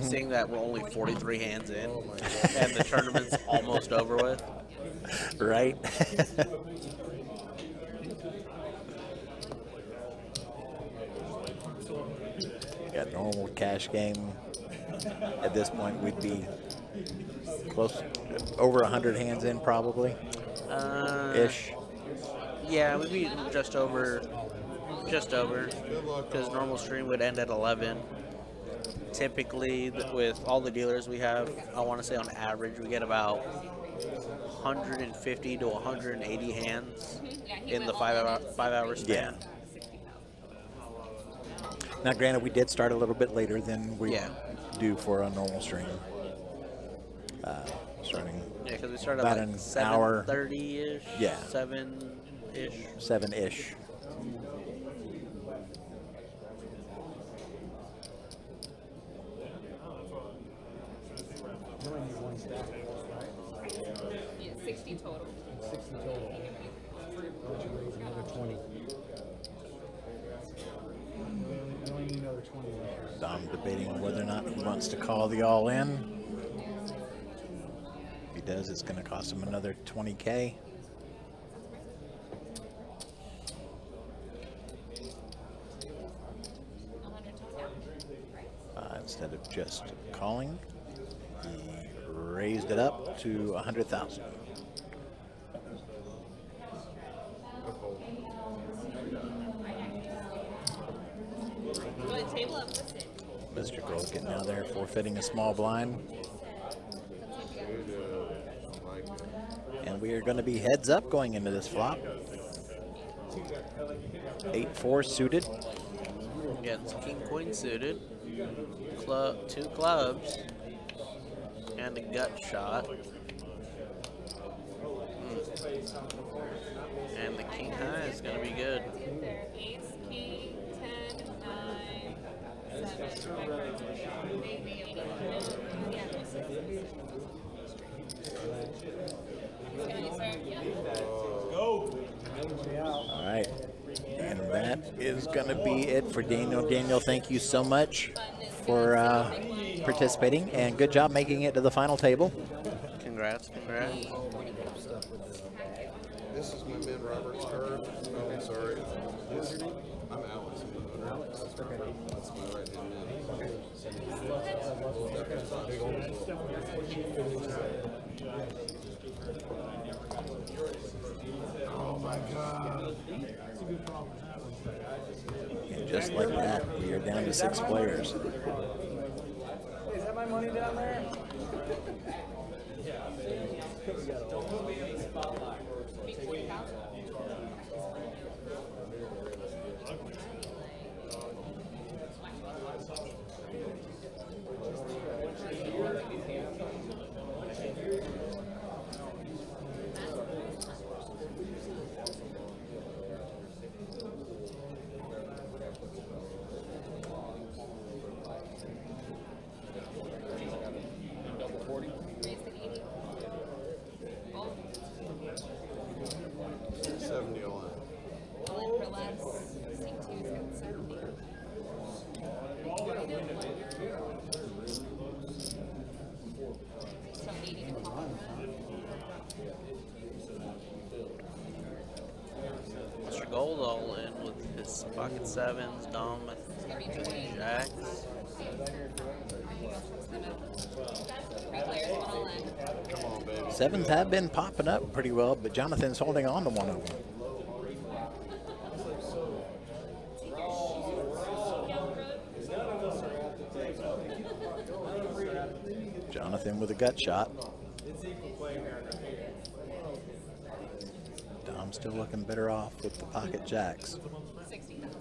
seeing that we're only 43 hands in, and the tournament's almost over with. Right? Yeah, normal cash game. At this point, we'd be close, over 100 hands in probably, ish. Yeah, we'd be just over, because normal stream would end at 11. Typically, with all the dealers we have, I want to say on average we get about 150 to 180 hands in the 5 hour span. Yeah. Now, granted, we did start a little bit later than we do for a normal stream. Starting Because we started about at an like hour. 7:30-ish. Yeah. 7-ish. 7-ish. You only need one stack, right? Yeah, 60 total. 60 total. Why don't you raise another 20? You only need another 20 left. Dom debating on whether or not he wants to call the all-in. If he does, it's going to cost him another 20K. Instead of just calling, he raised it up to 100,000. Go ahead, table up. Listen. Mr. Gold getting out there, forfeiting a small blind. And we are going to be heads up going into this flop. 8-4 suited. Against King Queen suited. Two clubs. And a gut shot. And the king high is going to be good. Ace, king, 10, 9, 7. All right. And that is going to be it for Daniel. Daniel, thank you so much for participating, and good job making it to the final table. Congrats, congrats. This is my man Robert's card. Oh, I'm sorry. I'm Alex. Alex? Okay. That's my right hand man. Oh my God. And just like that, we are down to 6 players. Is that my money down there? Gold all in with his pocket sevens, Dom, Jacks. Three players, one all in. Come on, baby. Sevens have been popping up pretty well, but Jonathan's holding on to one of them. Jonathan with a gut shot. Dom's still looking better off with the pocket jacks. 60,000.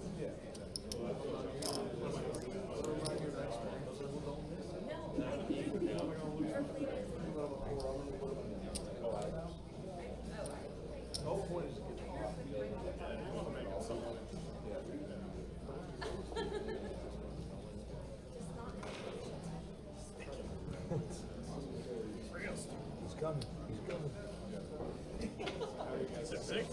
He's coming. He's coming. 60.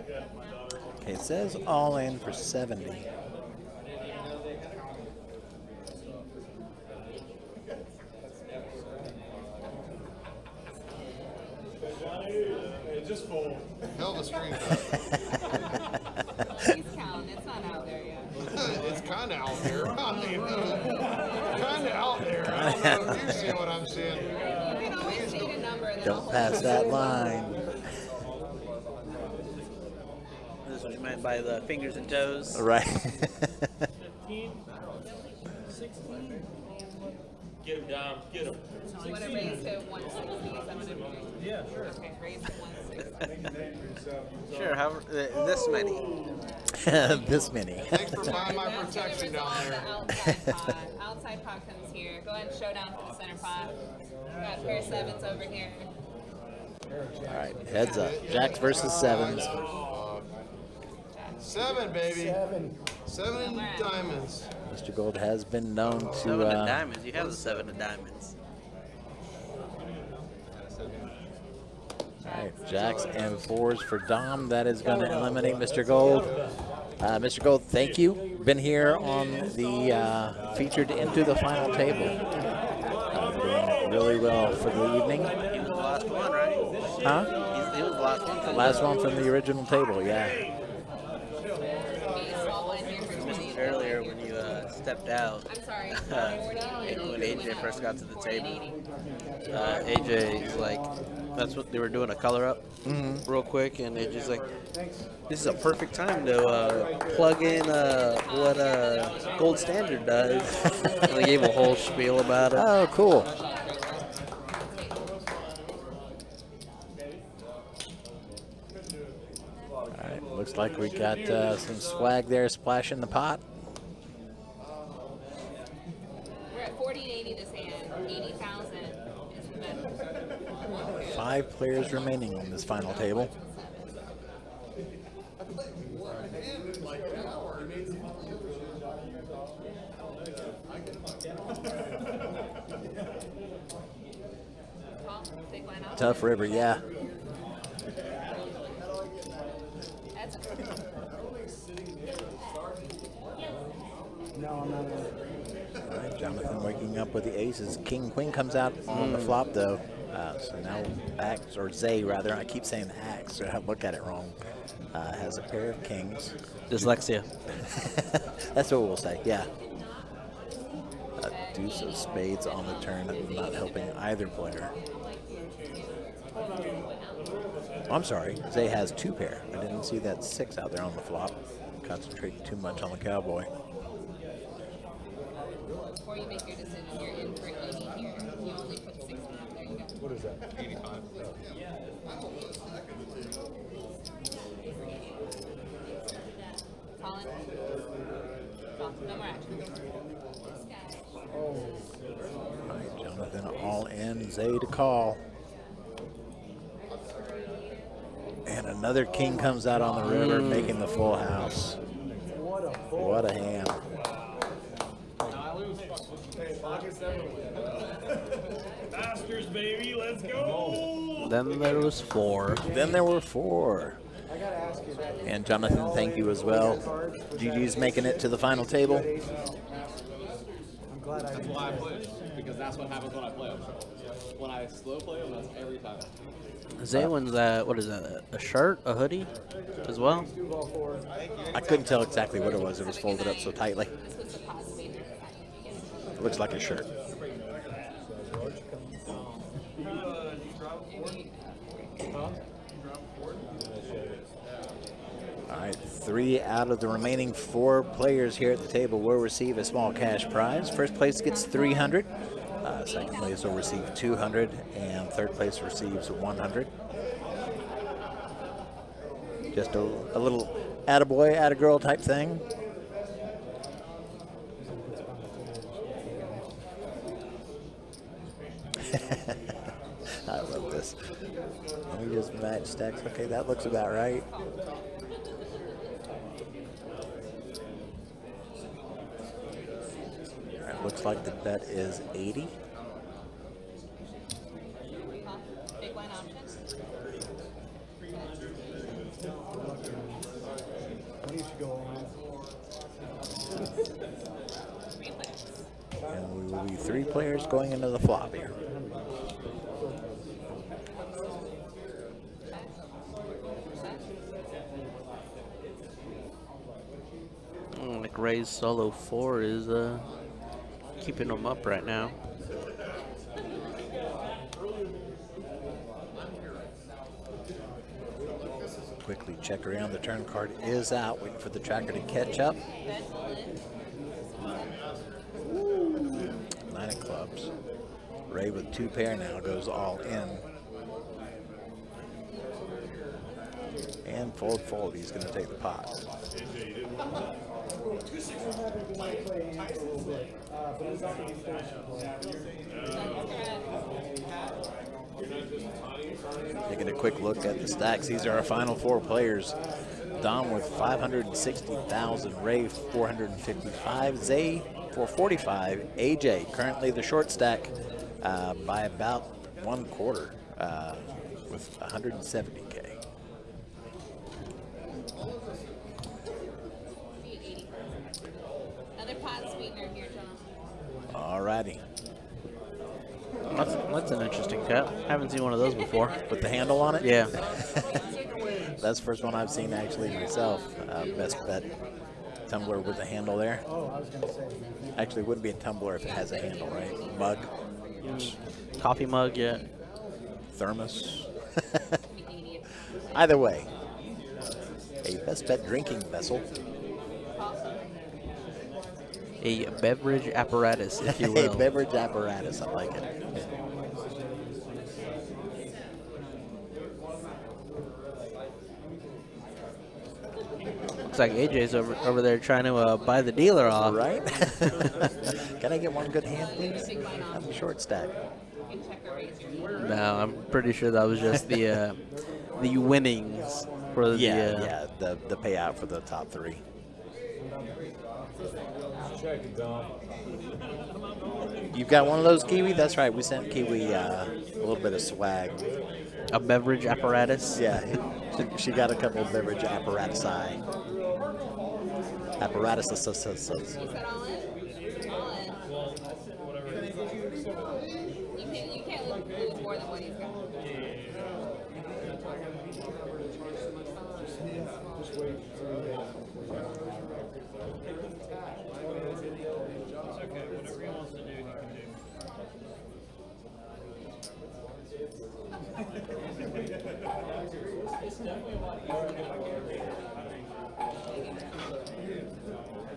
Yeah. Okay, it says all in for 70. Just full. Hell of a screenshot. He's counting. It's not out there yet. It's kind of out there. I mean, kind of out there. I don't know if you see what I'm seeing. You can always state a number and then I'll Don't hold pass it. that line. This is what you meant by the fingers and toes. Right. 15, 16. Get him, Dom. Get him. I want to raise to 160. So I'm going to. Yeah, sure. Okay, raise to 160. Sure, however, this many. This many. Thanks for buying my That's gonna protection down resolve there. the outside pot. Outside pot comes here. Go ahead and show down for the center pot. Got a pair of sevens over here. All right, heads up. Jacks versus sevens. Seven, baby. Seven diamonds. Mr. Gold has been known to. Seven of diamonds. You have the seven of diamonds. All right, jacks and fours for Dom. That is going to eliminate Mr. Gold. Mr. Gold, thank you. Been here on the featured into the final table. Doing really well for the evening. He was the last one, right? Huh? He was the last one. Last one from the original table, yeah. Earlier when you stepped out, I'm sorry. when AJ first got to the table, AJ is like, that's what they were doing, a color up real quick, and AJ's like, this is a perfect time to plug in what Gold Standard does. And they gave a whole spiel about it. Oh, cool. All right, looks like we got some swag there splashing the pot. We're at 4080 this hand. 80,000 is the bet. 5 players remaining on this final table. Call, big line out. Tough river, yeah. That's No, I'm not. All right, Jonathan waking up with the aces. King, queen comes out on the flop, though. So now Axe, or Zay, rather. I keep saying Axe, so I look at it wrong. Has a pair of kings. Dyslexia. That's what we'll say, yeah. Deuce of spades on the turn, not helping either player. Oh, I'm sorry, Zay has 2 pair. I didn't see that 6 out there on the flop. Concentrated too much on the cowboy. before you make your decision, you're in for 80 here. You only put 60 up there. You go. What is that? 85. Colin? No more action. All right, Jonathan all in, Zay to call. And another king comes out on the river, making the full house. What a hand. Masters, baby, let's go. Then there was 4. Then there were 4. And Jonathan, thank you as well. GG's making it to the final table. glad I That's why I play them, because that's what happens when I play them. When I slow play them, that's every time. Zaywin's that, what is that, a shirt, a hoodie as well? I couldn't tell exactly what it was. It was folded up so tightly. This was the pause sweetener for that if you get it. It looks like a shirt. All right, 3 out of the remaining 4 players here at the table will receive a small cash prize. First place gets 300. Second place will receive 200, and third place receives 100. Just a little attaboy, attagirl type thing. I love this. Let me just match stacks. Okay, that looks about right. All right, looks like the bet is 80. Big blind option. When you should go on. And we will be 3 players going into the flop here. Like Ray's solo 4 is keeping them up right now. Quickly check around. The turn card is out, waiting for the tracker to catch up. 9 of clubs. Ray with 2 pair now goes all in. And fold, fold. He's going to take the pot. Taking a quick look at the stacks. These are our final 4 players. Dom with 560,000, Ray 455, Zay 445, AJ currently the short stack by about 1/4 with 170K. Another pot sweetener here, John. Alrighty. That's an interesting cap. Haven't seen one of those before. With the handle on it? Yeah. That's the first one I've seen actually myself. Best bet tumbler with a handle there. Oh, I was going to say. Actually, it wouldn't be a tumbler if it has a handle, right? Mug. Coffee mug, yeah. Thermos. Either way, a best bet drinking vessel. A beverage apparatus, if you will. A beverage apparatus, I like it. Looks like AJ's over there trying to buy the dealer off. Right? Can I get one good hand, please? I'm a short stack. No, I'm pretty sure that was just the winnings for the the payout for the top 3. Check it, Dom. You've got one of those, Kiwi? That's right. We sent Kiwi a little bit of swag. A beverage apparatus? Yeah, she got a couple of beverage apparatusi. Apparatuses. Is that all in? All in. You can't lose more than what he's got. Just wait. It's okay. Whatever he wants to do, he can do.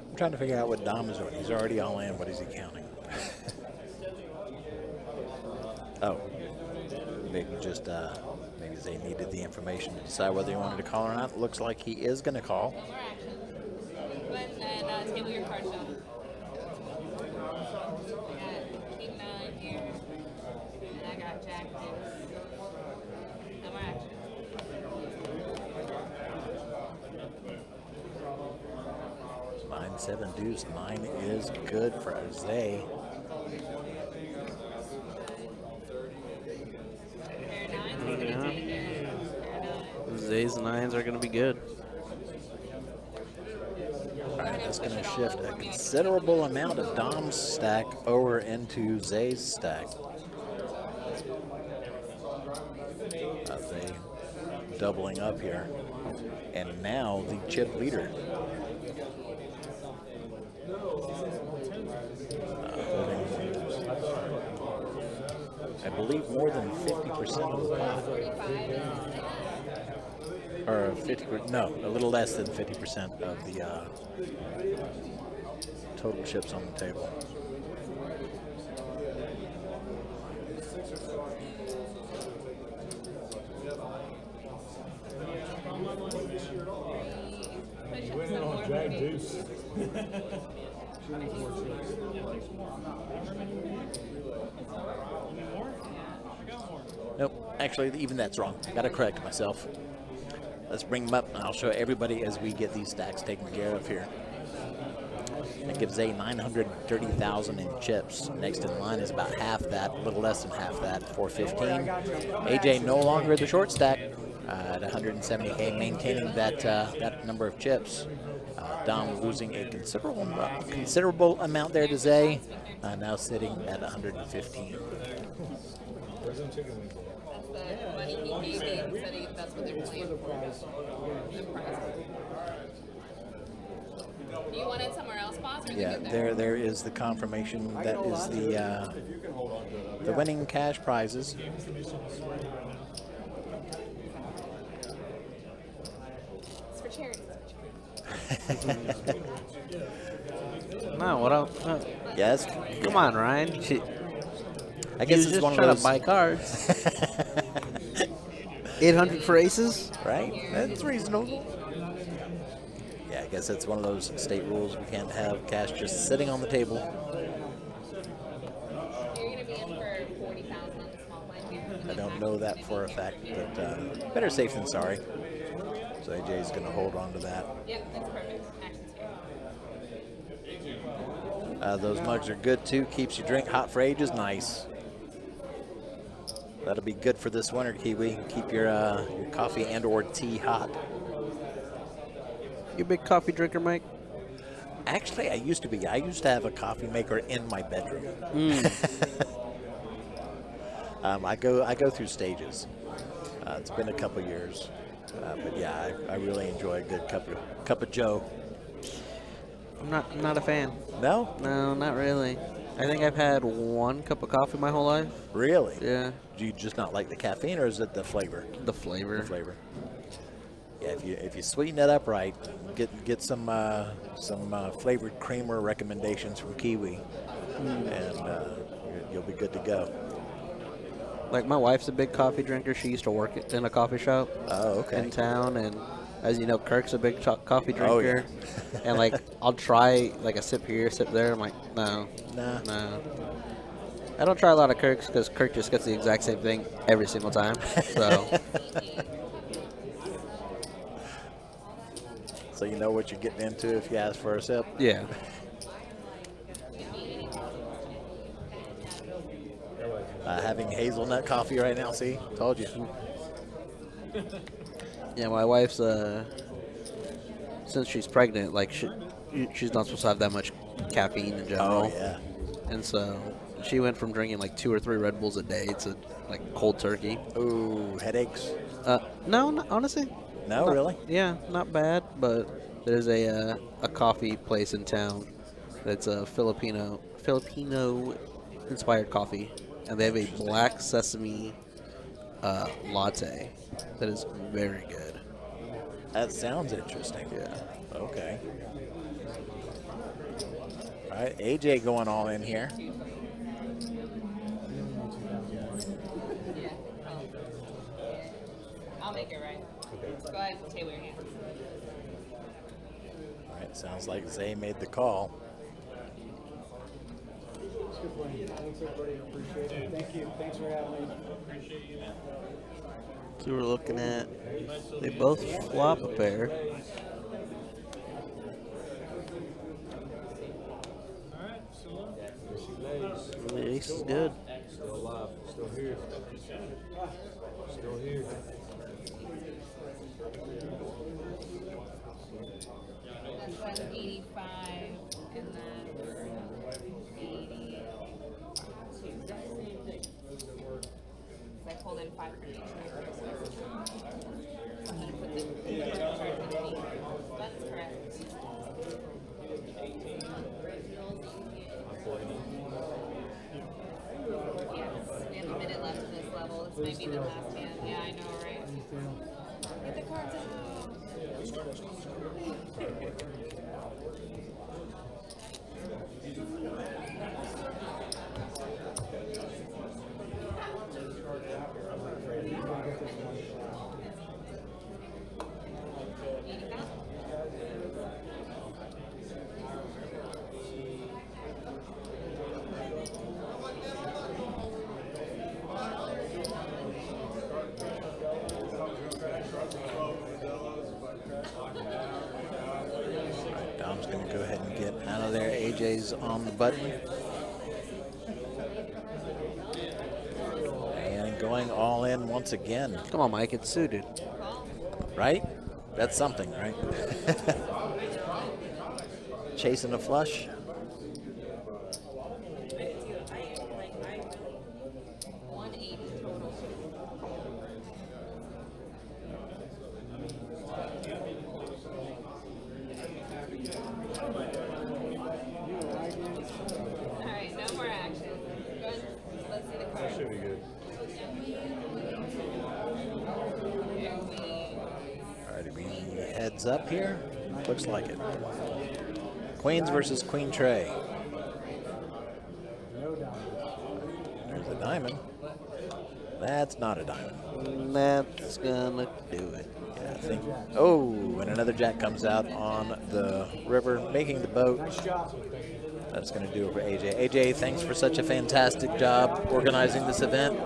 I'm trying to figure out what Dom is doing. He's already all in. What is he counting? Oh, maybe just maybe they needed the information to decide whether he wanted to call or not. Looks like he is going to call. One more action. Go ahead and table your cards down. I got King 9 here, and I got Jack Deuce. No more action. Nine, 7 deuce. 9 is good for Jose. Zay's 9s are going to be good. All right, That's going to shift a considerable amount of Dom's stack over into Zay's stack. Zay doubling up here. And now the chip leader. Holding, I believe, more than 50% of the pot. Or 50%, no, a little less than 50% of the total chips on the table. Winning on Jack Deuce. Nope, actually, even that's wrong. Gotta correct myself. Let's bring them up, and I'll show everybody as we get these stacks taken care of here. That gives Zay 930,000 in chips. Next in line is about half that, a little less than half that, 415. AJ no longer the short stack at 170K, maintaining that number of chips. Dom losing a considerable amount there to Zay, now sitting at 115. That's the money he gave me and said that's what they're playing for. The prize. You wanted somewhere else, boss? Or Yeah, there is the confirmation. That is the winning cash prizes. It's for charity. No, what else? Yes. Come on, Ryan. I guess it's just one of trying those. to buy cards. 800 for aces? Right? That's reasonable. Yeah, I guess that's one of those state rules. We can't have cash just sitting on the table. You're going to be in for 40,000 on the small blind here. I don't know that for a fact, but better safe than sorry. So AJ's going to hold on to that. Yep, that's perfect. Action's here. Those mugs are good too. Keeps you drink hot for ages. Nice. That'll be good for this winter, Kiwi. Keep your coffee and or tea hot. You a big coffee drinker, Mike? Actually, I used to be. I used to have a coffee maker in my bedroom. I go through stages. It's been a couple years, but yeah, I really enjoy a good cup of Joe. I'm not a fan. No? No, not really. I think I've had one cup of coffee my whole life. Really? Yeah. Do you just not like the caffeine, or is it the flavor? The flavor. The flavor. Yeah, if you sweeten it up right, get some flavored creamer recommendations from Kiwi, and you'll be good to go. Like, my wife's a big coffee drinker. She used to work in a coffee shop in town, and as you know, Kirk's a big coffee drinker. Oh, yeah. And like, I'll try like a sip here, a sip there. I'm like, no. I don't try a lot of Kirk's because Kirk just gets the exact same thing every single time. So. So you know what you're getting into if you ask for a sip? Yeah. Having hazelnut coffee right now, see? Told you. Yeah, my wife's, since she's pregnant, like, she's not supposed to have that much caffeine in general. Oh, yeah. And so she went from drinking like 2 or 3 Red Bulls a day to like cold turkey. Ooh, headaches? No, honestly. No, really? Yeah, not bad, but there's a coffee place in town that's a Filipino inspired coffee, and they have a black sesame latte that is very good. That sounds interesting. Yeah. Okay. All right, AJ going all in here. I'll make it right. Go ahead, table your hands. All right, sounds like Zay made the call. Thanks, everybody. Appreciate it. Thank you. Thanks for having me. Appreciate you. So we're looking at, they both flop a pair. The ace is good. Still alive. Still here. Still here. That's 185. and then 80. I pulled in 5 from each. I'm going to put the That's correct. Yes, we have a minute left in this level. This may be the last hand. Yeah, I know, right? Get the cards out. Dom's going to go ahead and get out of there. AJ's on the button. And going all in once again. Come on, Mike, it's suited. Right? That's something, right? Chasing a flush. Alright, no more action. Good. Let's see the cards. Should be good. Alrighty, we heads up here. Looks like it. Queens versus Queen Trey. There's a diamond. That's not a diamond. That's gonna do it. Yeah, I think. Oh, and another jack comes out on the river, making the boat. That's going to do it for AJ. AJ, thanks for such a fantastic job organizing this event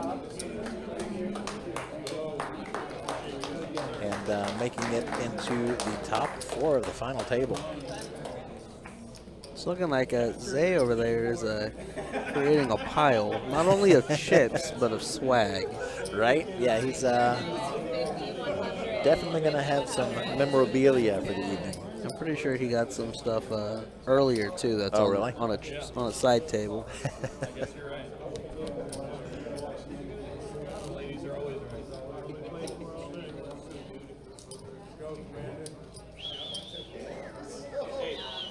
and making it into the top 4 of the final table. It's looking like Zay over there is creating a pile, not only of chips, but of swag. Right? Yeah, he's definitely going to have some memorabilia for the evening. I'm pretty sure he got some stuff earlier too. That's Oh, on, really? on a side table.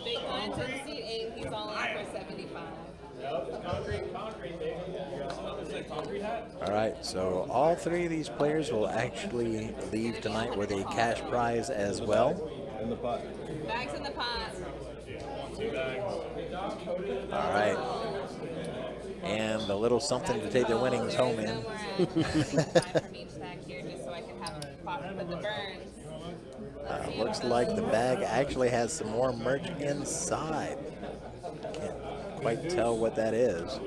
Big blind to the seat 8. He's all in for 75. All right, so all 3 of these players will actually leave tonight with a cash prize as well. In the pot. Bags in the pot. All right. And a little something to take their winnings home in. From each stack here, just so I can have a pot for the burns. Looks like the bag actually has some more merch inside. Can't quite tell what that is.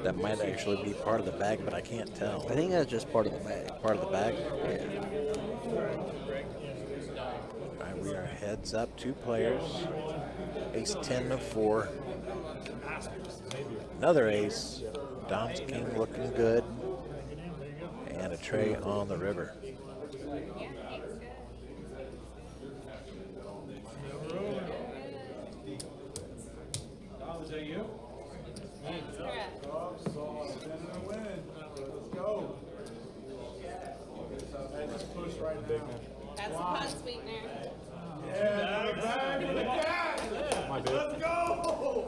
That might actually be part of the bag, but I can't tell. I think that's just part of the bag. Part of the bag? Yeah. All right, we are heads up, 2 players. Ace 10 of 4. Another ace. Dom's king looking good. And a tray on the river. That's the pot sweetener.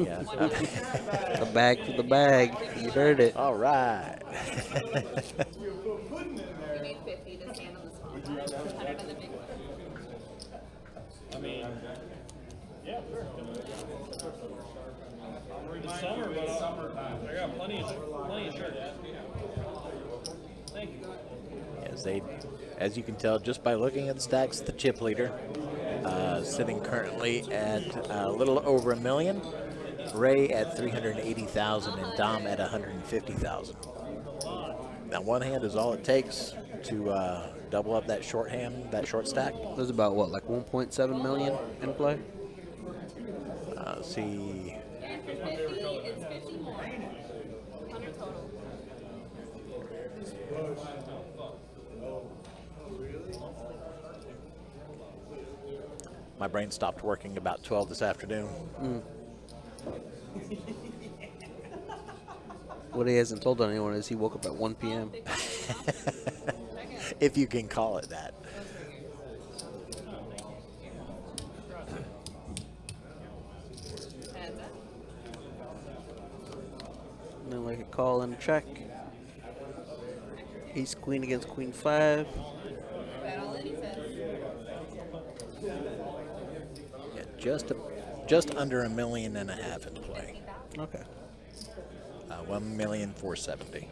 Yeah. The bag for the bag. You heard it. All right. You need 50 to stand on the small one. 100 on the big one. I mean, yeah, sure. It's summer, but I got plenty of shirts. Thank you. Yes, as you can tell just by looking at the stacks, the chip leader sitting currently at a little over $1 million. Ray at 380,000 and Dom at 150,000. Now, one hand is all it takes to double up that short hand, that short stack. There's about what, like 1.7 million in play? Let's see. And for 50, it's 50 more. 100 total. My brain stopped working about 12 this afternoon. What he hasn't told anyone is he woke up at 1 p.m. If you can call it that. And then like a call and a check. Ace queen against queen 5. Yeah, just under $1.5 million in play. Okay. 1,470,000.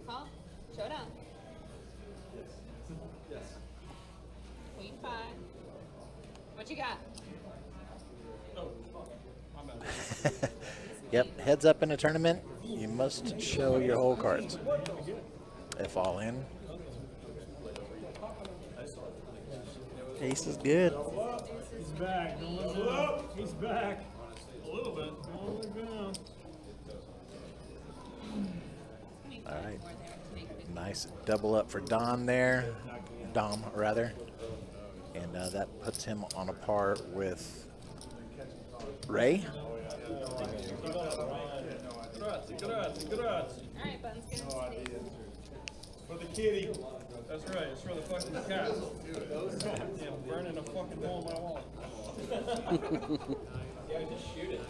Call. Showdown. Queen 5. What you got? Yep, heads up in a tournament, you must show your whole cards. If all in. Ace is good. He's back. Don't look down. He's back. A little bit. Don't look down. All right. Nice double up for Dom there. Dom, rather. And that puts him on a par with Ray. Alright, Buns, get him. For the kitty. That's right. It's for the fucking cat. Yeah, burning a fucking hole in my wall. Yeah, just shoot it.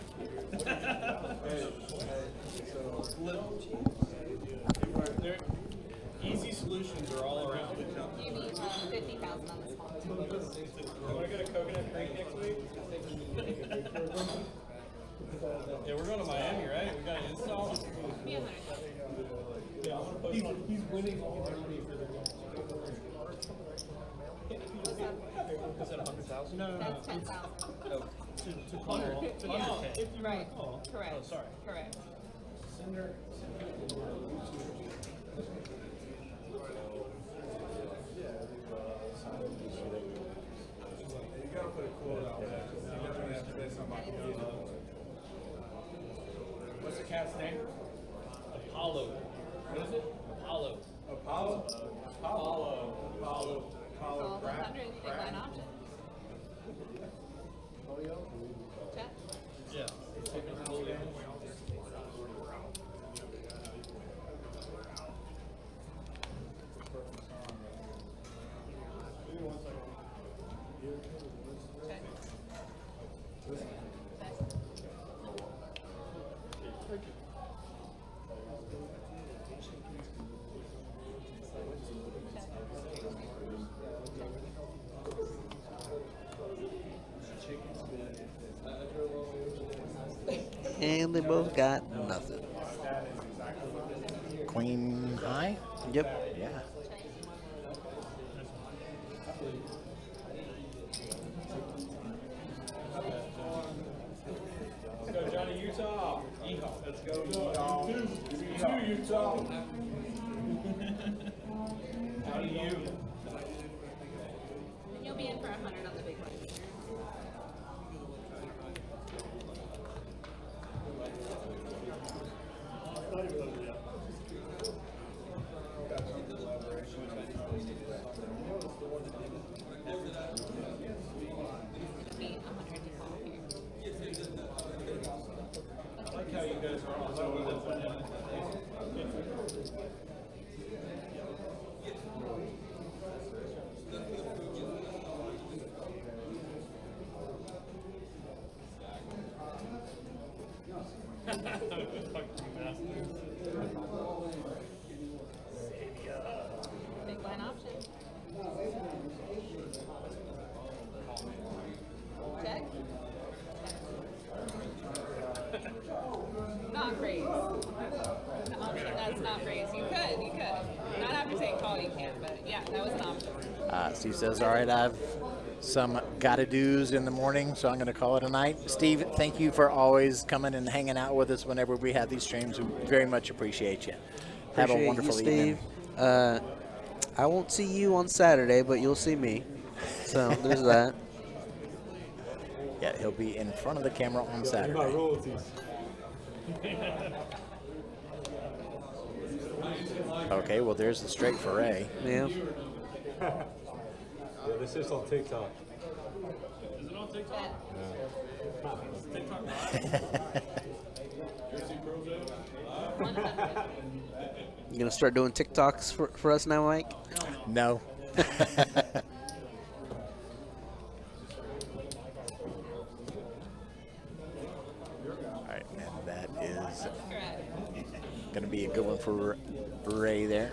Easy solutions are all around. You need 50,000 on this one. You want to go to Coconut Creek next week? Yeah, we're going to Miami, right? We got an install. Be 100. Yeah, he's winning all the money for the Is that 100,000? No, That's 10,000. To call. Yeah, right. Correct. Oh, sorry. Correct. Cinder. You gotta put a quote out there. What's the cat's name? Apollo. What is it? Apollo. Apollo? Apollo. Apollo. Apollo. All 100. Big line option. Check. Yeah. And they both got nothing. Queen high? Yep. Yeah. Let's go, Johnny, Utah. Let's go, Utah. Utah. How do you? And you'll be in for 100 on the big one. I like how you guys are all over the place. Big line option. Check. Not raise. An option that's not raise. You could. Not after saying call, you can't, but yeah, that was an option. Steve says, all right, I have some gotta do's in the morning, so I'm going to call it a night. Steve, thank you for always coming and hanging out with us whenever we have these streams. We very much appreciate you. Have a Appreciate wonderful you, evening. Steve. I won't see you on Saturday, but you'll see me. So there's that. Yeah, he'll be in front of the camera on Saturday. Okay, well, there's the straight for Ray. Yeah. Yeah, this is on TikTok. Is it on TikTok? You gonna start doing TikToks for us now, Mike? No. All right, and that is going to be a good one for Ray there.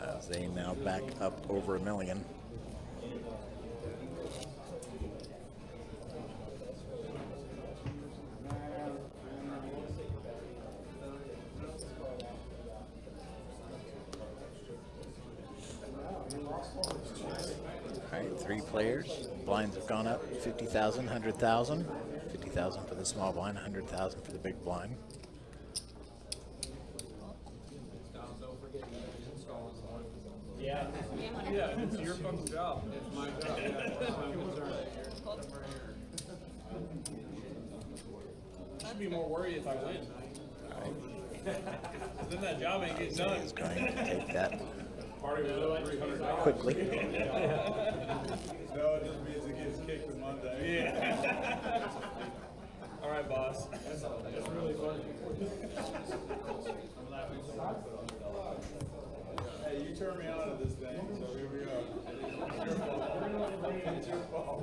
As they now back up over $1 million. All right, 3 players. Blinds have gone up 50,000, 100,000. 50,000 for the small blind, 100,000 for the big blind. Yeah. Yeah, it's your fucking job. It's my job. Yeah, it's my concern. I should be more worried if I win. Then that job ain't getting done. Is going to take that Party was up $300. quickly. No, it just means it gets kicked on Monday. Yeah. All right, boss. That's really funny. Hey, you turned me on to this thing, so here we go. It's your fault.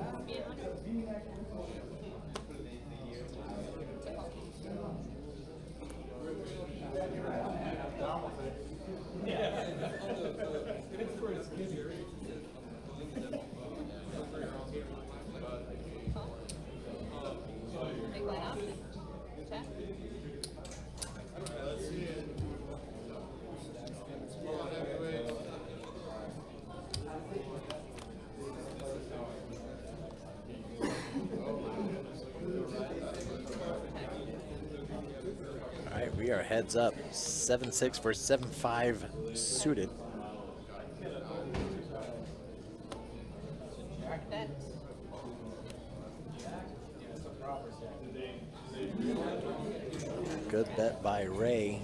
Big line option. Check. All right, we are heads up. 7-6 for 7-5 suited. Bet. Good bet by Ray.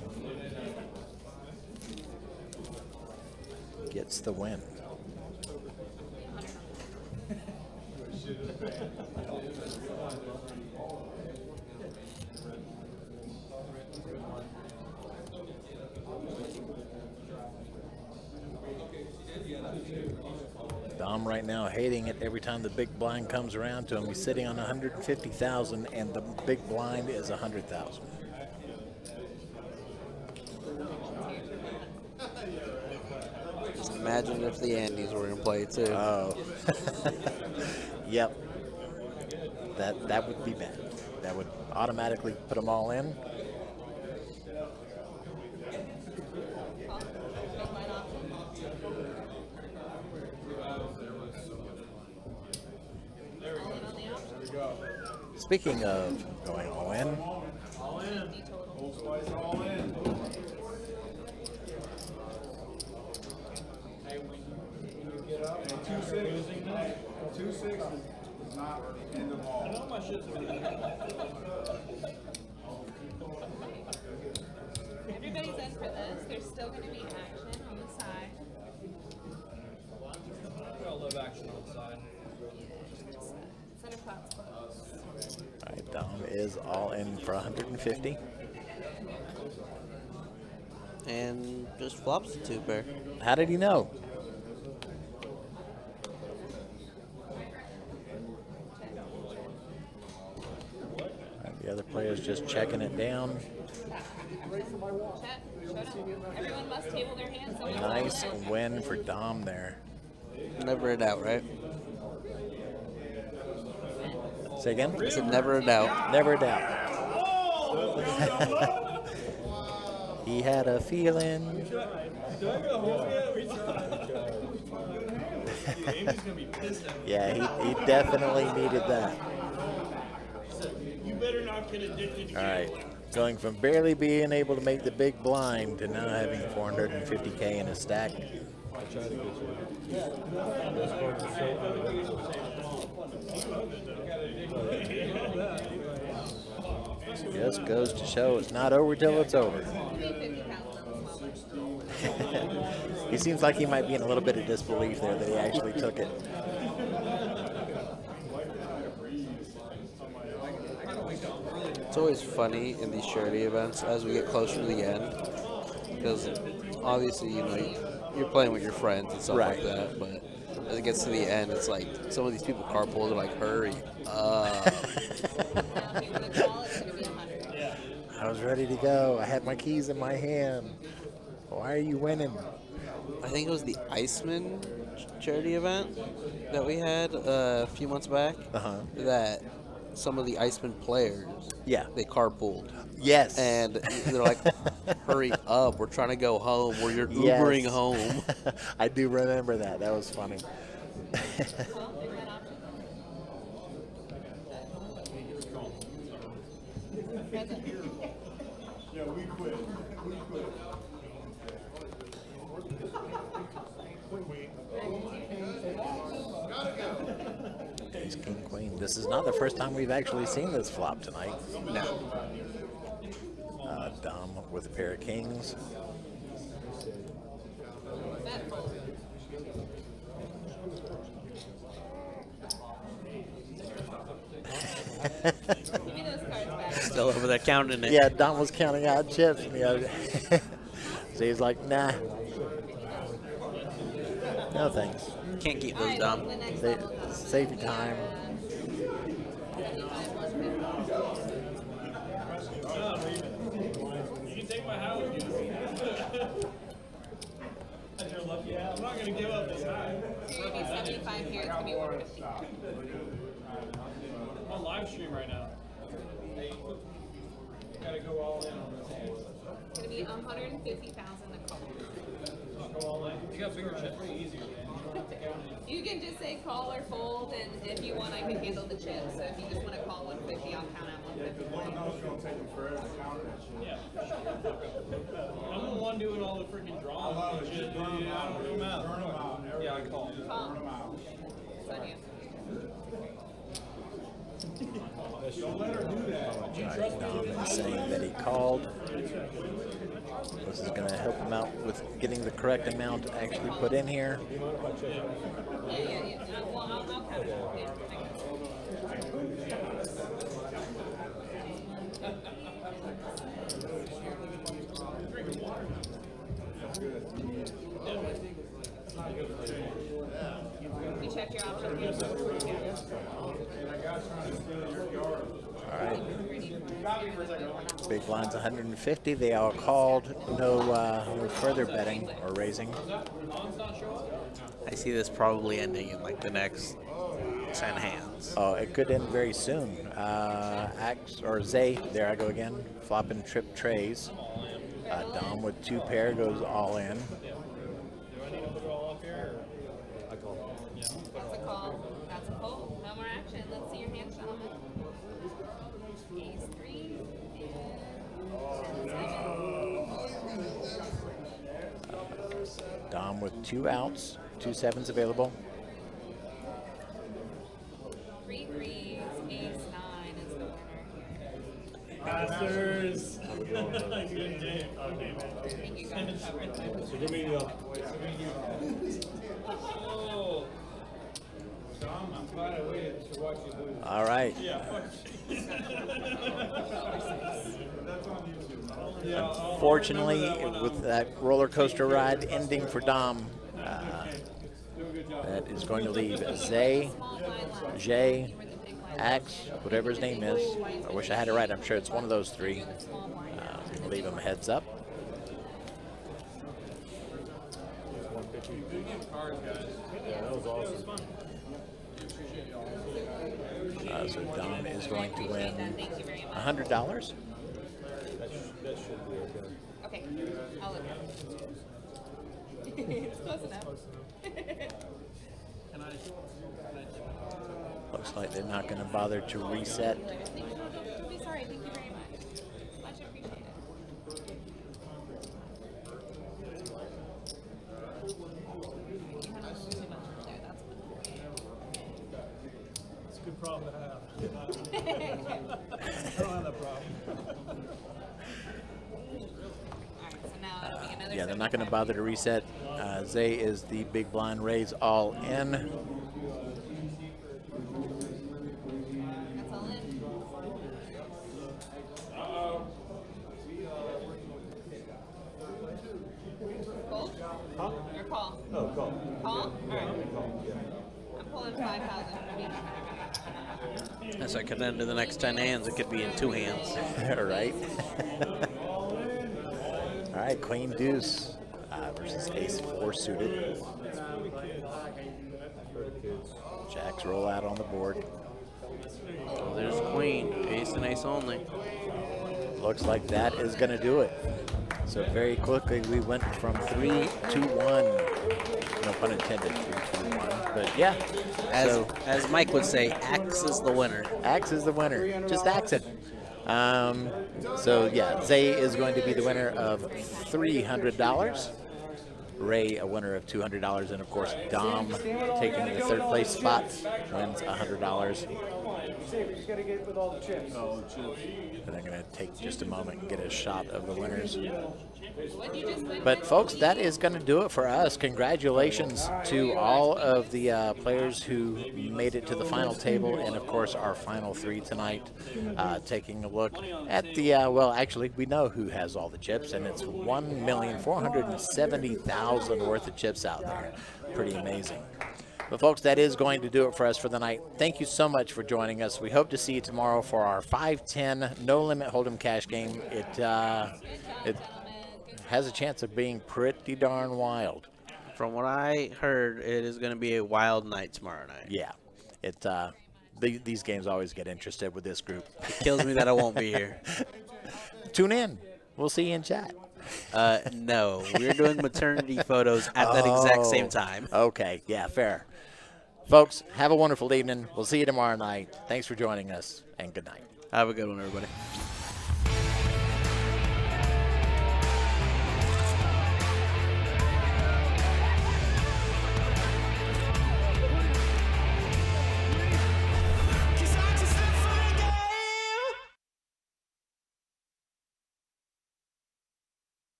Gets the win. Dom right now hating it every time the big blind comes around to him. He's sitting on 150,000 and the big blind is 100,000. Imagine if the Andes were in play too. Oh. Yep. That would be bad. That would automatically put them all in. Speaking of going all in, All in. Whole slice all in. Hey, when you get up, 2-6 is not in the ball. I know my shit's Everybody's in for this. There's still going to be action on the side. We all love action on the side. Center pot's closed. all right, Dom is all in for 150. And just flops the 2 pair. How did he know? And the other player's just checking it down. Check. Showdown. Everyone must table their hands. So Nice win for Dom there. Never a doubt, right? Say again? I said never a doubt. Never a doubt. He had a feeling. Yeah, he definitely needed that. You better not get addicted. All right, going from barely being able to make the big blind to now having 450K in his stack. try to get you. This part is so Just goes to show it's not over till it's over. He seems like he might be in a little bit of disbelief there that he actually took it. It's always funny in these charity events as we get closer to the end, because obviously, you know, you're playing with your friends and stuff like that, but as it gets to the end, it's like some of these people carpool, they're like, hurry up. I was ready to go. I had my keys in my hand. Why are you winning? I think it was the Iceman charity event that we had a few months back. That some of the Iceman players, they carpooled. Yes. And they're like, hurry up, we're trying to go home, or you're Ubering home. I do remember that. That was funny. Yeah, we quit. We quit. Ace, King, Queen. This is not the first time we've actually seen this flop tonight. No. Dom with a pair of kings. Still over there counting it. Yeah, Dom was counting out chips. And so he's like, nah. No thanks. Can't keep those, Dom. Save your time. You can take my house. Yeah, I'm not going to give up this high. You're going to be 75 here. It's going to be 150. I'm on live stream right now. Got to go all in on this. It's going to be 150,000 to call. Go all in. You got bigger chips. Pretty easy, man. You can just say call or fold, and if you want, I can handle the chips. So if you just want to call 150, I'll count out 150. Yeah. I'm the one doing all the freaking drawing. Yeah, I don't do them out. Yeah, I call. It's on you. Don't let her do that. Dom is saying that he called. This is going to help him out with getting the correct amount actually put in here. Yeah. Well, I'll count it. Yeah, you checked your options. All right. Big blind's 150. They all called. No further betting or raising. I see this probably ending in like the next 10 hands. Oh, it could end very soon. Axe or Zay, there I go again, flopping trip trays. Dom with two pair goes all in. Do I need to put it all up here? I call. Yeah. That's a call. That's a fold. No more action. Let's see your hand, gentlemen. Ace 3. Dom with two outs, 2 sevens available. 3 threes. Ace 9 is the winner here. Masters. Good game. I think you got it covered. So give me Oh. Tom, I'm glad I waited to watch you lose. All right. Yeah. That's on YouTube. Yeah, Unfortunately, with that roller coaster ride ending for Dom, that is going to leave Zay, Jay, Axe, whatever his name is. I wish I had it right. I'm sure it's one of those three. Leave him heads up. Yeah, that was awesome. So Dom is going to win Thank you very much. $100. That should be okay. Okay. I'll look at it. It's close enough. Looks like they're not going to bother to reset. Don't be sorry. Thank you very much. Much appreciated. problem to have. I don't have that problem. Yeah, they're not going to bother to reset. Zay is the big blind, raise all in. That's all in. Call? Huh? Your call. Oh, call. Call? All right. Call, yeah. I'm pulling 5,000 from you. As I cut into the next 10 hands, it could be in 2 hands. Right? All right, Queen Deuce versus Ace 4 suited. Jacks roll out on the board. So there's Queen, ace and ace only. Looks like that is going to do it. So very quickly we went from 3 to 1. No pun intended, 3 to 1. But yeah. As Mike would say, axe is the winner. Axe is the winner. Just axe it. So yeah, Zay is going to be the winner of $300. Ray, a winner of $200, and of course Dom, taking the 3rd place spot, wins $100. And I'm going to take just a moment and get a shot of the winners. But folks, that is going to do it for us. Congratulations to all of the players who made it to the final table, and of course our final 3 tonight. Taking a look at the, well, actually we know who has all the chips, and it's 1,470,000 worth of chips out there. Pretty amazing. But folks, that is going to do it for us for the night. Thank you so much for joining us. We hope to see you tomorrow for our 5-10 no limit hold'em cash game. It has a chance of being pretty darn wild. From what I heard, it is going to be a wild night tomorrow night. Yeah, these games always get interested with this group. It kills me that I won't be here. Tune in. We'll see you in chat. No, we're doing maternity photos at that exact same time. Okay, yeah, fair. Folks, have a wonderful evening. We'll see you tomorrow night. Thanks for joining us, and good night. Have a good one, everybody.